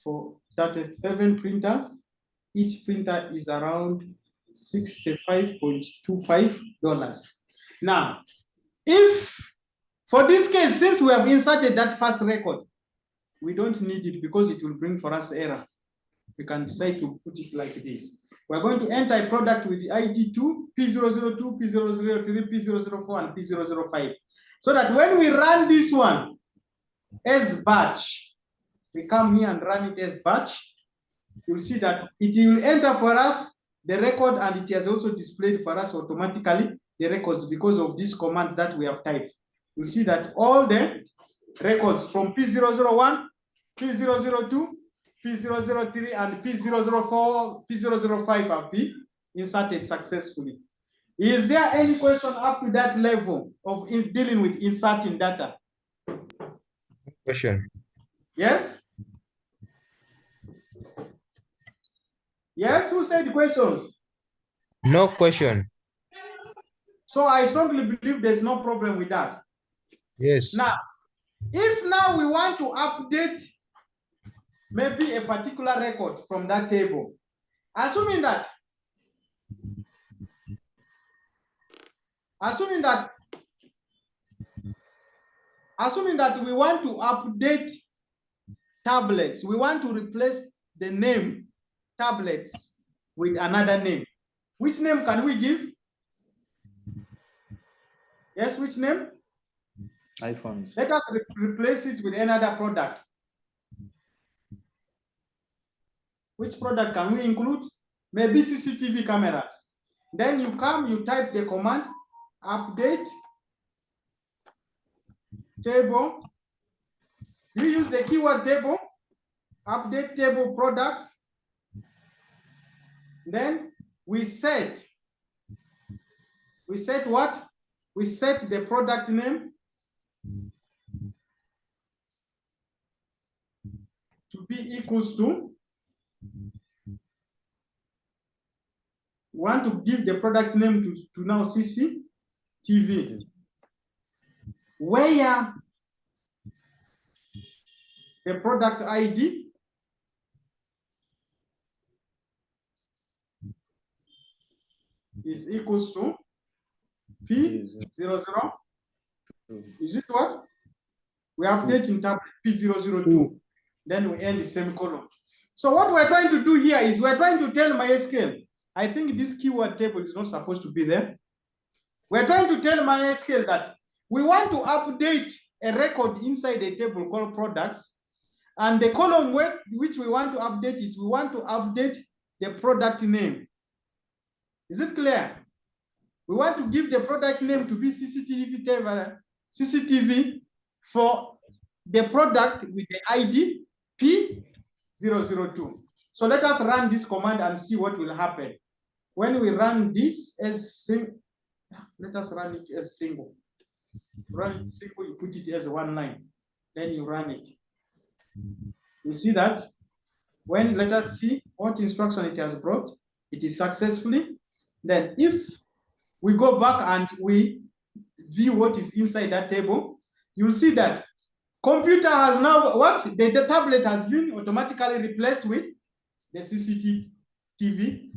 for 37 printers. Each printer is around $65.25. Now, if for this case, since we have inserted that first record, we don't need it because it will bring for us error. We can decide to put it like this. We're going to enter a product with the ID 2, P002, P003, P004, and P005. So that when we run this one as batch, we come here and run it as batch, you'll see that it will enter for us the record, and it has also displayed for us automatically the records because of this command that we have typed. You'll see that all the records from P001, P002, P003, and P004, P005 have been inserted successfully. Is there any question up to that level of dealing with inserting data? Question. Yes? Yes, who said question? No question. So I strongly believe there's no problem with that. Yes. Now, if now we want to update maybe a particular record from that table, assuming that we want to update tablets, we want to replace the name tablets with another name. Which name can we give? Yes, which name? iPhones. Let us replace it with another product. Which product can we include? Maybe CCTV cameras. Then you come, you type the command, update table. You use the keyword table, update table products. Then we set what? We set the product name to be equals to, we want to give the product name to now CCTV, where the product ID is equals to P00. Is it what? We are updating tab P002. Then we end the semicolon. So what we're trying to do here is we're trying to tell MySQL, I think this keyword table is not supposed to be there. We're trying to tell MySQL that we want to update a record inside a table called products. And the column which we want to update is we want to update the product name. Is it clear? We want to give the product name to be CCTV for the product with the ID P002. So let us run this command and see what will happen. When we run this as single, let us run it as single. Run it single, you put it as one line. Then you run it. You see that? When, let us see what instruction it has brought. It is successfully. Then if we go back and we view what is inside that table, you'll see that computer has now, what? The tablet has been automatically replaced with the CCTV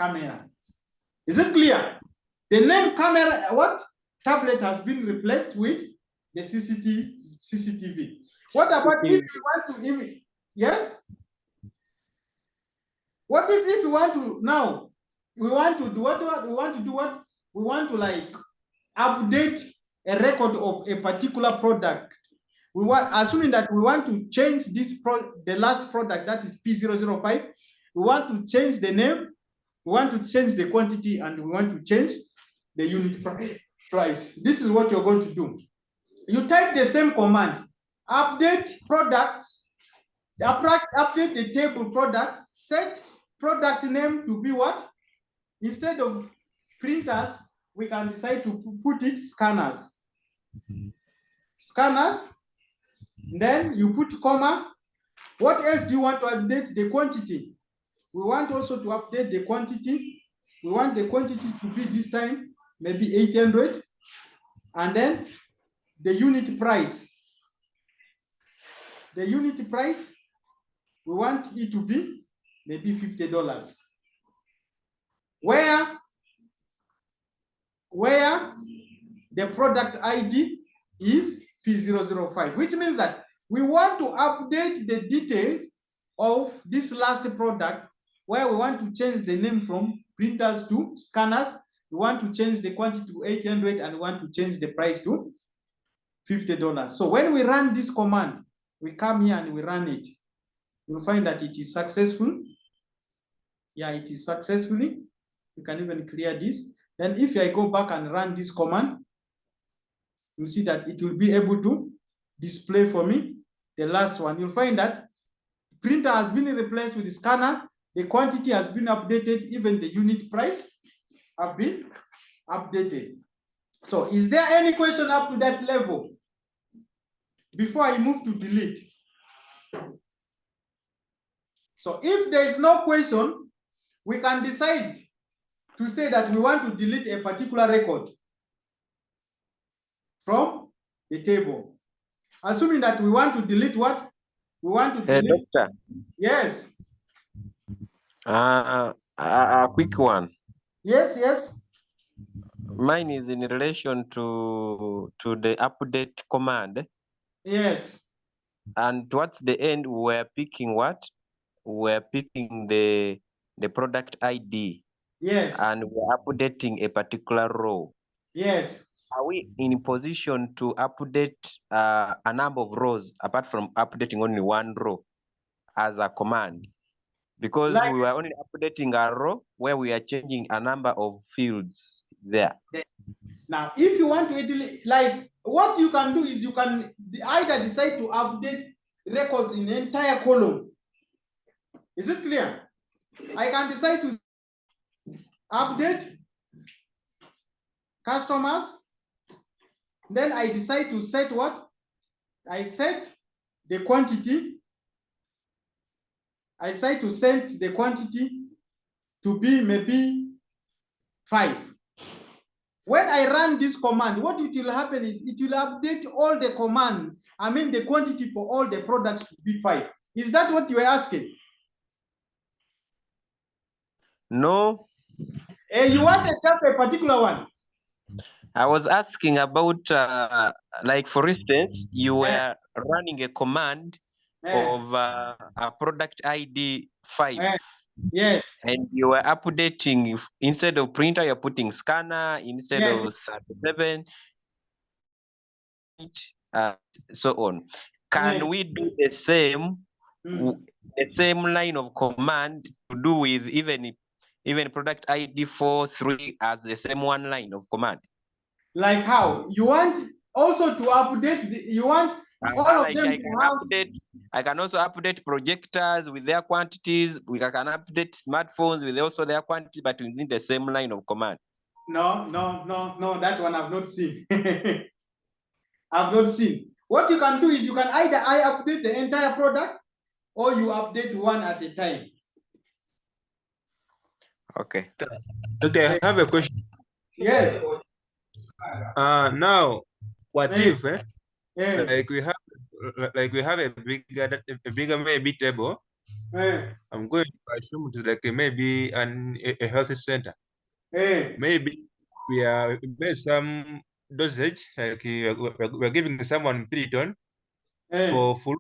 camera. Is it clear? The name camera, what? Tablet has been replaced with the CCTV. What about if we want to image? Yes? What if we want to now, we want to do what? We want to do what? We want to like update a record of a particular product. We want, assuming that we want to change this the last product, that is P005, we want to change the name, we want to change the quantity, and we want to change the unit price. This is what you're going to do. You type the same command, update products, update the table products, set product name to be what? Instead of printers, we can decide to put it scanners. Scanners. Then you put comma. What else do you want to update? The quantity. We want also to update the quantity. We want the quantity to be this time maybe 800. And then the unit price. The unit price, we want it to be maybe $50. Where the product ID is P005, which means that we want to update the details of this last product, where we want to change the name from printers to scanners. We want to change the quantity to 800 and we want to change the price to $50. So when we run this command, we come here and we run it. You'll find that it is successful. Yeah, it is successfully. You can even clear this. Then if I go back and run this command, you'll see that it will be able to display for me the last one. You'll find that printer has been replaced with the scanner. The quantity has been updated. Even the unit price have been updated. So is there any question up to that level before I move to delete? So if there is no question, we can decide to say that we want to delete a particular record from the table. Assuming that we want to delete what? We want to delete. Doctor. Yes. A quick one. Yes, yes. Mine is in relation to the update command. Yes. And towards the end, we're picking what? We're picking the product ID. Yes. And we're updating a particular row. Yes. Are we in position to update a number of rows apart from updating only one row as a command? Because we were only updating a row where we are changing a number of fields there. Now, if you want to delete, like what you can do is you can either decide to update records in the entire column. Is it clear? I can decide to update customers. Then I decide to set what? I set the quantity. I decide to set the quantity to be maybe 5. When I run this command, what it will happen is it will update all the command. I mean the quantity for all the products to be 5. Is that what you were asking? No. You wanted just a particular one? I was asking about, like for instance, you were running a command of a product ID 5. Yes. And you were updating, instead of printer, you're putting scanner, instead of 37, so on. Can we do the same line of command to do with even product ID 4, 3 as the same one line of command? Like how? You want also to update, you want all of them to have... I can also update projectors with their quantities. I can update smartphones with also their quantity, but within the same line of command. No, that one I've not seen. I've not seen. What you can do is you can either update the entire product or you update one at a time. Okay. Okay, I have a question. Yes. Now, what if like we have a bigger maybe table? I'm going to assume it's like maybe a health center. Maybe we are made some dosage, like we're giving someone Piriton for full,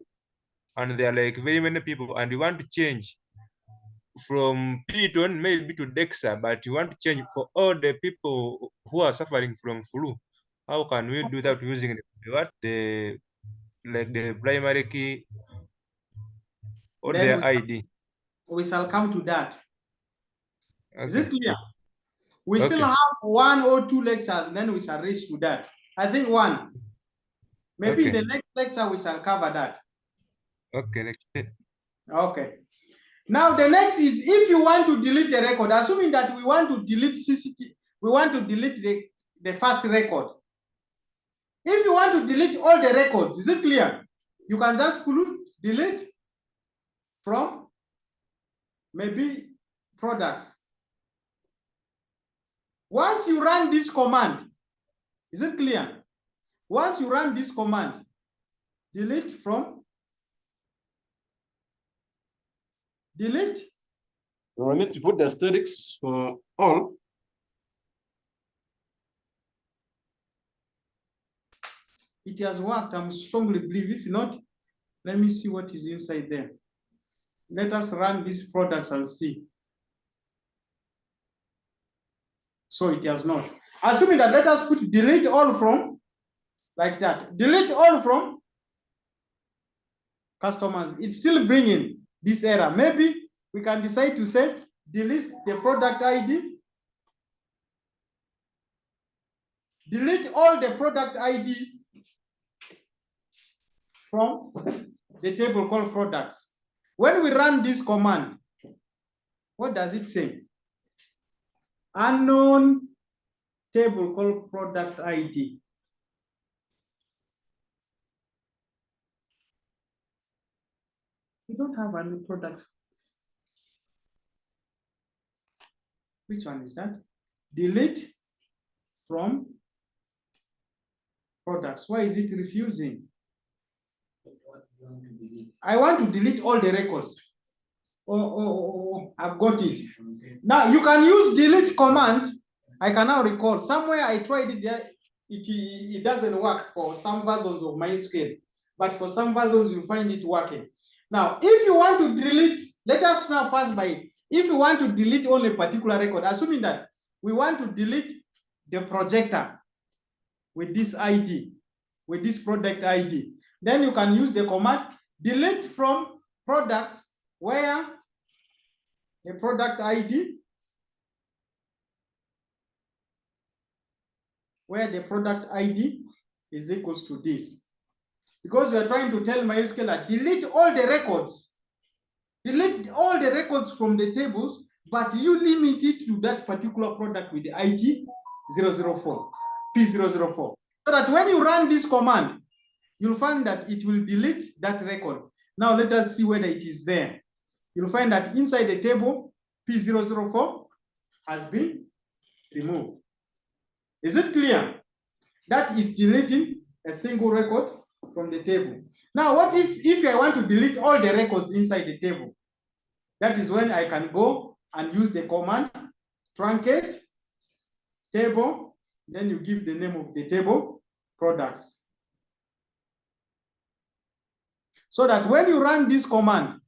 and there are like very many people, and we want to change from Piriton maybe to Dexa, but you want to change for all the people who are suffering from flu. How can we do that using the primary key or their ID? We shall come to that. Okay. Is it clear? We still have 1 or 2 lectures, and then we shall reach to that. I think 1. Maybe in the next lecture we shall cover that. Okay. Okay. Now the next is, if you want to delete a record, assuming that we want to delete CCT, we want to delete the first record. If you want to delete all the records, is it clear? You can just delete from maybe products. Once you run this command, is it clear? Once you run this command, delete from, delete. We need to put the asterisks for all. It has worked, I'm strongly believe. If not, let me see what is inside there. Let us run these products and see. So it has not. Assuming that, let us put delete all from, like that. Delete all from customers. It's still bringing this error. Maybe we can decide to say delete the product ID. Delete all the product IDs from the table called products. When we run this command, what does it say? Unknown table called product ID. We don't have any product. Which one is that? Delete from products. Why is it refusing? I want to delete all the records. Oh, I've got it. Now you can use delete command. I can now recall somewhere I tried it. It doesn't work for some versions of MySQL, but for some versions you find it working. Now, if you want to delete, let us now first by if you want to delete only a particular record, assuming that we want to delete the projector with this ID, with this product ID, then you can use the command delete from products where the product ID, is equals to this. Because you are trying to tell MySQL that delete all the records. Delete all the records from the tables, but you limit it to that particular product with the ID 004, P004. So that when you run this command, you'll find that it will delete that record. Now let us see whether it is there. You'll find that inside the table, P004 has been removed. Is it clear? That is deleting a single record from the table. Now, what if I want to delete all the records inside the table? That is when I can go and use the command truncate table, then you give the name of the table, products. So that when you run this command,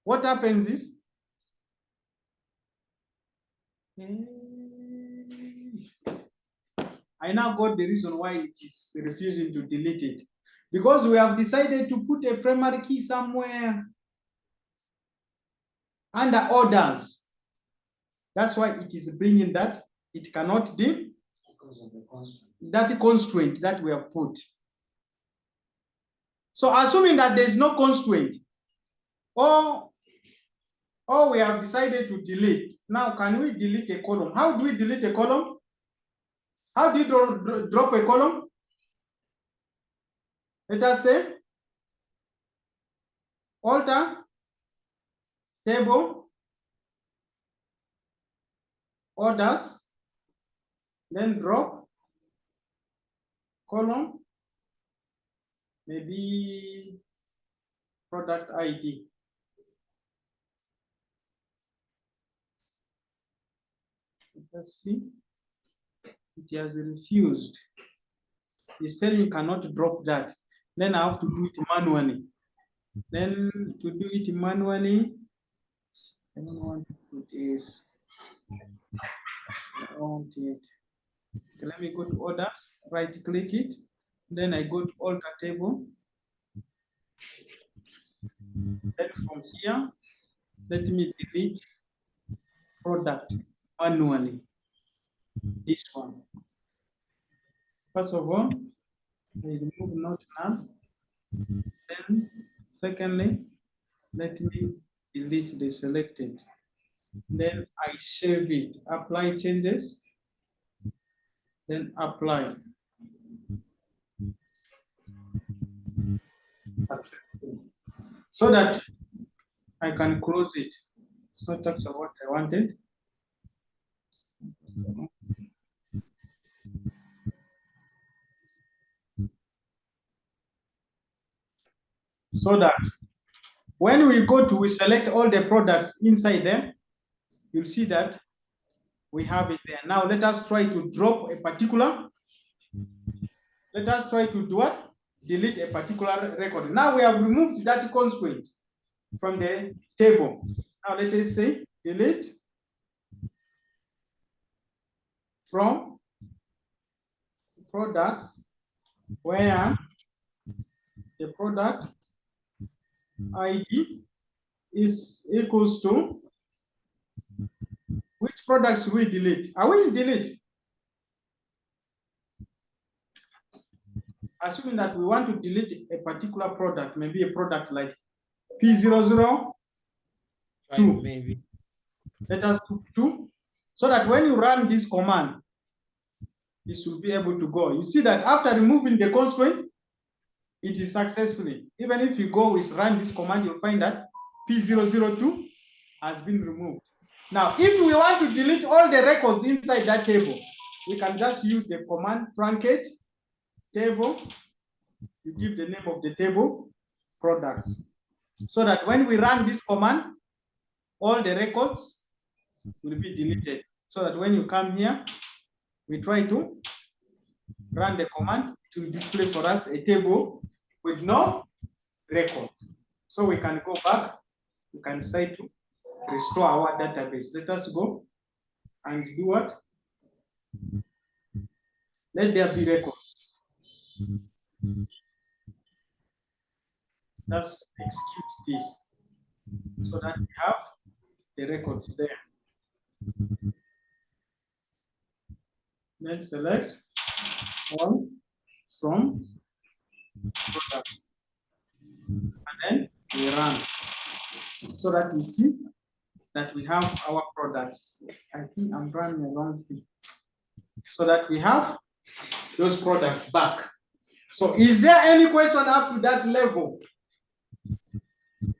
what happens is, I now got the reason why it is refusing to delete it. Because we have decided to put a primary key somewhere under orders. That's why it is bringing that. It cannot deal because of the constraint. That constraint that we have put. So assuming that there is no constraint, or we have decided to delete. Now, can we delete a column? How do we delete a column? How do you drop a column? Let us say alter table orders, then drop column, maybe product ID. Let's see. It has refused. It's telling you cannot drop that. Then I have to do it manually. Then to do it manually, I don't want to put this. I want it. Okay, let me go to orders, right click it. Then I go to alter table. Then from here, let me delete product manually. This one. First of all, I remove not none. Then, secondly, let me delete the selected. Then I save it, apply changes, then apply. Successful. So that I can close it. It's not actually what I wanted. So that when we select all the products inside them, you'll see that we have it there. Now let us try to drop a particular. Let us try to do what? Delete a particular record. Now we have removed that constraint from the table. Now let us say delete from products where the product ID is equals to which products we delete. Are we delete? Assuming that we want to delete a particular product, maybe a product like P002. Maybe. Let us put 2. so that when you run this command, it should be able to go. You see that after removing the constraint, it is successfully. Even if you go with run this command, you'll find that P002 has been removed. Now, if we want to delete all the records inside that table, we can just use the command truncate table. You give the name of the table, products, so that when we run this command, all the records will be deleted. So that when you come here, we try to run the command to display for us a table with no record. So we can go back, we can say to restore our database. Let us go and do what? Let there be records. Let's execute this so that we have the records there. Let's select all from products, and then we run so that we see that we have our products. I think I'm running a wrong thing. So that we have those products back. So is there any question up to that level?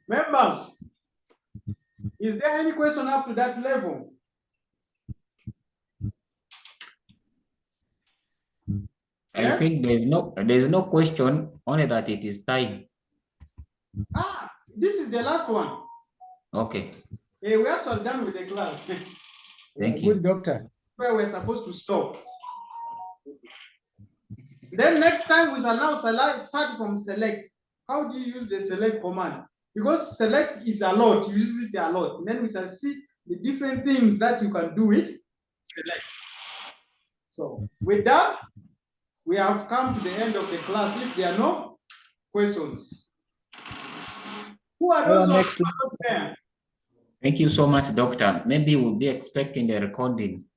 Members, is there any question up to that level? I think there's no question, only that it is time. Ah, this is the last one. Okay. Hey, we are actually done with the class. Thank you. Good, doctor. Where we're supposed to stop. Then next time we shall now start from select. How do you use the select command? Because select is a lot, you use it a lot. And then we shall see the different things that you can do with select. So with that, we have come to the end of the class. If there are no questions, who are those ones there? Thank you so much, doctor. Maybe we'll be expecting the recording.